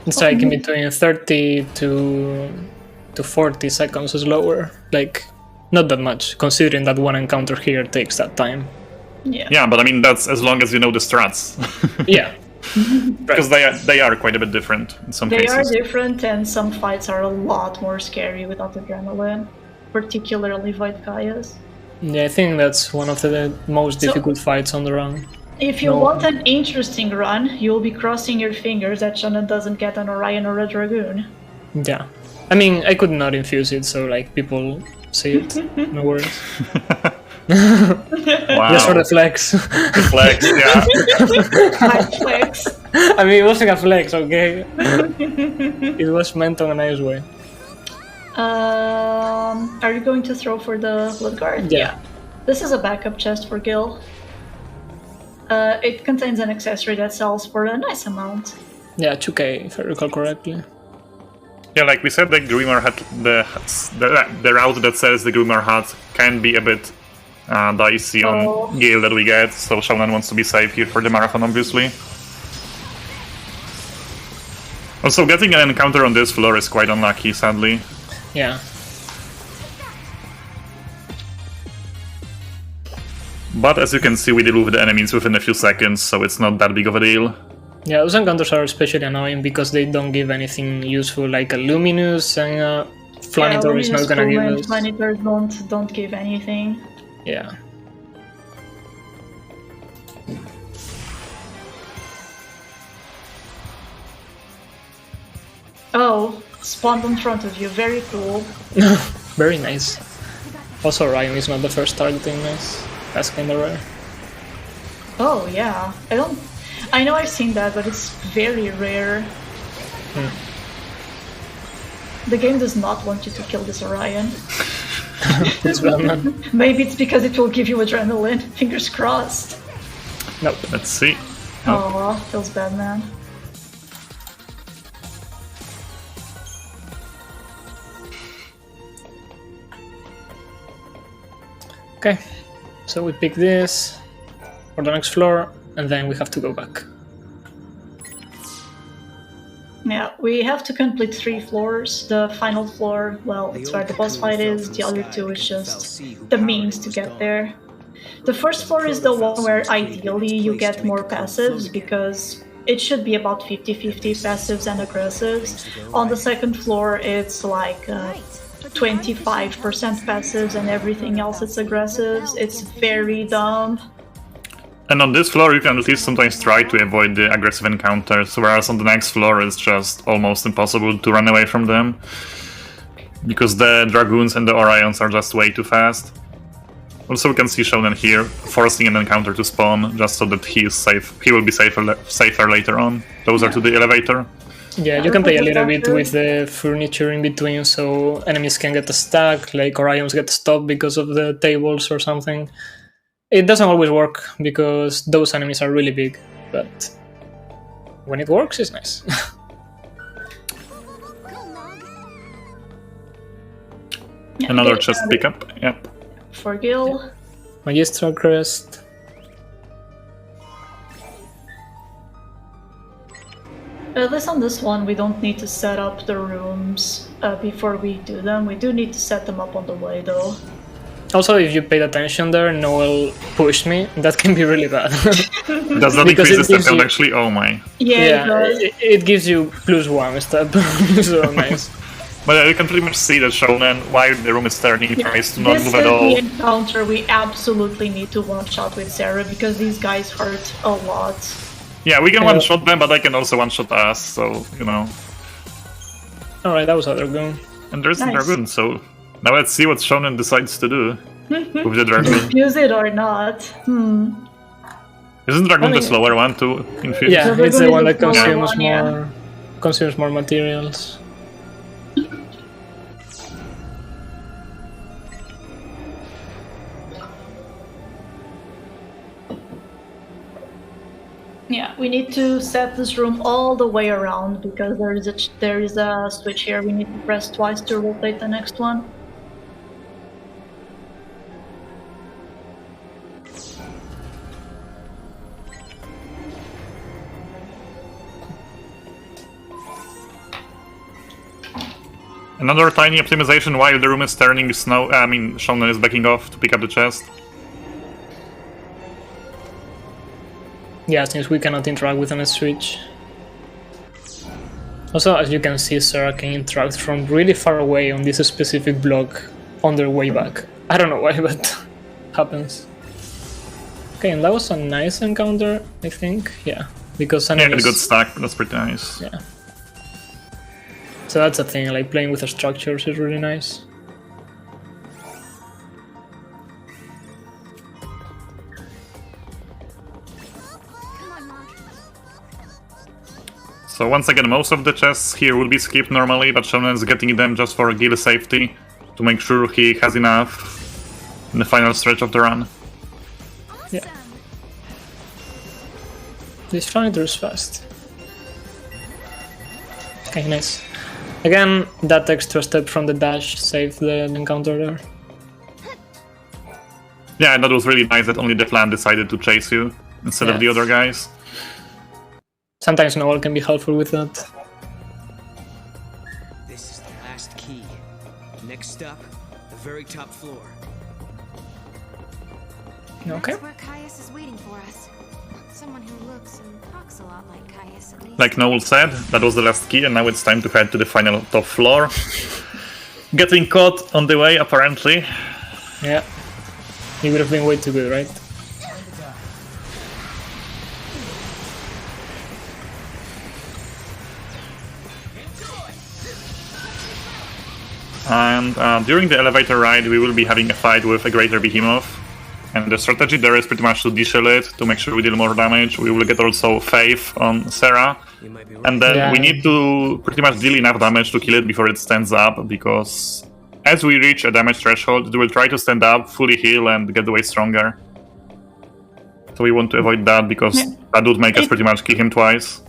It's like in between 30 to 40 seconds slower. Like, not that much, considering that one encounter here takes that time. Yeah, but I mean, that's as long as you know the strats. Yeah. Because they are quite a bit different in some cases. They are different, and some fights are a lot more scary without adrenaline, particularly Void Kaias. Yeah, I think that's one of the most difficult fights on the run. If you want an interesting run, you'll be crossing your fingers that Shonen doesn't get an Orion or a Dragoon. Yeah. I mean, I could not infuse it, so like people see it. No worries. Wow. Just for the flex. The flex, yeah. My flex. I mean, it wasn't a flex, okay? It was meant on a nice way. Are you going to throw for the Blood Guard? Yeah. This is a backup chest for Gil. It contains an accessory that sells for a nice amount. Yeah, 2k, if I recall correctly. Yeah, like we said, the Grimoire hat, the route that says the Grimoire hat can be a bit dicey on Gale that we get, so Shonen wants to be safe here for the marathon, obviously. Also, getting an encounter on this floor is quite unlucky, sadly. Yeah. But as you can see, we deal with the enemies within a few seconds, so it's not that big of a deal. Yeah, those encounters are especially annoying because they don't give anything useful, like a Luminous, and Flanitor is not gonna give us. Flanitor don't give anything. Yeah. Oh, spawned in front of you, very cool. Very nice. Also, Orion is not the first targeting this. That's kinda rare. Oh yeah, I know I've seen that, but it's very rare. The game does not want you to kill this Orion. It's Batman. Maybe it's because it will give you adrenaline. Fingers crossed. Nope. Let's see. Aw, feels bad, man. Okay, so we pick this for the next floor, and then we have to go back. Yeah, we have to complete 3 floors. The final floor, well, it's where the boss fight is. The other 2 is just the means to get there. The first floor is the one where ideally you get more passives, because it should be about 50-50 passives and aggressives. On the second floor, it's like 25% passives and everything else is aggressives. It's very dumb. And on this floor, you can at least sometimes try to avoid the aggressive encounters, whereas on the next floor, it's just almost impossible to run away from them. Because the Dragoons and the Orions are just way too fast. Also, we can see Shonen here, forcing an encounter to spawn, just so that he is safe. He will be safer later on, closer to the elevator. Yeah, you can play a little bit with the furniture in between, so enemies can get stuck, like Orions get stopped because of the tables or something. It doesn't always work, because those enemies are really big, but when it works, it's nice. Another chest pickup, yep. For Gil. Magistral Crest. At least on this one, we don't need to set up the rooms before we do them. We do need to set them up on the way, though. Also, if you paid attention there, Noel pushed me. That can be really bad. Does that increase the step count actually? Oh my. Yeah, it gives you +1 step. So nice. But you can pretty much see that Shonen, while the room is turning, tries to not move at all. This is the encounter we absolutely need to one-shot with Sarah, because these guys hurt a lot. Yeah, we can one-shot them, but they can also one-shot us, so, you know. Alright, that was a Dragoon. And there's a Dragoon, so now let's see what Shonen decides to do with the Dragoon. Use it or not. Isn't Dragoon the slower one to infuse? Yeah, it's the one that consumes one, more consumes more materials. Yeah, we need to set this room all the way around, because there is a switch here. We need to press twice to rotate the next one. Another tiny optimization while the room is turning is now. Shonen is backing off to pick up the chest. Yeah, since we cannot interact with a switch. Also, as you can see, Sarah can interact from really far away on this specific block on their way back. I don't know why, but happens. Okay, and that was a nice encounter, I think. Yeah, because Yeah, a good stack. That's pretty nice. Yeah. So that's a thing, like playing with the structures is really nice. So once again, most of the chests here will be skipped normally, but Shonen is getting them just for Gil safety, to make sure he has enough in the final stretch of the run. Yeah. This fighter is fast. Okay, nice. Again, that extra step from the dash saved the encounter there. Yeah, and that was really nice that only the clan decided to chase you instead of the other guys. Sometimes no one can be helpful with that. This is the last key. Next stop, the very top floor. Okay. That's where Caius is waiting for us. Someone who looks and talks a lot like Caius, at least. Like Noel said, that was the last key, and now it's time to head to the final top floor. Getting caught on the way, apparently. Yeah. He would have been way too good, right? And during the elevator ride, we will be having a fight with a greater behemoth. And the strategy there is pretty much to de-shield it, to make sure we deal more damage. We will get also Faith on Sarah. And then we need to pretty much deal enough damage to kill it before it stands up, because as we reach a damage threshold, it will try to stand up, fully heal, and get way stronger. So we want to avoid that, because that would make us pretty much kill him twice.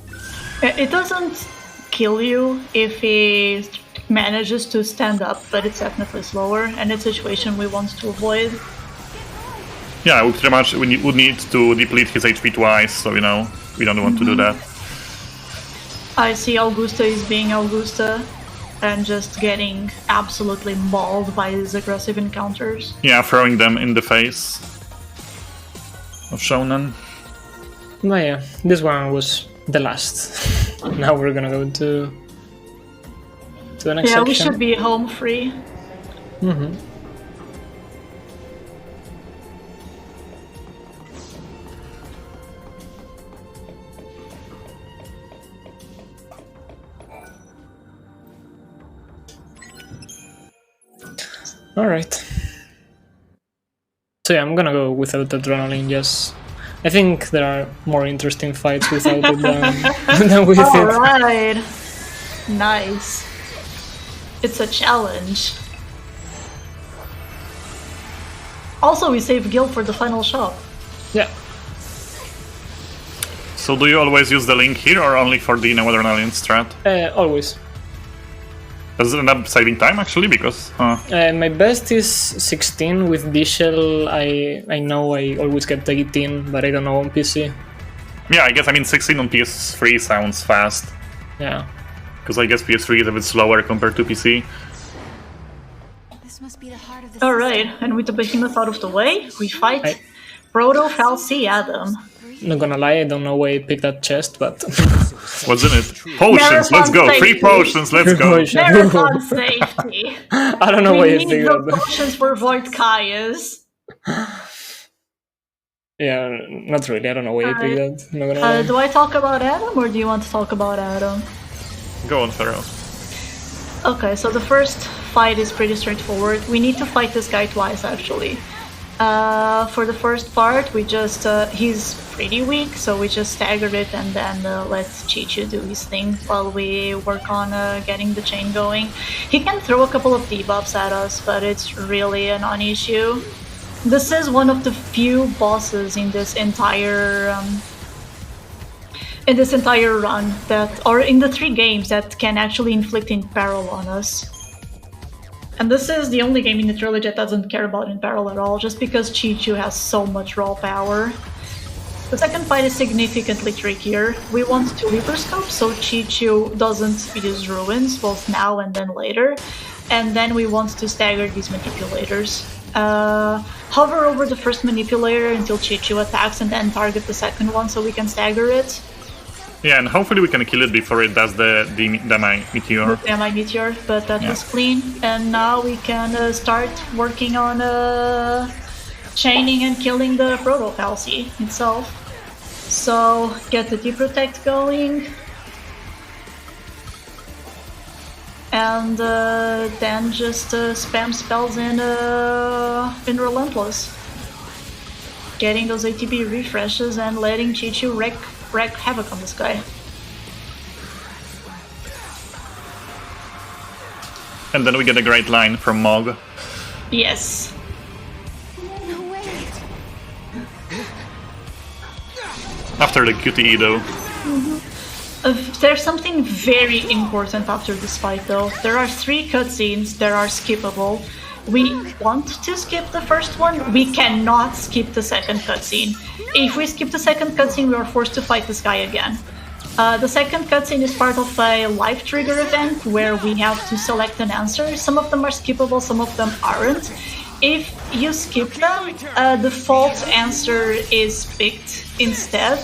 It doesn't kill you if he manages to stand up, but it's definitely slower, and it's a situation we want to avoid. Yeah, we pretty much would need to deplete his HP twice, so we don't want to do that. I see Augusta is being Augusta and just getting absolutely mauled by his aggressive encounters. Yeah, throwing them in the face of Shonen. But yeah, this one was the last. Now we're gonna go to the next section. We should be home free. Mm-hmm. Alright. So yeah, I'm gonna go without adrenaline, yes. I think there are more interesting fights without it than with it. Alright. Nice. It's a challenge. Also, we saved Gil for the final shop. Yeah. So do you always use the link here, or only for the no adrenaline strat? Always. Does it end up saving time, actually? Because... my best is 16. With D-Shell, I know I always get 18, but I don't know on PC. Yeah, I guess, 16 on PS3 sounds fast. Yeah. Because I guess PS3 is a bit slower compared to PC. This must be the heart of the Alright, and with the behemoth out of the way, we fight Proto Falsi Adam. Not gonna lie, I don't know why I picked that chest, but... What's in it? Potions, let's go! Safety. 3 potions, let's go! Marathon safety! I don't know why I We need picked the that. potions for Void Caius. Yeah, not really, I don't know why I picked that. Not gonna lie. Do I talk about Adam, or do you want to talk about Adam? Go on, Pharaoh. Okay, so the first fight is pretty straightforward. We need to fight this guy twice, actually. For the first part, we just, he's pretty weak, so we just staggered it and then let Chichu do his thing while we work on getting the chain going. He can throw a couple of debuffs at us, but it's really a non-issue. This is one of the few bosses in this entire run that, or in the 3 games that can actually inflict Imperil on us. And this is the only game in the trilogy that doesn't care about Imperil at all, just because Chichu has so much raw power. The second fight is significantly trickier. We want to Reaper Scope so Chi-Chu doesn't use ruins both now and then later. And then we want to stagger these manipulators. Hover over the first manipulator until Chi-Chu attacks and then target the second one so we can stagger it. Yeah, and hopefully we can kill it before it does the Meteor. The Meteor, but that was clean. And now we can start working on chaining and killing the Proto-Falsi itself. So get the Deprotect going. And then just spam spells in Relentless. Getting those ATB refreshes and letting Chi-Chu wreak havoc on this guy. And then we get a great line from Mog. Yes. No way. After the QTE though. There's something very important after this fight though. There are 3 cutscenes that are skippable. We want to skip the first one, we cannot skip the second cutscene. If we skip the second cutscene, we are forced to fight this guy again. The second cutscene is part of a life trigger event where we have to select an answer. Some of them are skippable, some of them aren't. If you skip them, the default answer is picked instead.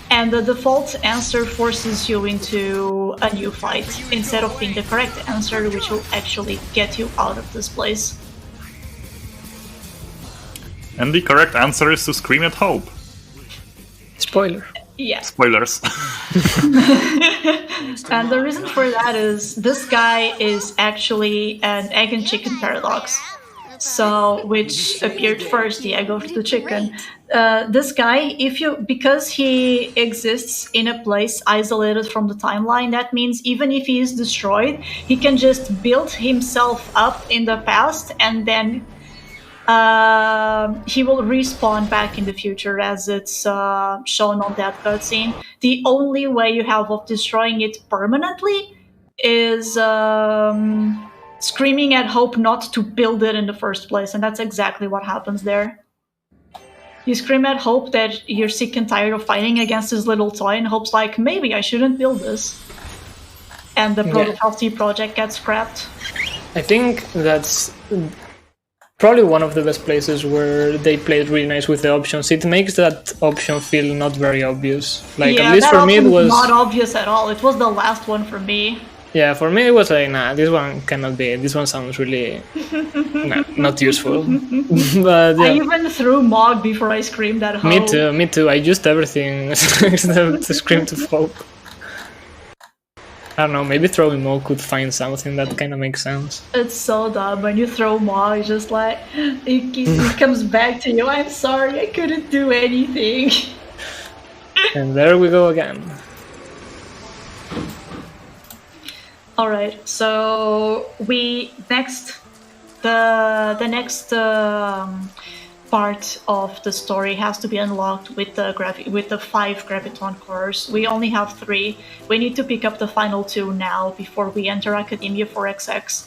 And the default answer forces you into a new fight instead of being the correct answer, which will actually get you out of this place. And the correct answer is to scream at Hope. Spoiler. Yeah. Spoilers. And the reason for that is this guy is actually an egg and chicken paradox. So, which appeared first, the egg of the chicken. This guy, because he exists in a place isolated from the timeline, that means even if he is destroyed, he can just build himself up in the past and then he will respawn back in the future as it's shown on that cutscene. The only way you have of destroying it permanently is screaming at Hope not to build it in the first place, and that's exactly what happens there. You scream at Hope that you're sick and tired of fighting against this little toy, and Hope's like, maybe I shouldn't build this. And the Proto-Falsi project gets scrapped. I think that's probably one of the best places where they played really nice with the options. It makes that option feel not very obvious. Like, at least for me it was not obvious at all. It was the last one for me. Yeah, for me it was like, nah, this one cannot be. This one sounds really not useful. But yeah. I even threw Mog before I screamed at Hope. Me too. I used everything except to scream to Hope. I don't know, maybe throwing Mog could find something that kind of makes sense. It's so dumb. When you throw Mog, it's just like, it comes back to you. I'm sorry, I couldn't do anything. And there we go again. Alright, so the next part of the story has to be unlocked with the 5 Graviton cores. We only have 3. We need to pick up the final 2 now before we enter Academia for XX.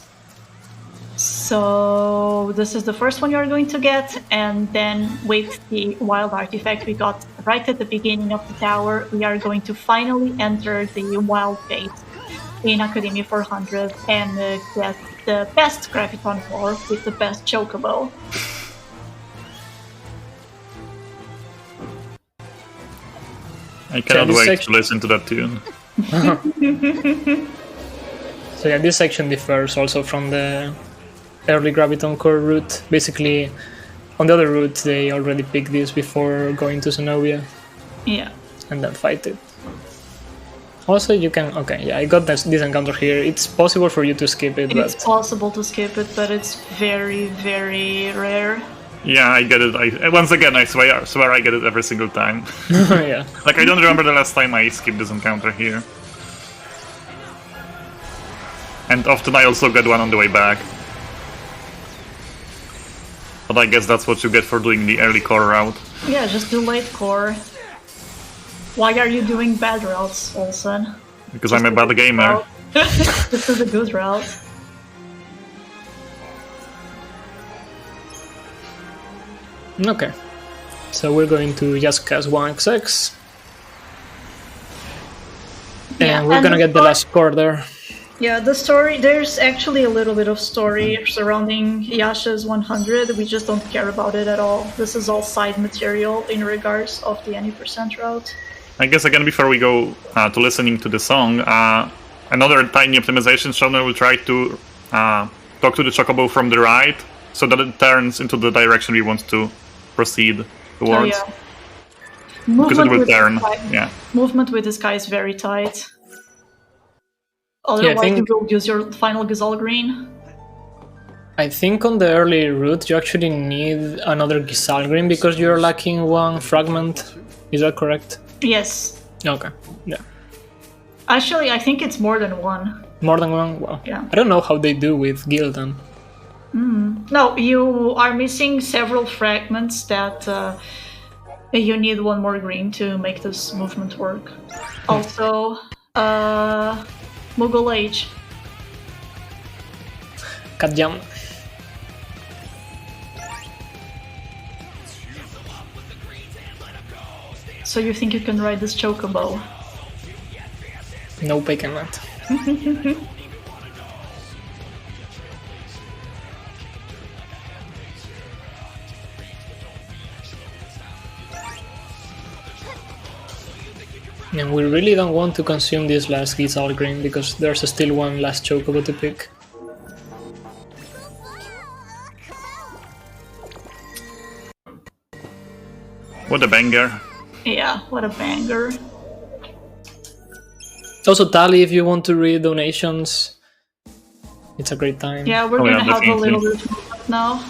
So this is the first one you're going to get, and then with the wild artifact we got right at the beginning of the tower, we are going to finally enter the wild gate in Academia 400 and get the best Graviton core with the best Chocobo. I cannot wait to listen to that tune. So yeah, this section differs also from the early Graviton core route. Basically, on the other route they already picked this before going to Zenobia. Yeah. And then fight it. Also, you can... Okay, yeah, I got this encounter here. It's possible for you to skip it, but... It's possible to skip it, but it's very, very rare. Yeah, I get it. Once again, I swear I get it every single time. Yeah. Like, I don't remember the last time I skipped this encounter here. And often I also get one on the way back. But I guess that's what you get for doing the early core route. Yeah, just do late core. Why are you doing bad routes, Olsen? Because I'm a bad gamer. This is a good route. Okay. So we're going to just cast 1XX. And we're gonna get the last core there. Yeah, the story, there's actually a little bit of story surrounding Yasha's 100. We just don't care about it at all. This is all side material in regards of the any percent route. I guess again, before we go to listening to the song, another tiny optimization Shonen will try to talk to the chocobo from the right, so that it turns into the direction we want to proceed towards. Oh, yeah. Because it will turn, yeah. Movement with this guy is very tight. Otherwise, you will use your final Gazelle Green. I think on the early route you actually need another Gazelle Green because you're lacking one fragment. Is that correct? Yes. Okay, yeah. Actually, I think it's more than one. More than one? Well, yeah. I don't know how they do with Gildan. No, you are missing several fragments that you need one more green to make this movement work. Also, Mughal Age. Katjam. So you think you can ride this chocobo? Nope, I cannot. And we really don't want to consume this last Gazelle Green because there's still one last chocobo to pick. What a banger. Yeah, what a banger. Also, Tally, if you want to read donations, it's a great time. Yeah, we're gonna have a little bit of movement now.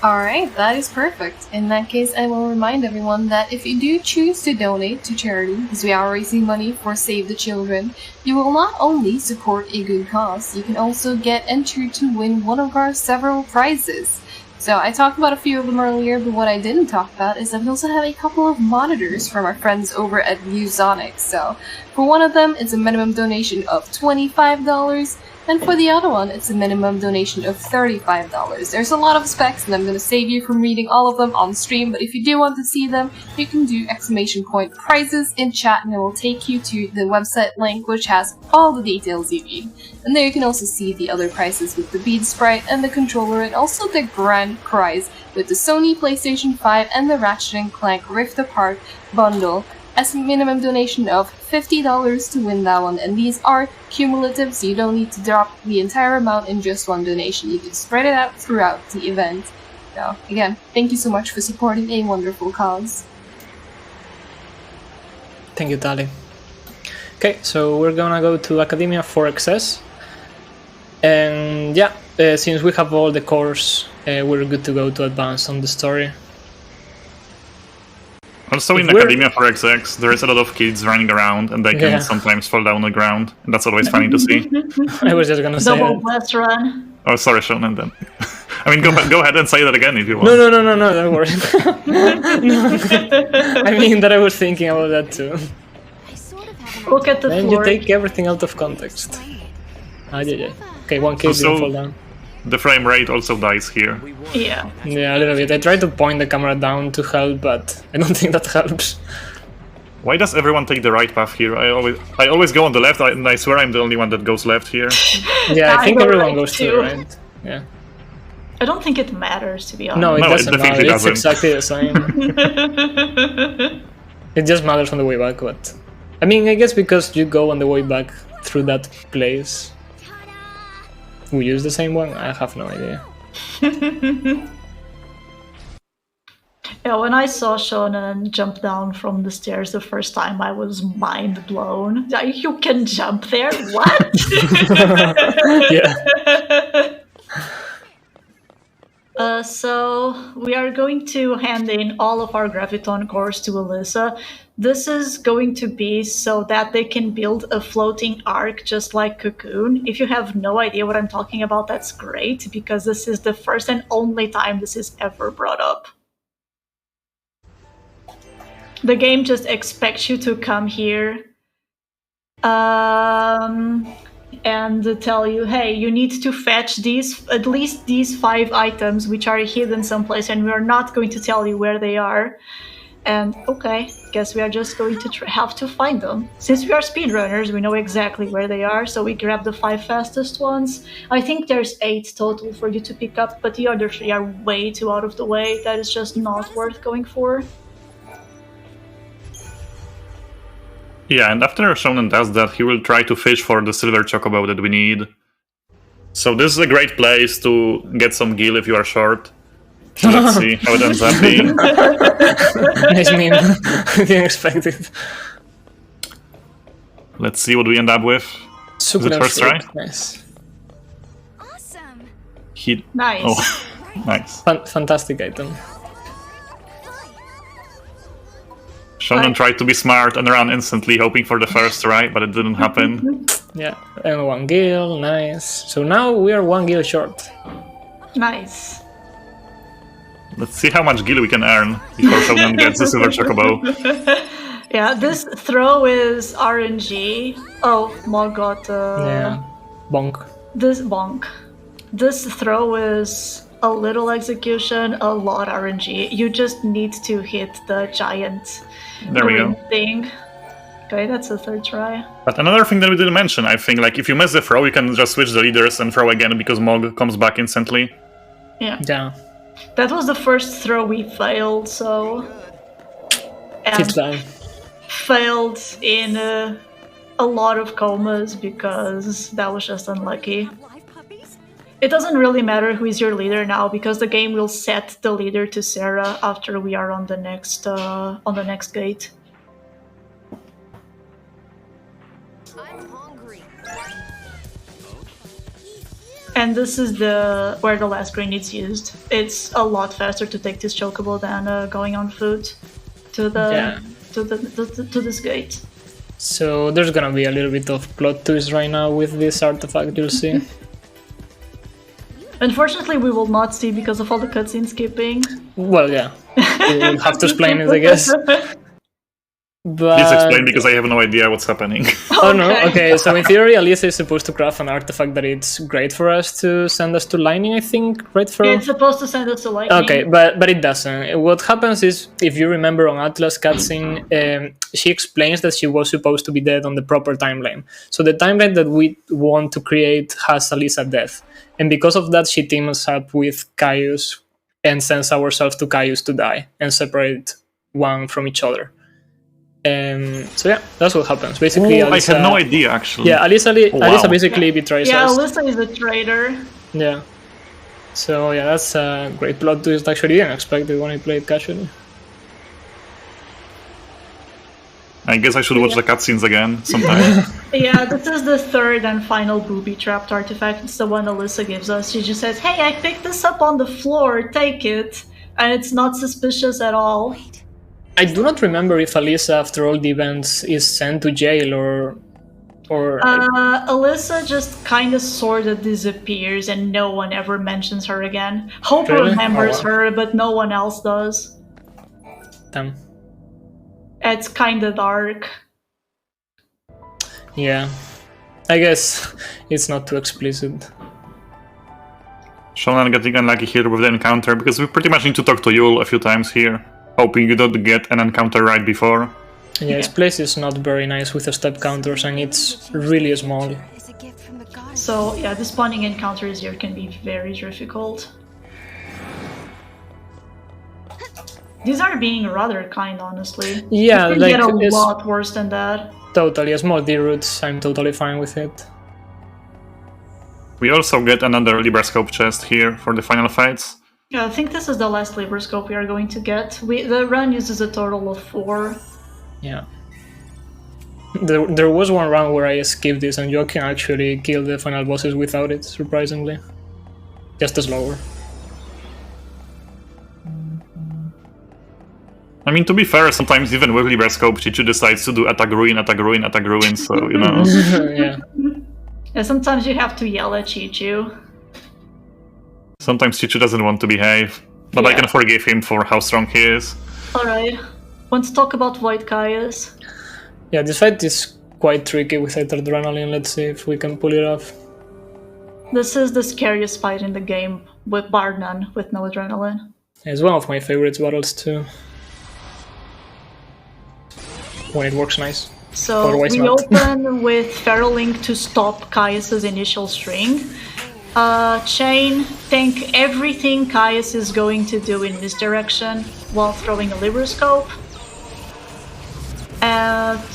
Alright, that is perfect. In that case, I will remind everyone that if you do choose to donate to charity, because we are raising money for Save the Children, you will not only support a good cause, you can also get entered to win one of our several prizes. So I talked about a few of them earlier, but what I didn't talk about is that we also have a couple of monitors from our friends over at ViewSonic. So for one of them, it's a minimum donation of $25, and for the other one, it's a minimum donation of $35. There's a lot of specs, and I'm going to save you from reading all of them on stream, but if you do want to see them, you can do !prizes in chat, and it will take you to the website link, which has all the details you need. And there you can also see the other prizes with the bead sprite and the controller, and also the grand prize with the Sony PlayStation 5 and the Ratchet & Clank Rift Apart bundle, as a minimum donation of $50 to win that one, and these are cumulative, so you don't need to drop the entire amount in just one donation. You can spread it out throughout the event. So, again, thank you so much for supporting a wonderful cause. Thank you, Tali. Okay, so we're gonna go to Academia 4XS. And yeah, since we have all the cores, we're good to go to advance on the story. Also in Academia 4XX, there is a lot of kids running around, and they can sometimes fall down on the ground, and that's always funny to see. I was just gonna say Double blast run. Oh, sorry, Shonen, then. I mean, go ahead and say that again if you want. No, don't worry. I mean that I was thinking about that too. Look at the and floor. You take everything out of context. Yeah. Okay, one kid didn't fall down. The frame rate also dies here. Yeah. Yeah, a little bit. I try to point the camera down to help, but I don't think that helps. Why does everyone take the right path here? I always go on the left, and I swear I'm the only one that goes left here. Yeah, I think everyone right goes to the right. Yeah. I don't think it matters, to be honest. No, it doesn't matter. It's doesn't. exactly the same. It just matters on the way back, but... I mean, I guess because you go on the way back through that place. We use the same one? I have no idea. Yeah, when I saw Shonen jump down from the stairs the first time, I was mind blown. You can jump there? What? Yeah. So we are going to hand in all of our Graviton cores to Alyssa. This is going to be so that they can build a floating arc just like Cocoon. If you have no idea what I'm talking about, that's great, because this is the first and only time this is ever brought up. The game just expects you to come here, and tell you, hey, you need to fetch at least these 5 items which are hidden someplace, and we are not going to tell you where they are. And okay, guess we are just going to have to find them. Since we are speedrunners, we know exactly where they are, so we grab the 5 fastest ones. I think there's 8 total for you to pick up, but the other 3 are way too out of the way. That is just not worth going for. Yeah, and after Shonen does that, he will try to fish for the silver chocobo that we need. So this is a great place to get some gil if you are short. So let's see how it ends up being. Nice meme. I didn't expect it. Let's see what we end up with. Succulent first try? fruit, nice. Awesome. He... Nice. Oh, nice. Fantastic item. Shonen tried to be smart and run instantly, hoping for the first try, but it didn't happen. Yeah, and 1 gil, nice. So now we are 1 gil short. Nice. Let's see how much gil we can earn before Shonen gets the silver chocobo. Yeah, this throw is RNG. Oh, Morgoth. Yeah, bonk. This bonk. This throw is a little execution, a lot RNG. You just need to hit the giant There we go. thing. Okay, that's a 3rd try. But another thing that we didn't mention, I think, like if you miss the throw, you can just switch the leaders and throw again because Mog comes back instantly. Yeah. Yeah. That was the first throw we failed, so... And 5th time. failed in a lot of comas because that was just unlucky. Live puppies? It doesn't really matter who is your leader now because the game will set the leader to Sarah after we are on the next gate. I'm hungry. And this is where the last grenade is used. It's a lot faster to take this chocobo than going on foot to this gate. So there's gonna be a little bit of plot twist right now with this artifact, you'll see. Unfortunately, we will not see because of all the cutscene skipping. Well, yeah. We'll have to explain it, I guess. But... Please explain because I have no idea what's happening. Oh no, okay, so in theory, Alisa is supposed to craft an artifact that it's great for us to send us to Lightning, I think, right? It's supposed to send us to Lightning. Okay, but it doesn't. What happens is, if you remember on Atlas cutscene, she explains that she was supposed to be dead on the proper timeline. So the timeline that we want to create has Alisa death. And because of that, she teams up with Caius and sends ourselves to Caius to die and separate one from each other. So yeah, that's what happens. Basically, Alisa, I had no idea actually. Yeah, Alisa Wow. basically betrays Yeah, us. Alyssa is a traitor. Yeah. So yeah, that's a great plot twist. Actually, didn't expect it when I played casually. I guess I should watch the cutscenes again sometime. Yeah, this is the 3rd and final booby-trapped artifact. It's the one Alyssa gives us. She just says, hey, I picked this up on the floor, take it. And it's not suspicious at all. I do not remember if Alisa, after all the events, is sent to jail or Alyssa just kind of sort of disappears and no one ever mentions her again. Hope Really? remembers Oh, wow. her, but no one else does. Damn. It's kind of dark. Yeah. I guess it's not too explicit. Shonen getting unlucky here with the encounter because we pretty much need to talk to Yul a few times here, hoping you don't get an encounter right before. Yeah, this place is not very nice with the step counters and it's really small. Is a gift from the goddess. So yeah, the spawning encounters here can be very difficult. These are being rather kind, honestly. Yeah, it can like get a it's lot worse than that. totally small D-roots. I'm totally fine with it. We also get another Librascope chest here for the final fights. Yeah, I think this is the last Librascope we are going to get. The run uses a total of 4. Yeah. There was one round where I skipped this and you can actually kill the final bosses without it, surprisingly. Just slower. I mean, to be fair, sometimes even with Librascope, Chichu decides to do attack ruin, so, you know. Yeah. Yeah, sometimes you have to yell at Chichu. Sometimes Chichu doesn't want to behave, but I Yeah. can forgive him for how strong he is. Alright, want to talk about Void Caius? Yeah, this fight is quite tricky without adrenaline. Let's see if we can pull it off. This is the scariest fight in the game, with bar none, with no adrenaline. It's one of my favorite battles too. When it works nice. So Otherwise we not. open with Feral Link to stop Caius's initial string. Chain, think everything Caius is going to do in this direction while throwing a Libroscope.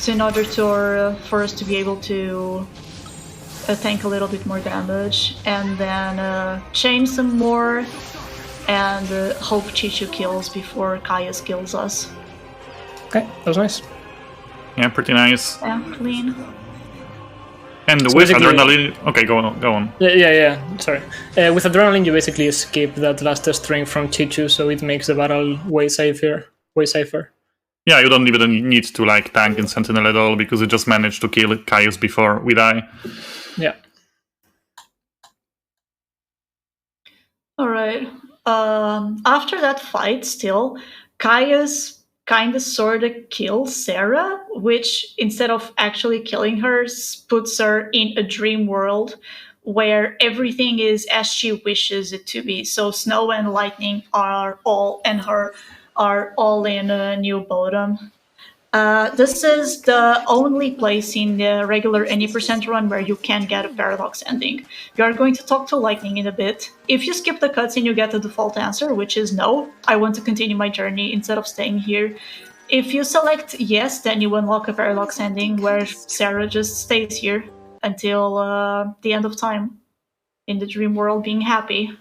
In order for us to be able to tank a little bit more damage. And then chain some more and hope Chichu kills before Caius kills us. Okay, that was nice. Yeah, pretty nice. Yeah, clean. And So with basically- adrenaline... Okay, go on. Yeah, sorry. With adrenaline, you basically skip that last string from Chichu, so it makes the battle way safer. Yeah, you don't even need to like tank in Sentinel at all, because you just managed to kill Caius before we die. Yeah. Alright. After that fight, still, Caius kind of sort of kills Sarah, which instead of actually killing her, puts her in a dream world where everything is as she wishes it to be. So Snow and Lightning are all in New Bodom. This is the only place in the regular any percent run where you can get a paradox ending. We are going to talk to Lightning in a bit. If you skip the cutscene, you get the default answer, which is no, I want to continue my journey instead of staying here. If you select yes, then you unlock a paradox ending where Sarah just stays here until the end of time in the dream world being happy.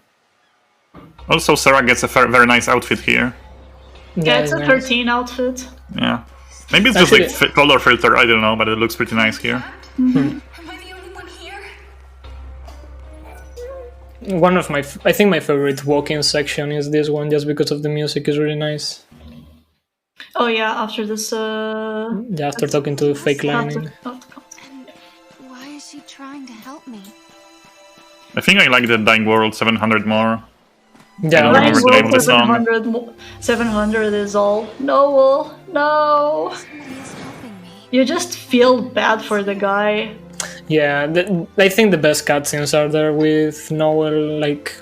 Also, Sarah gets a very nice outfit here. Yeah, it's a nice. 13 outfit. Yeah. Maybe it's Actually- just like color filter, I don't know, but it looks pretty nice here. Am I the only one here? One of I think my favorite walk-in section is this one, just because of the music is really nice. Oh yeah, after this Yeah, after talking to fake Lightning. And why is she trying to help me? I think I like the Dying World 700 more. Yeah, I don't remember the name of the song. 700 is all. No, no. Somebody is helping me. You just feel bad for the guy. yeah. I think the best cutscenes are there with Noel. Like,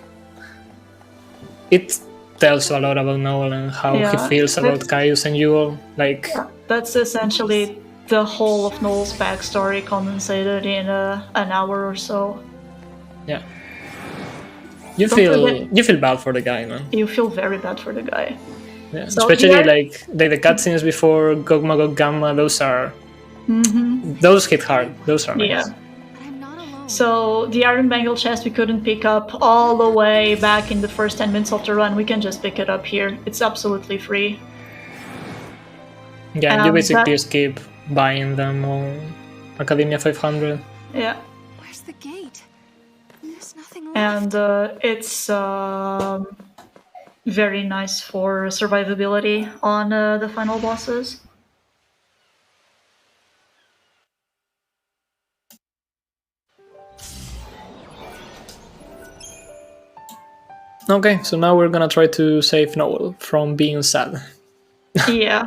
it tells a lot about Noel and how he Yeah, feels about that's- Caius and Yule. Like, That's essentially the whole of Noel's backstory condensated in an hour or so. yeah. You Don't feel forget- bad for the guy, man. You feel very bad for the guy. Yeah. So Especially here- like the cutscenes before Gog Magog Gamma. Those hit hard. Those are nice. Yeah. But I'm not alone. So the Iron Bangle chest we couldn't pick up all the way back in the first 10 minutes of the run. We can just pick it up here. It's absolutely free. Yeah, and you basically that- skip buying them on Academia 500. Yeah. Where's the gate? There's nothing left. And it's very nice for survivability on the final bosses. Okay, so now we're gonna try to save Noel from being sad. Yeah.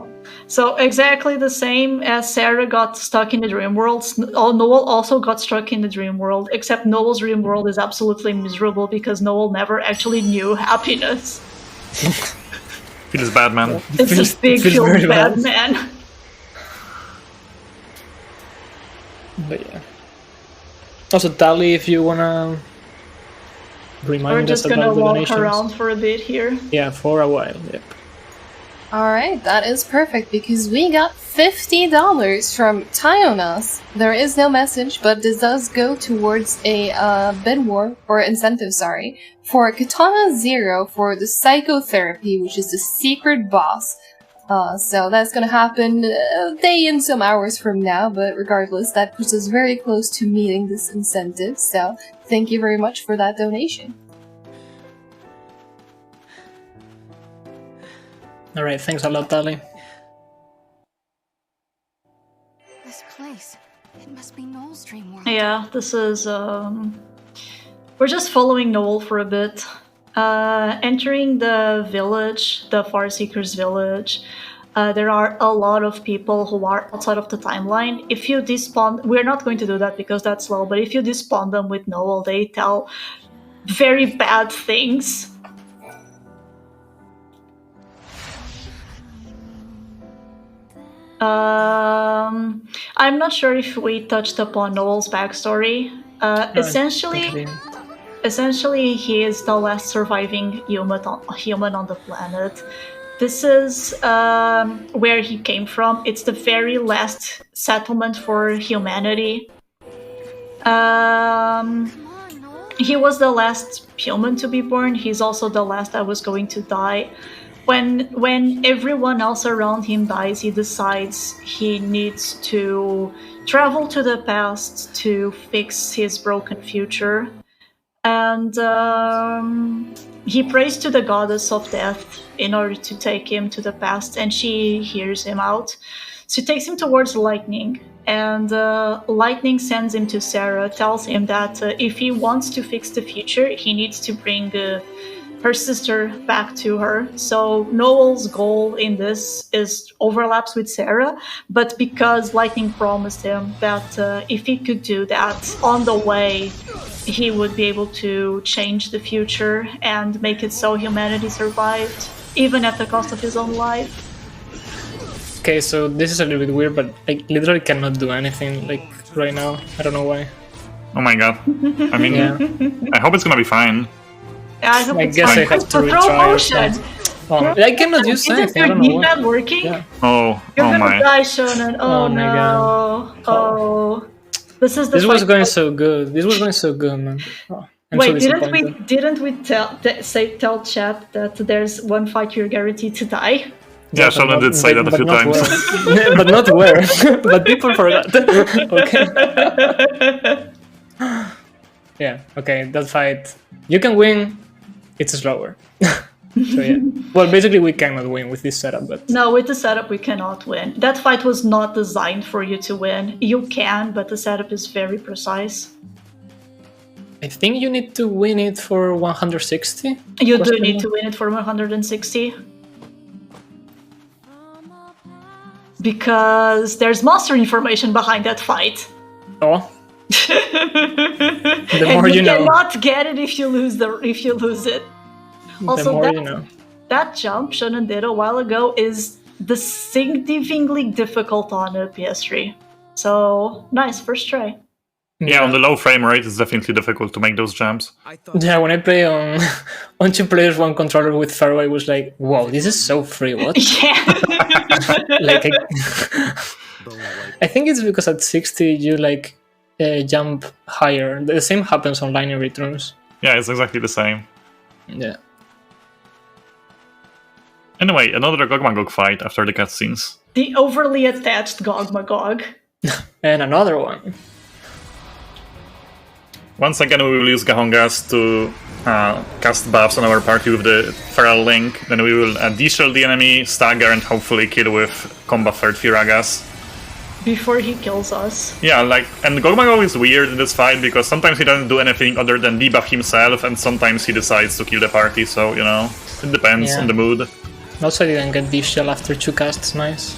So exactly the same as Sarah got stuck in the dream world, Noel also got stuck in the dream world, except Noel's dream world is absolutely miserable because Noel never actually knew happiness. Feels bad, man. It's Feels- a big feels feel very bad bad. man. But yeah. Also, Tally, if you wanna remind We're us just about gonna the walk donations. around for a bit here. Yeah, for a while. Yep. Alright, that is perfect because we got $50 from Tyonas. There is no message, but this does go towards a bid war, or incentive, sorry, for Katana Zero for the psychotherapy, which is the secret boss. So that's gonna happen a day and some hours from now, but regardless, that puts us very close to meeting this incentive, so thank you very much for that donation. Alright, thanks a lot, Tally. This place. It must be Noel's dream world. Yeah, this is we're just following Noel for a bit. Entering the village, the Farseeker's village, there are a lot of people who are outside of the timeline. If you despawn, we're not going to do that because that's slow, but if you despawn them with Noel, they tell very bad things. I'm not sure if we touched upon Noel's backstory. Essentially, he is the last surviving human on the planet. This is where he came from. It's the very last settlement for humanity. He was the last human to be born. He's also the last that was going to die. When everyone else around him dies, he decides he needs to travel to the past to fix his broken future. And he prays to the goddess of death in order to take him to the past, and she hears him out. She takes him towards Lightning, and Lightning sends him to Sarah, tells him that if he wants to fix the future, he needs to bring her sister back to her. So Noel's goal in this overlaps with Sarah, but because Lightning promised him that if he could do that on the way, he would be able to change the future and make it so humanity survived, even at the cost of his own life. Okay, so this is a little bit weird, but I literally cannot do anything like right now. I don't know why. Oh my god. I mean, I hope it's gonna be fine. Yeah, I guess I have to retry or something. I cannot use anything. I don't know why. Working? Yeah. Oh You're my. gonna die, Shonen. Oh my no. God. This is the This was fight. going so good. This was going so good, man. Oh, I'm Wait, so disappointed. didn't we tell chat that there's one fight you're guaranteed to die? Yeah, Sheldon did say that a few times. But not where. But people forgot. Okay. Yeah, okay, that fight. You can win, it's slower. So yeah. Well, basically we cannot win with this setup, but... No, with the setup we cannot win. That fight was not designed for you to win. You can, but the setup is very precise. I think you need to win it for 160. You do need to win it for 160. Because there's monster information behind that fight. Oh. The more and you know. cannot get it if you lose it. Also, the more you know. That jump Shonen did a while ago is distinctly difficult on a PS3. So nice, first try. Yeah, on the low frame rate, it's definitely difficult to make those jumps. Yeah, when I play on 2 players, 1 controller with Pharaoh, I was like, wow, this is so free, what? Yeah. Like, I think it's because at 60 you like jump higher. The same happens on linear returns. Yeah, it's exactly the same. Yeah. Anyway, another Gog-Magog fight after the cutscenes. The overly attached Gog-Magog. And another one. Once again, we will use Gahongas to cast buffs on our party with the Feral Link. Then we will de-shield the enemy, stagger, and hopefully kill with Combat Third Firagas. Before he kills us. Yeah, like, and Gog-Magog is weird in this fight because sometimes he doesn't do anything other than debuff himself, and sometimes he decides to kill the party, so, you know, it depends on the mood. Also, I didn't get this shell after 2 casts, nice.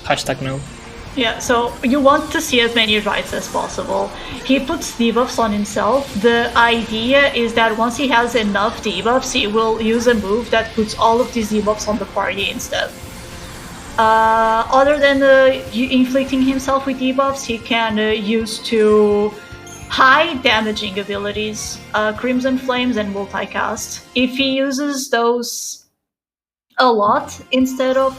Hashtag no. Yeah, so you want to see as many rights as possible. He puts debuffs on himself. The idea is that once he has enough debuffs, he will use a move that puts all of these debuffs on the party instead. Other than inflicting himself with debuffs, he can use 2 high damaging abilities, Crimson Flames and Multicast. If he uses those a lot instead of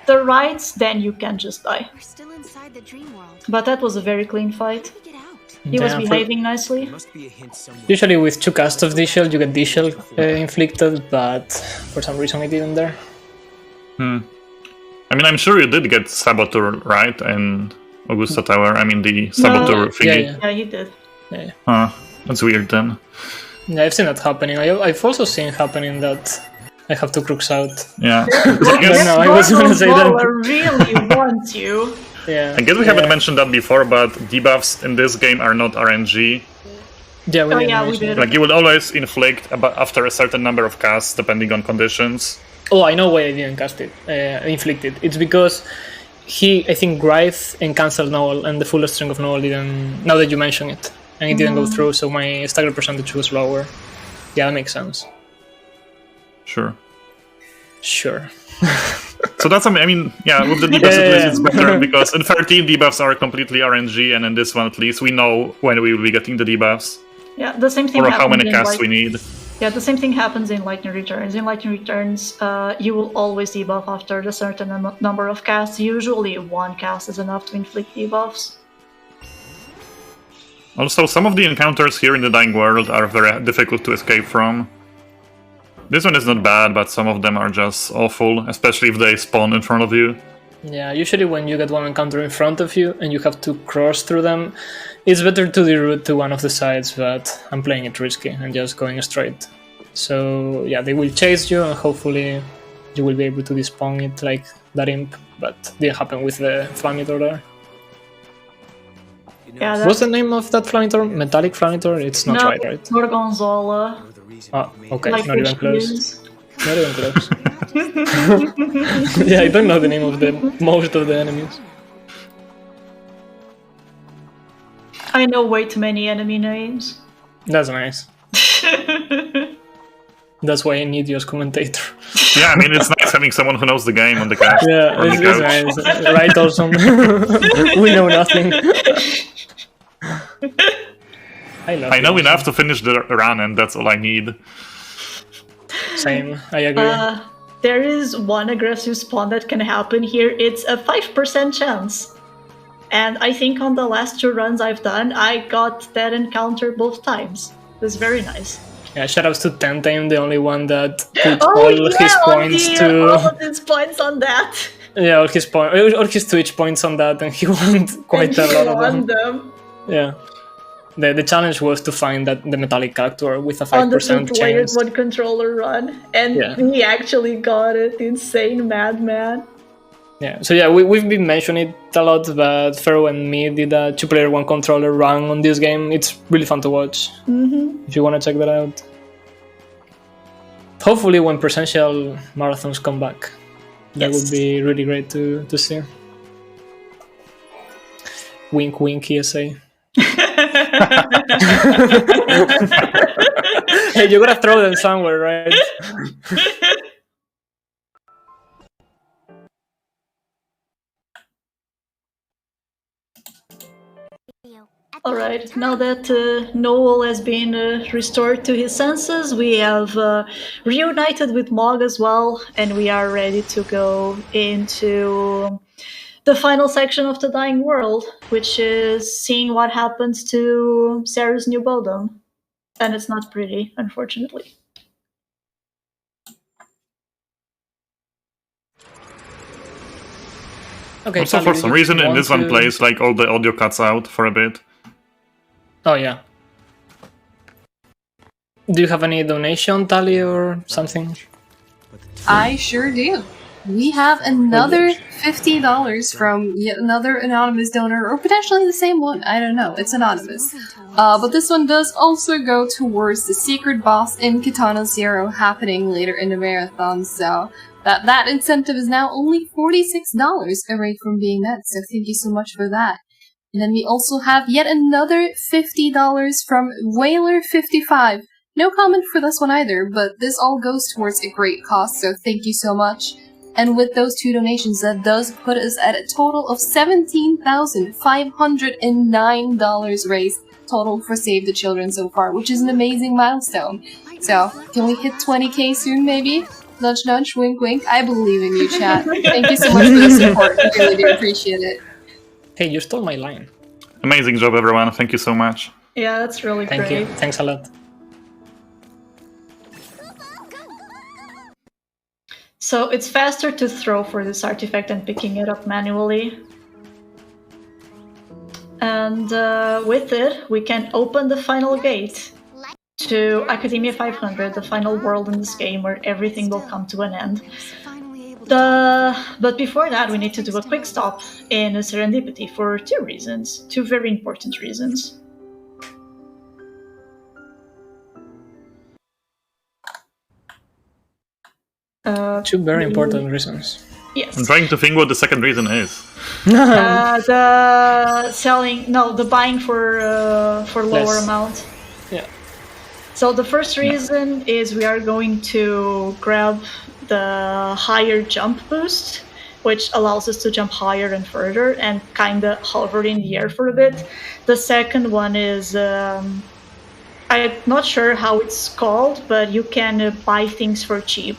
the rights, then you can just die. We're still inside the dream world. But that was a very clean fight. How do we get out? He was behaving nicely. Must be a hint somewhere. Usually with 2 casts of D-Shell, you get D-Shell inflicted, but for some reason it didn't there. I mean, I'm sure you did get Saboteur, right? And Augusta Tower, I mean the Saboteur thingy. Yeah, he did. Yeah. That's weird then. Yeah, I've seen that happening. I've also seen happening that I have 2 crooks out. Yeah. I guess, No, I was gonna say that. really wants you. Yeah. I guess we haven't mentioned that before, but debuffs in this game are not RNG. Yeah, we Oh, didn't yeah, we mention did. it. Like, you will always inflict after a certain number of casts, depending on conditions. Oh, I know why I didn't cast it, inflict it. It's because he, I think, Writhe and cancelled Noel, and the full string of Noel didn't. Now that you mention it, and it didn't go through, so my stagger percentage was lower. Yeah, that makes sense. Sure. So that's, I mean, yeah, with the debuffs at least it's better, because in 13 debuffs are completely RNG, and in this one at least we know when we will be getting the debuffs. Yeah, the same thing or happens how many in, casts we need. Yeah, the same thing happens in Lightning Returns. In Lightning Returns, you will always debuff after a certain number of casts. Usually one cast is enough to inflict debuffs. Also, some of the encounters here in the Dying World are very difficult to escape from. This one is not bad, but some of them are just awful, especially if they spawn in front of you. Yeah, usually when you get one encounter in front of you and you have to cross through them, it's better to reroute to one of the sides, but I'm playing it risky and just going straight. So yeah, they will chase you and hopefully you will be able to despawn it like that imp, but didn't happen with the Flamitor there. Yeah, what's the name of that Flamitor? Metallic Flamitor? It's not right? Gorgonzola. Oh, okay, like not even close. Not even close. Yeah. Yeah, I don't know the name of most of the enemies. I know way too many enemy names. That's nice. That's why I need you as commentator. Yeah, I mean, it's nice having someone who knows the game on the cast. Yeah, it's nice. Right, awesome. We know nothing. I know enough to finish the run, and that's all I need. Same, I agree. There is one aggressive spawn that can happen here. It's a 5% chance. And I think on the last 2 runs I've done, I got that encounter both times. It was very nice. Yeah, shoutouts to Tentame, the only one that put all his points all of his points on that. Yeah, all his Twitch points on that, and he won quite a lot of them. Yeah. The challenge was to find the metallic character with a 5% on the 2 players, chance. 1 controller run, and he actually got it. Insane madman. Yeah, so yeah, we've been mentioning it a lot, but Pharaoh and me did a 2-player 1 controller run on this game. It's really fun to watch. If you want to check that out. Hopefully when presential marathons come back. That would be really great to see. Wink wink ESA. Hey, you gotta throw them somewhere, right? Alright, now that Noel has been restored to his senses, we have reunited with Mog as well, and we are ready to go into the final section of the Dying World, which is seeing what happens to Sarah's new Bodum. And it's not pretty, unfortunately. Okay, also, for some reason, in this one place, like, all the audio cuts out for a bit. Oh, yeah. Do you have any donation tally or something? I sure do. We have another $50 from yet another anonymous donor, or potentially the same one. I don't know. It's anonymous. But this one does also go towards the secret boss in Katana Zero happening later in the marathon, so that incentive is now only $46 away from being met, so thank you so much for that. And then we also have yet another $50 from Whaler55. No comment for this one either, but this all goes towards a great cause, so thank you so much. And with those 2 donations, that does put us at a total of $17,509 raised total for Save the Children so far, which is an amazing milestone. So, can we hit 20k soon, maybe? Nudge nudge, wink wink. I believe in you, chat. Thank you so much for the support. I really do appreciate it. Hey, you stole my line. Amazing job, everyone. Thank you so much. Yeah, that's really great. Thank you. Thanks a lot. So it's faster to throw for this artifact than picking it up manually. And with it, we can open the final gate to Academia 500, the final world in this game where everything will come to an end. But before that, we need to do a quick stop in Serendipity for 2 reasons. 2 very important reasons. Two very important reasons. Yes. I'm trying to think what the second reason is. The buying for lower Less. amount. Yeah. So the first reason is we are going to grab the higher jump boost, which allows us to jump higher and further and kind of hover in the air for a bit. The second one is, I'm not sure how it's called, but you can buy things for cheap.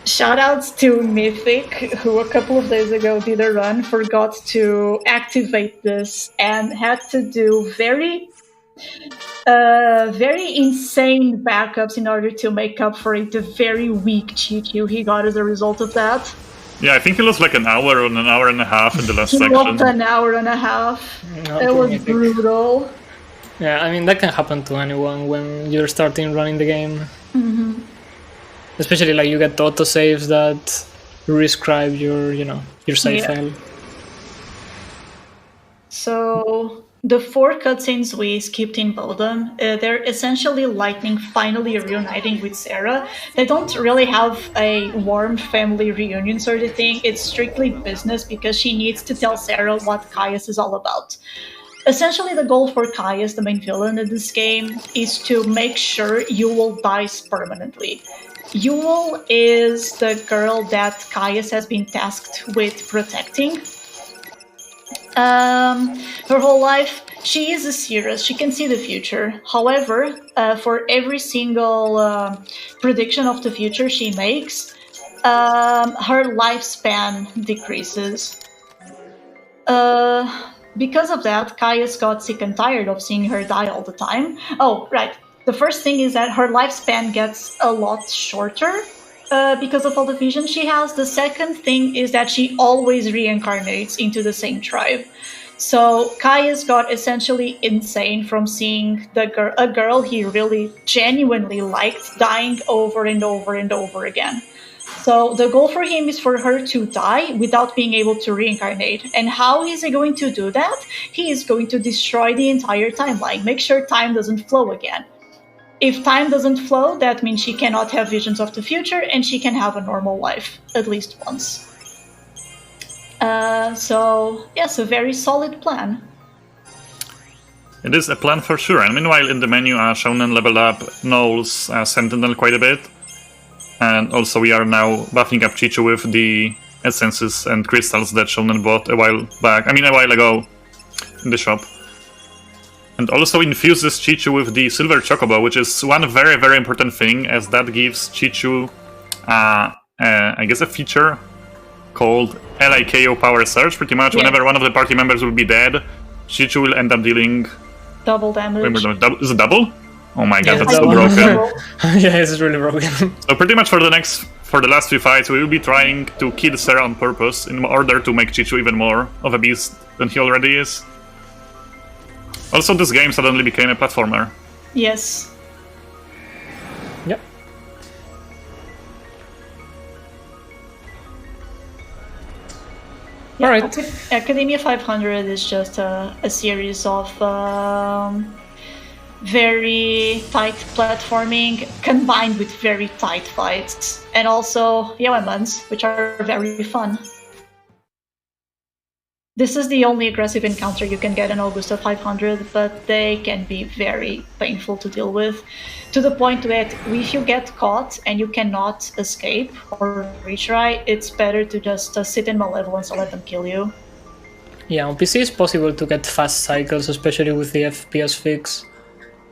Shoutouts to Mythic, who a couple of days ago did a run, forgot to activate this, and had to do very insane backups in order to make up for the very weak Chi-Chu he got as a result of that. Yeah, I think he lost like an hour or an hour and a half in the last He section. lost an hour and a half. No, It was Mythic. brutal. Yeah, I mean, that can happen to anyone when you're starting running the game. Especially like you get autosaves that rescribe your save file. So the 4 cutscenes we skipped in Bodom, they're essentially Lightning finally reuniting with Sarah. They don't really have a warm family reunion sort of thing. It's strictly business because she needs to tell Sarah what Caius is all about. Essentially, the goal for Caius, the main villain in this game, is to make sure Yule dies permanently. Yule is the girl that Caius has been tasked with protecting. Her whole life, she is a seeress. She can see the future. However, for every single prediction of the future she makes, her lifespan decreases. Because of that, Caius got sick and tired of seeing her die all the time. Oh, right. The first thing is that her lifespan gets a lot shorter because of all the vision she has. The second thing is that she always reincarnates into the same tribe. So Caius got essentially insane from seeing a girl he really genuinely liked dying over and over and over again. So the goal for him is for her to die without being able to reincarnate. And how is he going to do that? He is going to destroy the entire timeline, make sure time doesn't flow again. If time doesn't flow, that means she cannot have visions of the future and she can have a normal life, at least once. So, yes, a very solid plan. It is a plan for sure. And meanwhile, in the menu, Shonen leveled up Knowles Sentinel quite a bit. And also we are now buffing up Chi-Chu with the essences and crystals that Shonen bought a while ago in the shop. And also infuses Chi-Chu with the Silver Chocobo, which is one very, very important thing, as that gives Chi-Chu, I guess, a feature called LIKO Power Surge. Pretty much whenever one of the party members will be dead, Chi-Chu will end up dealing... double damage. Is it double? Oh my god, Yeah, that's so broken. Yeah, it's really broken. So pretty much for the last 3 fights, we will be trying to kill Sarah on purpose in order to make Chi-Chu even more of a beast than he already is. Also, this game suddenly became a platformer. Yes. Yep. Yeah, all right. Academia 500 is just a series of very tight platforming combined with very tight fights, and also Yoemons, which are very fun. This is the only aggressive encounter you can get in Augusta 500, but they can be very painful to deal with, to the point that if you get caught and you cannot escape or retry, it's better to just sit in Malevolence and let them kill you. Yeah, on PC it's possible to get fast cycles, especially with the FPS fix.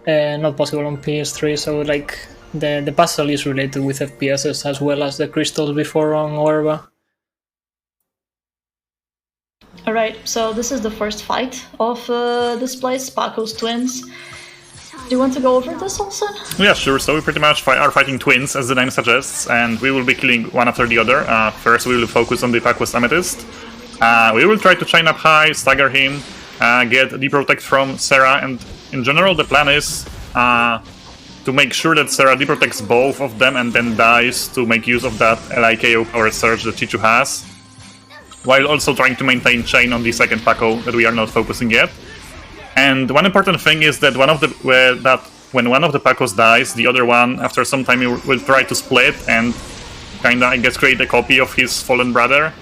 Not possible on PS3, so like the puzzle is related with FPSs as well as the crystals before on Orba. Alright, so this is the first fight of this place, Paco's twins. Do you want to go over this, Olsen? Yeah, sure. So we pretty much are fighting twins, as the name suggests, and we will be killing one after the other. First, we will focus on the Paco's Amethyst. We will try to chain up high, stagger him, get deprotect from Sarah, and in general, the plan is to make sure that Sarah deprotects both of them and then dies to make use of that LIKO Power Surge that Chi-Chu has, while also trying to maintain chain on the second Paco that we are not focusing yet. And one important thing is that when one of the Pacos dies, the other one, after some time, will try to split and kinda, I guess, create a copy of his fallen brother.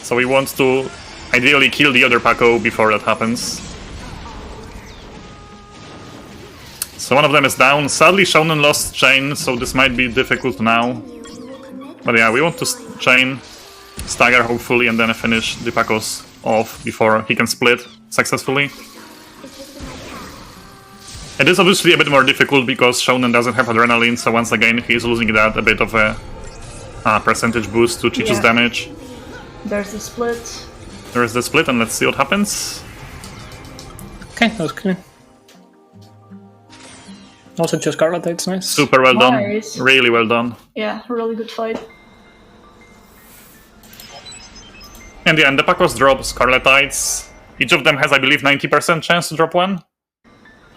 So he wants to ideally kill the other Paco before that happens. So one of them is down. Sadly, Shonen lost Chain, so this might be difficult now. But yeah, we want to chain, stagger hopefully, and then finish the Pacos off before he can split successfully. It is obviously a bit more difficult because Shonen doesn't have Adrenaline, so once again he's losing that a bit of a percentage boost to Chichu's damage. There's the split. There's the split, and let's see what happens. Okay, that was clean. Also, just Scarlet, it's nice. Super well Nice. done. Really well done. Yeah, really good fight. And yeah, and the Pacos drop Scarletites. Each of them has, I believe, 90% chance to drop one.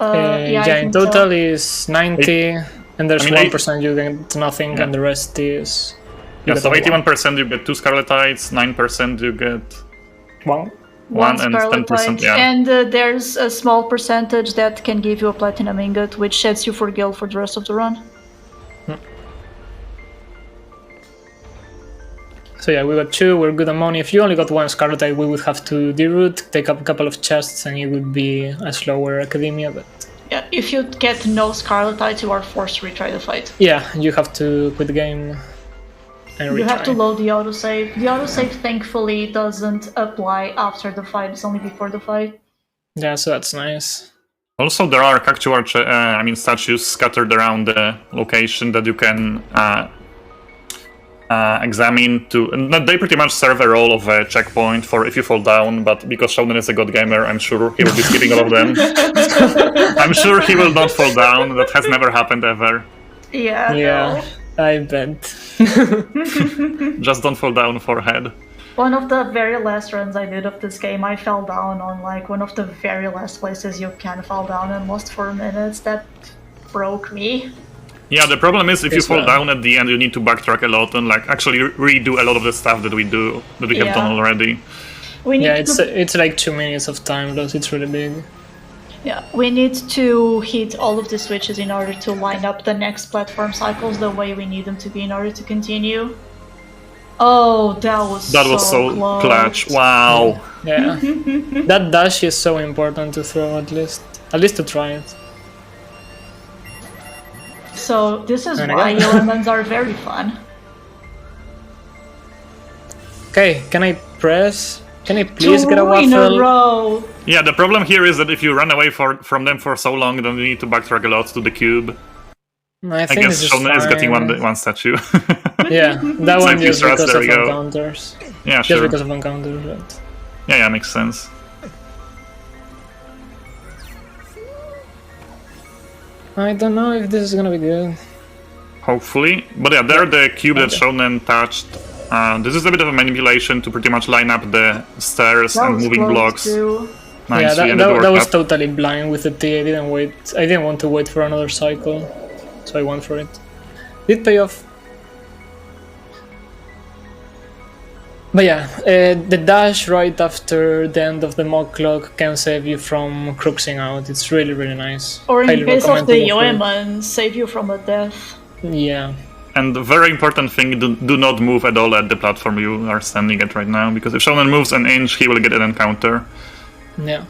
Yeah, I in think total so. is 90, and there's I mean, 1% you get nothing, Yeah. and the rest is... Yeah, get so one. 81% you get 2 Scarletites, 9% you get One. one, and Scarlet 10%, Knight. yeah. And there's a small percentage that can give you a platinum ingot, which sets you for guild for the rest of the run. So yeah, we got 2, we're good on money. If you only got 1 Scarletite, we would have to deroute, take up a couple of chests, and it would be a slower academia, but... Yeah, if you get no Scarletites, you are forced to retry the fight. Yeah, you have to quit the game and retry. You have to load the autosave. The autosave, thankfully, doesn't apply after the fight, it's only before the fight. Yeah, so that's nice. Also, there are Cactuar statues scattered around the location that you can examine to... They pretty much serve a role of a checkpoint for if you fall down, but because Shonen is a god gamer, I'm sure he will be skipping all of them. I'm sure he will not fall down. That has never happened ever. Yeah, Yeah, I bet. Just don't fall down forehead. One of the very last runs I did of this game, I fell down on like one of the very last places you can fall down and lost 4 minutes. That broke me. Yeah, the problem is if you Yes, fall well. down at the end, you need to backtrack a lot and like actually redo a lot of the stuff that we have Yeah. done already. We need Yeah, to, it's like 2 minutes of time loss, it's really big. yeah, we need to hit all of the switches in order to line up the next platform cycles the way we need them to be in order to continue. Oh, that was So close. clutch. Wow. Yeah. That dash is so important to throw at least to try it. So this is And why again. elements are very fun. Okay, can I press? Can I please get a 2 in a waffle? row. Yeah, the problem here is that if you run away from them for so long, then you need to backtrack a lot to the cube. I I think guess this is Shonen is getting fine. one statue. Yeah, that one Safety just strats, because there of we go. encounters. Yeah, Just sure. because of encounters, but... Yeah, makes sense. I don't know if this is gonna be good. Hopefully. But yeah, there the cube that Shonen touched. This is a bit of a manipulation to pretty much line up the stairs That and was moving close blocks. too. Nice, Yeah, we ended the that World was Cup. totally blind with the T. I didn't want to wait for another cycle, so I went for it. Did pay off. But yeah, the dash right after the end of the mock clock can save you from cruxing out. It's really, really nice. Or in Highly case of recommend the to go for it. Yoeman, save you from a death. Yeah. And the very important thing, do not move at all at the platform you are standing at right now, because if Shonen moves an inch, he will get an encounter. Yeah.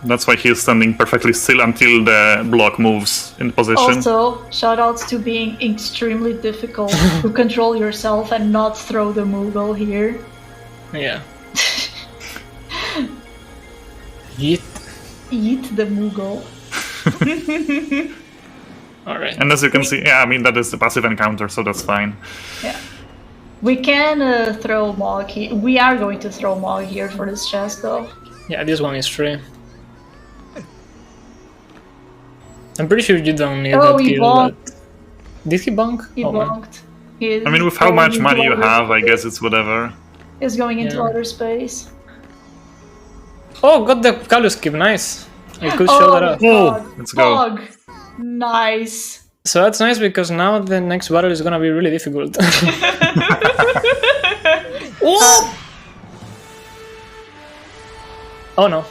That's why he is standing perfectly still until the block moves in position. Also, shoutouts to being extremely difficult to control yourself and not throw the Moogle here. Yeah. Yeet. Eat the Moogle. Alright. And as you can see, yeah, I mean, that is the passive encounter, so that's fine. Yeah. We can throw Mog here. We are going to throw Mog here for this chest, though. Yeah, this one is free. I'm pretty sure you don't need Oh, that he kill, bonked. but... Did he bonk? He Oh, man. bonked. He's I mean, with how going much into money you outer have, I space. guess it's whatever. He's going into Yeah. outer space. Oh, got the Calus skip, nice. I could show that off. God. Let's go. Mog. Nice. So that's nice because now the next battle is gonna be really difficult. Oh no.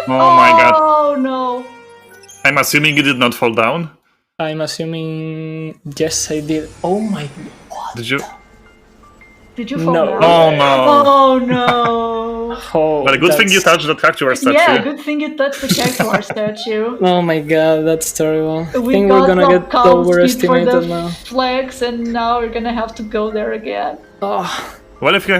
Oh my god. Oh no. I'm assuming you did not fall down. I'm assuming yes I did. Oh my Did you? Did you fall No. down? Oh no. Oh no. Oh, But a good thing you touched the Cactuar statue. Yeah, good thing you touched the Cactuar statue. Oh my god, that's terrible. I We think got we're gonna some get cows for overestimated the now. flags, and now we're gonna have to go there again. Oh, Well, if you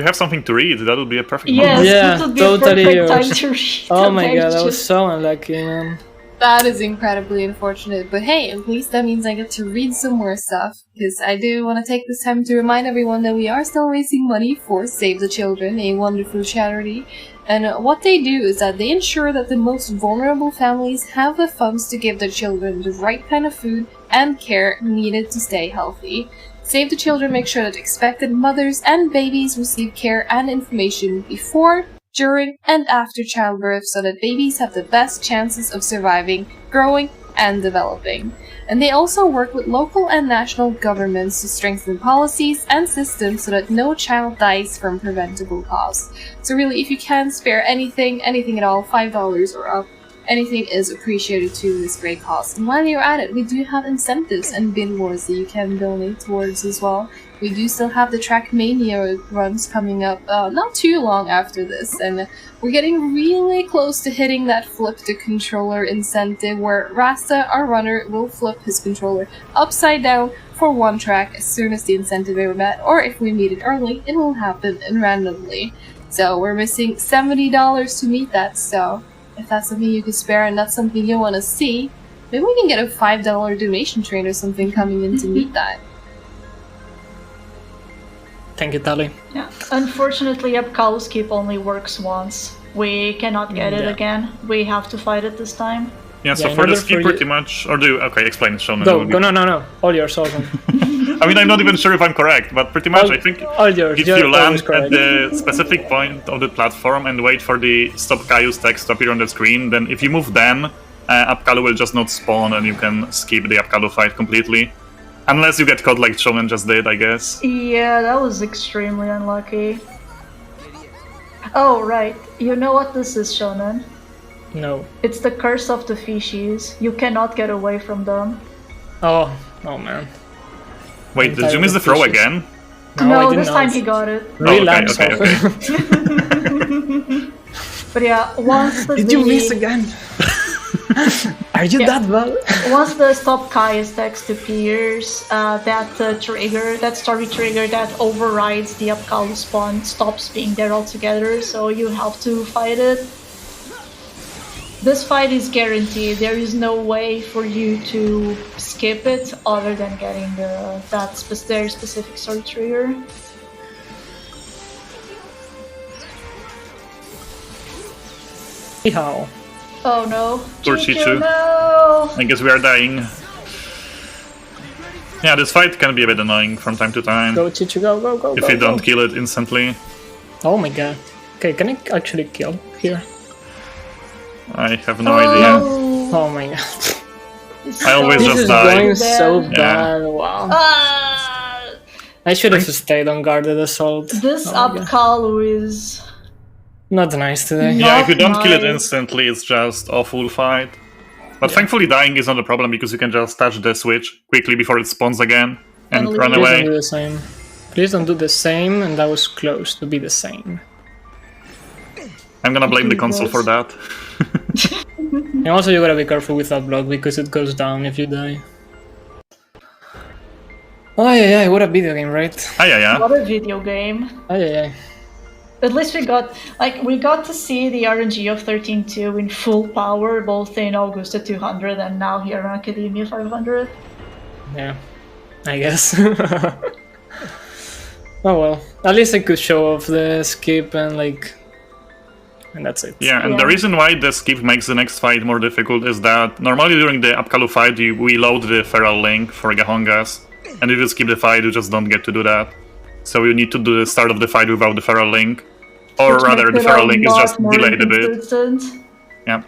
have something to read, that would be a perfect Yes, moment. Yeah, this would be totally a perfect time yours. to read. oh my the god, I was pages. so unlucky, man. That is incredibly unfortunate, but hey, at least that means I get to read some more stuff, because I do want to take this time to remind everyone that we are still raising money for Save the Children, a wonderful charity, and what they do is that they ensure that the most vulnerable families have the funds to give their children the right kind of food and care needed to stay healthy. Save the Children makes sure that expectant mothers and babies receive care and information before, during, and after childbirth so that babies have the best chances of surviving, growing, and developing. And they also work with local and national governments to strengthen policies and systems so that no child dies from preventable cause. So really, if you can spare anything at all, $5 or up, anything is appreciated to this great cause. And while you're at it, we do have incentives and bin wars that you can donate towards as well. We do still have the Trackmania runs coming up not too long after this, and we're getting really close to hitting that flip the controller incentive where Rasta, our runner, will flip his controller upside down for one track as soon as the incentive is met, or if we meet it early, it will happen randomly. So we're missing $70 to meet that, so if that's something you can spare and that's something you want to see, maybe we can get a $5 donation train or something coming in to meet that. Thank you, Tali. Yeah. Unfortunately, Epcalus Keep only works once. We cannot get it Yeah. again. We have to fight it this time. Yeah, so Yeah, in for order the ski for you- pretty much, or do, okay, explain, Shonen. Go, no. All yours, awesome. I mean, I'm not even sure if I'm correct, but pretty much I think all yours. if You're you land always at correct. the specific point of the platform and wait for the Stop Caius text to appear on the screen, then if you move then, Apkalu will just not spawn and you can skip the Apkalu fight completely. Unless you get caught like Shonen just did, I guess. Yeah, that was extremely unlucky. Oh, right. You know what this is, Shonen? No. It's the curse of the fishies. You cannot get away from them. Oh man. Wait, did you miss the throw Fishes. again? No, I didn't this time know. he got it. Relax. okay. But yeah, once the Did you miss again? Are you Yeah. that bad? once the Stop Caius text appears, that story trigger that overrides the Apkalu spawn stops being there altogether, so you have to fight it. This fight is guaranteed. There is no way for you to skip it other than getting that very specific story trigger. Yeehaw. Oh no. Poor Chichu, Chichu. no! I guess we are dying. Yeah, this fight can be a bit annoying from time to time. Go, Chichu, go. If you don't kill it instantly. Oh my god. Okay, can I actually kill here? I have no idea. Oh my god. I always This just is die. going so Yeah. bad, wow. Ah! I should have stayed on guarded assault. This Oh my god. Apkalu is Not nice today. Yeah, if you don't kill it nice. instantly, it's just a full fight. But thankfully dying is not a problem because you can just touch the switch quickly before it spawns again and And run leave. Please don't away. do the same. Please don't do the same, and that was close to be the same. I'm gonna blame the Please, console for yes. that. And also you gotta be careful with that block because it goes down if you die. Oh yeah, what a video game, right? Ah, yeah. what a video game. Oh yeah. At least we got to see the RNG of 13-2 in full power, both in Augusta 200 and now here in Academia 500. Yeah, I guess. Oh well, at least I could show off the skip and and that's it. Yeah, and the Yeah. reason why the skip makes the next fight more difficult is that normally during the Apkalu fight we load the feral link for Gahongas, and if you skip the fight you just don't get to do that. So you need to do the start of the fight without the feral link. Or Which rather, the makes it feral a link is lot just more delayed a bit. inconsistent. Yeah.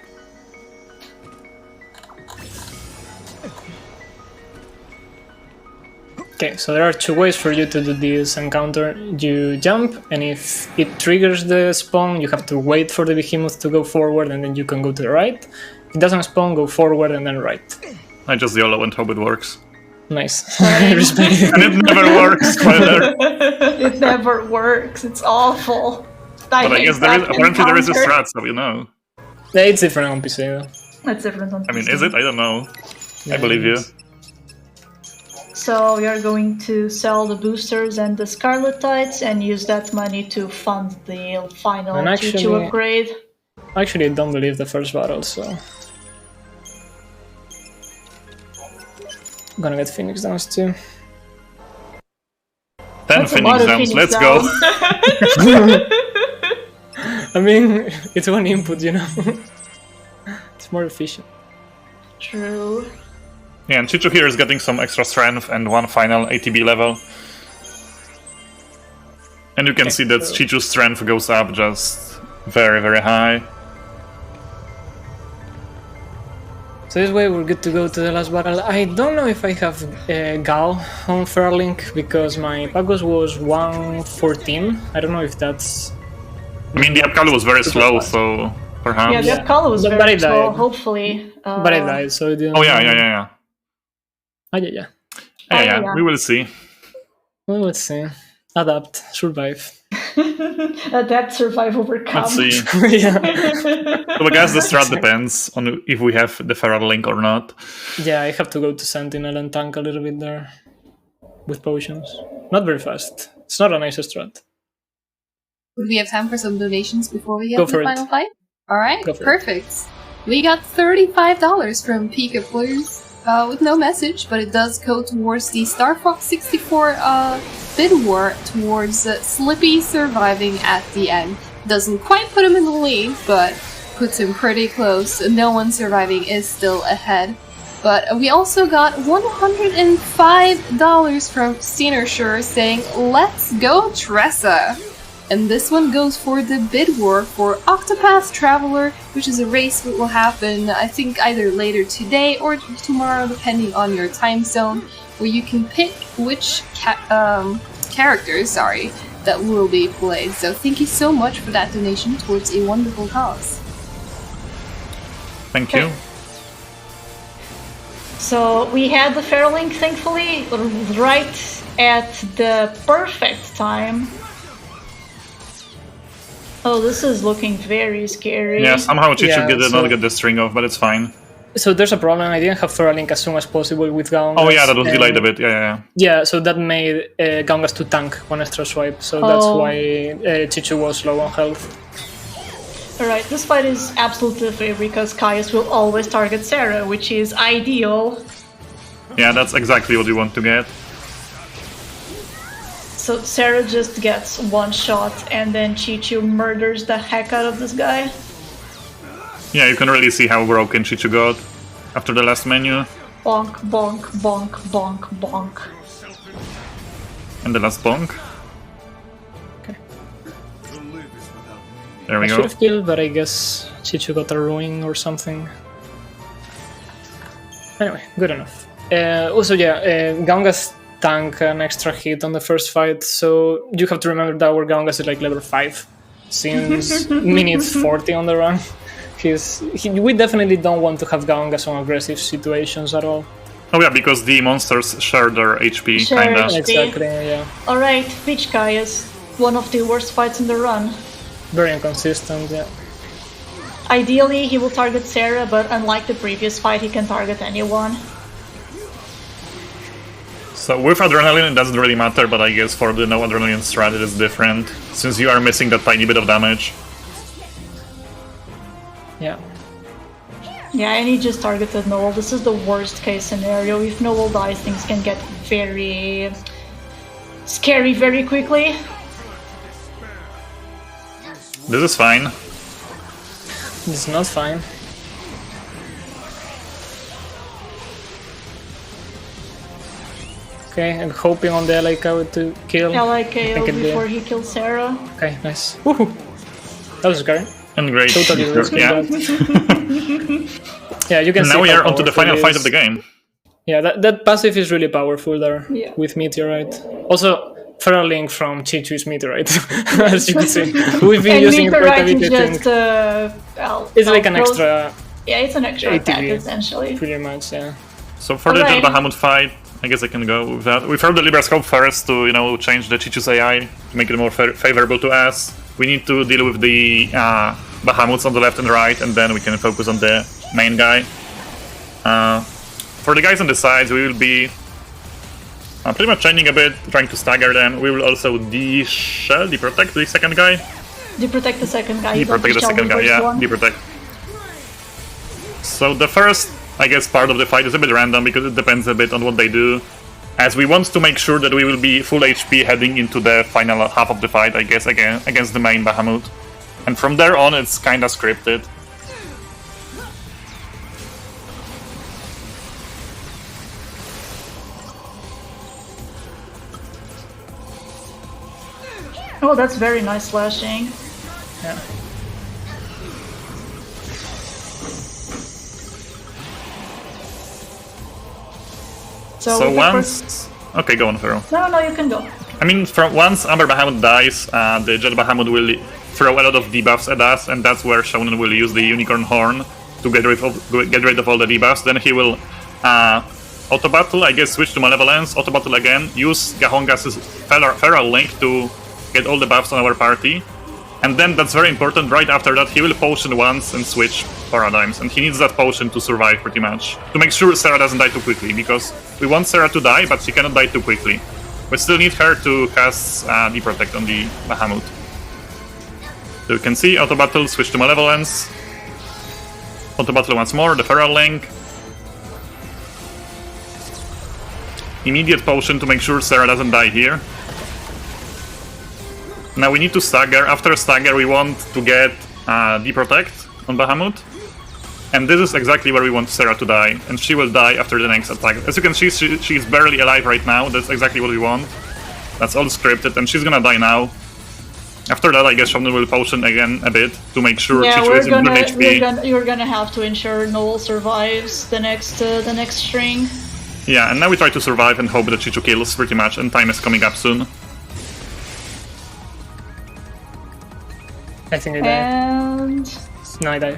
Okay, so there are two ways for you to do this encounter. You jump, and if it triggers the spawn, you have to wait for the behemoth to go forward, and then you can go to the right. If it doesn't spawn, go forward and then right. I just YOLO and hope it works. Nice. Right. Respect. And it never works, spoiler. It never works. It's awful. But I hate guess that apparently there is a encounter. strat, so you know. Yeah, it's different on PC though. That's different on I mean, PC. is it? I don't know. I believe you. So we are going to sell the boosters and the Scarletites and use that money to fund the final And G2 actually- upgrade. Actually, I don't believe the first battle, so... Gonna get Phoenix Downs too. 10 That's a lot Phoenix of Downs, Phoenix let's go. Downs. I mean, it's one input, you know? It's more efficient. True. Yeah, and Chichu here is getting some extra strength and one final ATB level. And you can see that Chichu's strength goes up just very, very high. So this way we're good to go to the last battle. I don't know if I have Gal on Fairlink because my Pagos was 114. I don't know if that's... I mean, the Apkalu was very slow, so perhaps. Yeah, the Apollo was But I very slow, died. hopefully. But I died, so it didn't... Oh, yeah. Ah, yeah. Yeah, we will see. Well, let's see. Adapt, survive. Adapt, survive, overcome. Let's see. Yeah. So I guess the strat depends on if we have the Feral Link or not. Yeah, I have to go to Sentinel and tank a little bit there. With potions. Not very fast. It's not a nice strat. Would we have time for some donations before we get Go to for the it. final fight? Alright, Go for it. perfect. We got $35 from Pika Players with no message, but it does go towards the Star Fox 64 bid war towards Slippy surviving at the end. Doesn't quite put him in the lead, but puts him pretty close. No one surviving is still ahead. But we also got $105 from Stenersure saying, "Let's go, Tressa!" And this one goes for the bid war for Octopath Traveler, which is a race that will happen, I think, either later today or tomorrow, depending on your time zone, where you can pick which characters, that will be played. So thank you so much for that donation towards a wonderful cause. Thank you. So we had the Fairlink, thankfully, right at the perfect time. Oh, this is looking very scary. Yeah, somehow Chichu Yeah, did so- not get the string off, but it's fine. So there's a problem. I didn't have Fairlink as soon as possible with Gaungas. Oh yeah, that was and- delayed a bit. Yeah. Yeah, so that made Gaungas to tank one extra swipe. So that's Oh. why Chichu was low on health. Alright, this fight is absolutely fair because Caius will always target Sarah, which is ideal. Yeah, that's exactly what you want to get. So Sarah just gets one shot and then Chichu murders the heck out of this guy. Yeah, you can really see how broken Chichu got after the last menu Bonk, bonk, bonk, bonk, bonk. and the last bonk. There we I should go. have killed, but I guess Chichu got a ruin or something. Anyway, good enough. Also, Gaungas tank an extra hit on the first fight, so you have to remember that our Gaungas is like level 5 since minute 40 on the run. We definitely don't want to have Gaungas on aggressive situations at all. Oh yeah, because the monsters share their HP, Share kinda. HP. Exactly, yeah. Alright, Peach Caius. One of the worst fights in the run. Very inconsistent, yeah. Ideally, he will target Sarah, but unlike the previous fight, he can target anyone. So with Adrenaline it doesn't really matter, but I guess for the no Adrenaline strat it is different, since you are missing that tiny bit of damage. Yeah. Yeah, and he just targeted Noel. This is the worst case scenario. If Noel dies, things can get very scary very quickly. This is fine. It's not fine. Okay, I'm hoping on the LA cow to kill. LIKO think it did. before he kills Sarah. Okay, nice. Woohoo! That was scary. And great. Totally risky, Yeah. but... yeah, you can And see now we how are onto the powerful final it fight is. of the game. Yeah, that passive is really powerful there Yeah. with Meteorite. Also, Feral Link from Chichu's Meteorite, as you can see. We've been And using it quite a Meteorite bit, is I think. just It's like an throws- extra, Yeah, it's an extra attack ATV. essentially. pretty much, yeah. So for the Alright. Jet Bahamut fight, I guess I can go with that. We throw the Libra Scope first to, change the ChuliJavi's AI to make it more favorable to us. We need to deal with the Bahamut's on the left and right, and then we can focus on the main guy. For the guys on the sides, we will be pretty much chaining a bit, trying to stagger them. We will also deprotect the second guy. Deprotect the second guy. Deprotect the second guy, yeah. Deprotect. So the first, I guess, part of the fight is a bit random because it depends a bit on what they do. As we want to make sure that we will be full HP heading into the final half of the fight, I guess, again against the main Bahamut. And from there on, it's kinda scripted. Oh, that's very nice slashing. Yeah. So once... Okay, go on, Pharaoh. No, you can go. I mean, once Amber Bahamut dies, the Jet Bahamut will throw a lot of debuffs at us, and that's where Shonen will use the Unicorn Horn to get rid of all the debuffs. Then he will auto battle, I guess, switch to Malevolence, auto battle again, use Gahonga's Feral Link to get all the buffs on our party. And then that's very important, right after that he will potion once and switch paradigms, and he needs that potion to survive pretty much. To make sure Sarah doesn't die too quickly, because we want Sarah to die, but she cannot die too quickly. We still need her to cast Deprotect on the Bahamut. So you can see, auto battle, switch to Malevolence. Auto battle once more, the Feral Link. Immediate potion to make sure Sarah doesn't die here. Now we need to stagger. After stagger, we want to get Deprotect on Bahamut. And this is exactly where we want Sarah to die. And she will die after the next attack. As you can see, she is barely alive right now. That's exactly what we want. That's all scripted, and she's gonna die now. After that, I guess Shonen will potion again a bit to make sure Chichu is in good HP. You're gonna have to ensure Noel survives the next string. Yeah, and now we try to survive and hope that Chichu kills pretty much, and time is coming up soon. I think I die. And... No, I die.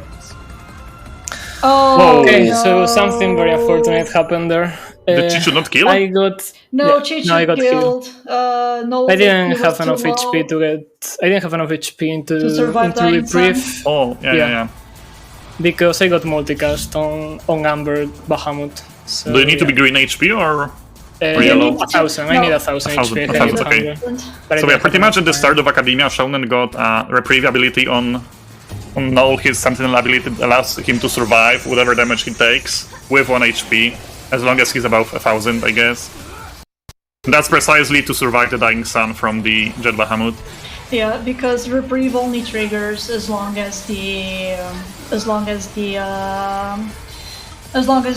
Oh, okay, no. So something very unfortunate happened there. Did Chichu not kill? I got... No, yeah, Chichu no, I got killed. No, I didn't have enough HP to get... I didn't have enough HP into Reprieve. Oh, yeah. Because I got multicast on Amber Bahamut. So, do you need to be green HP or yellow? 1,000. I need 1,000 HP. 1,000, okay. So yeah, pretty much at the start of Academia, Shonen got Reprieve ability on Noel. His Sentinel ability allows him to survive whatever damage he takes with 1 HP, as long as he's above 1,000, I guess. That's precisely to survive the Dying Sun from the Jet Bahamut. Yeah, because Reprieve only triggers as long as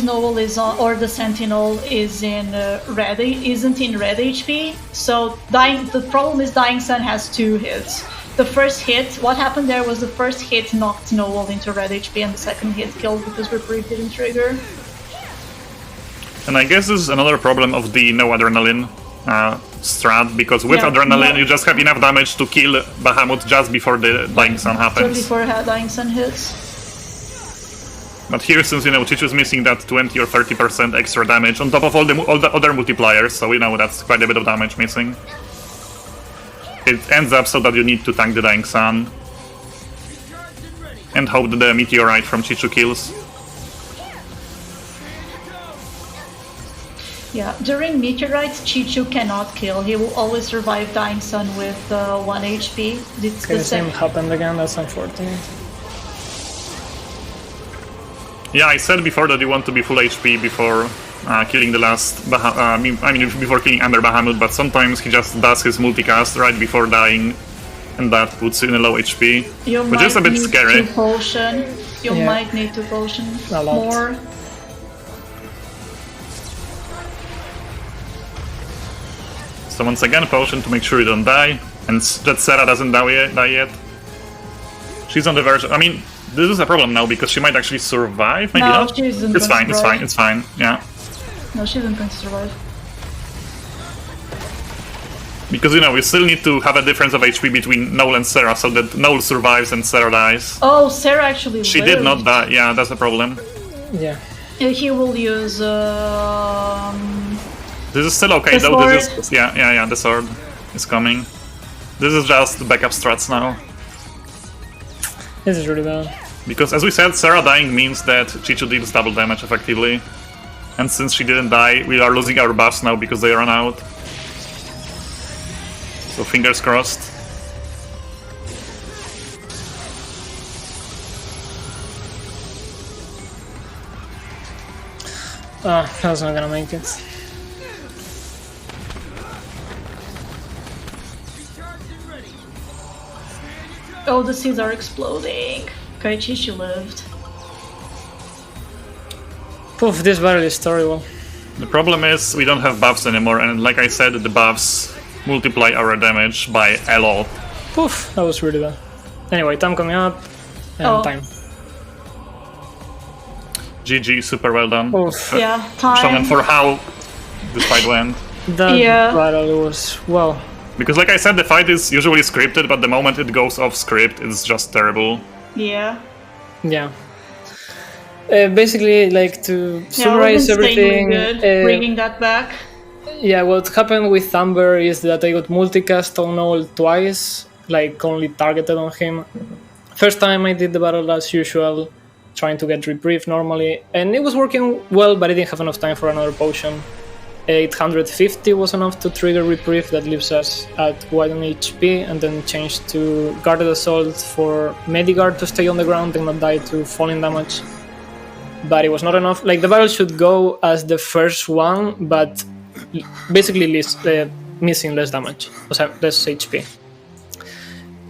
Noel is on, or the Sentinel is in isn't in red HP. So the problem is Dying Sun has 2 hits. The first hit, what happened there was the first hit knocked Noel into red HP, and the second hit killed because Reprieve didn't trigger. And I guess this is another problem of the no adrenaline strat, because with adrenaline you just have enough damage to kill Bahamut just before the Dying Sun happens. Just before Dying Sun hits. But here, since Chichu is missing that 20 or 30% extra damage on top of all the other multipliers, so that's quite a bit of damage missing. It ends up so that you need to tank the Dying Sun and hope that the meteorite from Chichu kills. Yeah, during Meteorite, Chichu cannot kill. He will always survive Dying Sun with 1 HP. It's the same happened again, that's unfortunate. Yeah, I said before that you want to be full HP before killing the last before killing Amber Bahamut, but sometimes he just does his multicast right before dying, and that puts you in a low HP, which is a bit scary. You might need to potion more. So once again, potion to make sure you don't die, and that Sarah doesn't die yet. She's on the verge. I mean, this is a problem now because she might actually survive. Maybe not. It's fine. Yeah. No, she isn't going to survive. Because we still need to have a difference of HP between Noel and Sarah, so that Noel survives and Sarah dies. Oh, Sarah actually She did not die. Yeah, that's a problem. Yeah. He will use This is still okay The though. This sword. is yeah. The sword is coming. This is just the backup strats now. This is really bad. Because as we said, Sarah dying means that Chichu deals double damage effectively. And since she didn't die, we are losing our buffs now because they run out. So fingers crossed. That's not gonna make it. Oh, the seeds are exploding. Okay, Chichi lived. Poof, this battle is terrible. The problem is we don't have buffs anymore, and like I said, the buffs multiply our damage by a lot. Poof, that was really bad. Anyway, time coming up, and time. GG, super well done. Oof. Yeah, time. Shonen, for how this fight went. That Yeah. battle was, well, Because like I said, the fight is usually scripted, but the moment it goes off script, it's just terrible. Yeah. yeah. Basically, like, to Yeah, summarize everything, good. Bringing that back. yeah, what happened with Amber is that I got multicast on Noel twice, like, only targeted on him. First time I did the battle as usual, trying to get reprieve normally, and it was working well, but I didn't have enough time for another potion. 850 was enough to trigger reprieve, that leaves us at 1 HP, and then changed to Guarded Assault for Mediguard to stay on the ground and not die to falling damage. But it was not enough. Like, the battle should go as the first one, but basically missing less damage, less HP.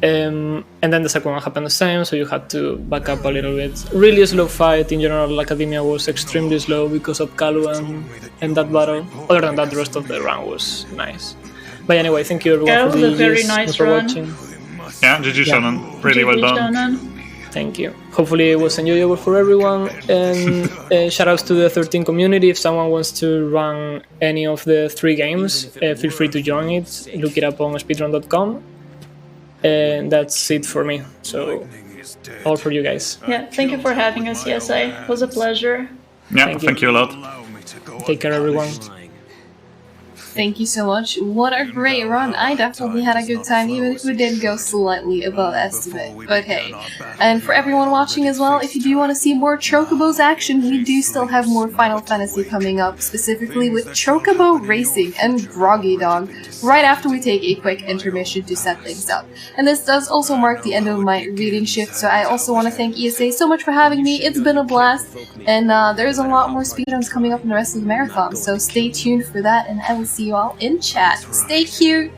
And then the second one happened the same, so you had to back up a little bit. Really slow fight. In general, Academia was extremely slow because of Kalu and that battle. Other than that, the rest of the run was nice. But anyway, thank you everyone Yeah, for it was a very GGs nice and for run. watching. Yeah, GG Shonen, really well done. Shonen. Thank you. Hopefully it was enjoyable for everyone. And shoutouts to the 13 community. If someone wants to run any of the 3 games, feel free to join it. Look it up on speedrun.com. And that's it for me. So, all for you guys. Yeah, thank you for having us, ESA. It was a pleasure. Yeah, thank you a lot. Take care, everyone. Thank you so much. What a great run. I definitely had a good time, even if we did go slightly above estimate. But hey. And for everyone watching as well, if you do want to see more Chocobos action, we do still have more Final Fantasy coming up, specifically with Chocobo Racing and Groggy Dog, right after we take a quick intermission to set things up. And this does also mark the end of my reading shift, so I also want to thank ESA so much for having me. It's been a blast, and there's a lot more speedruns coming up in the rest of the marathon, so stay tuned for that, and I will see you all in chat. Stay cute!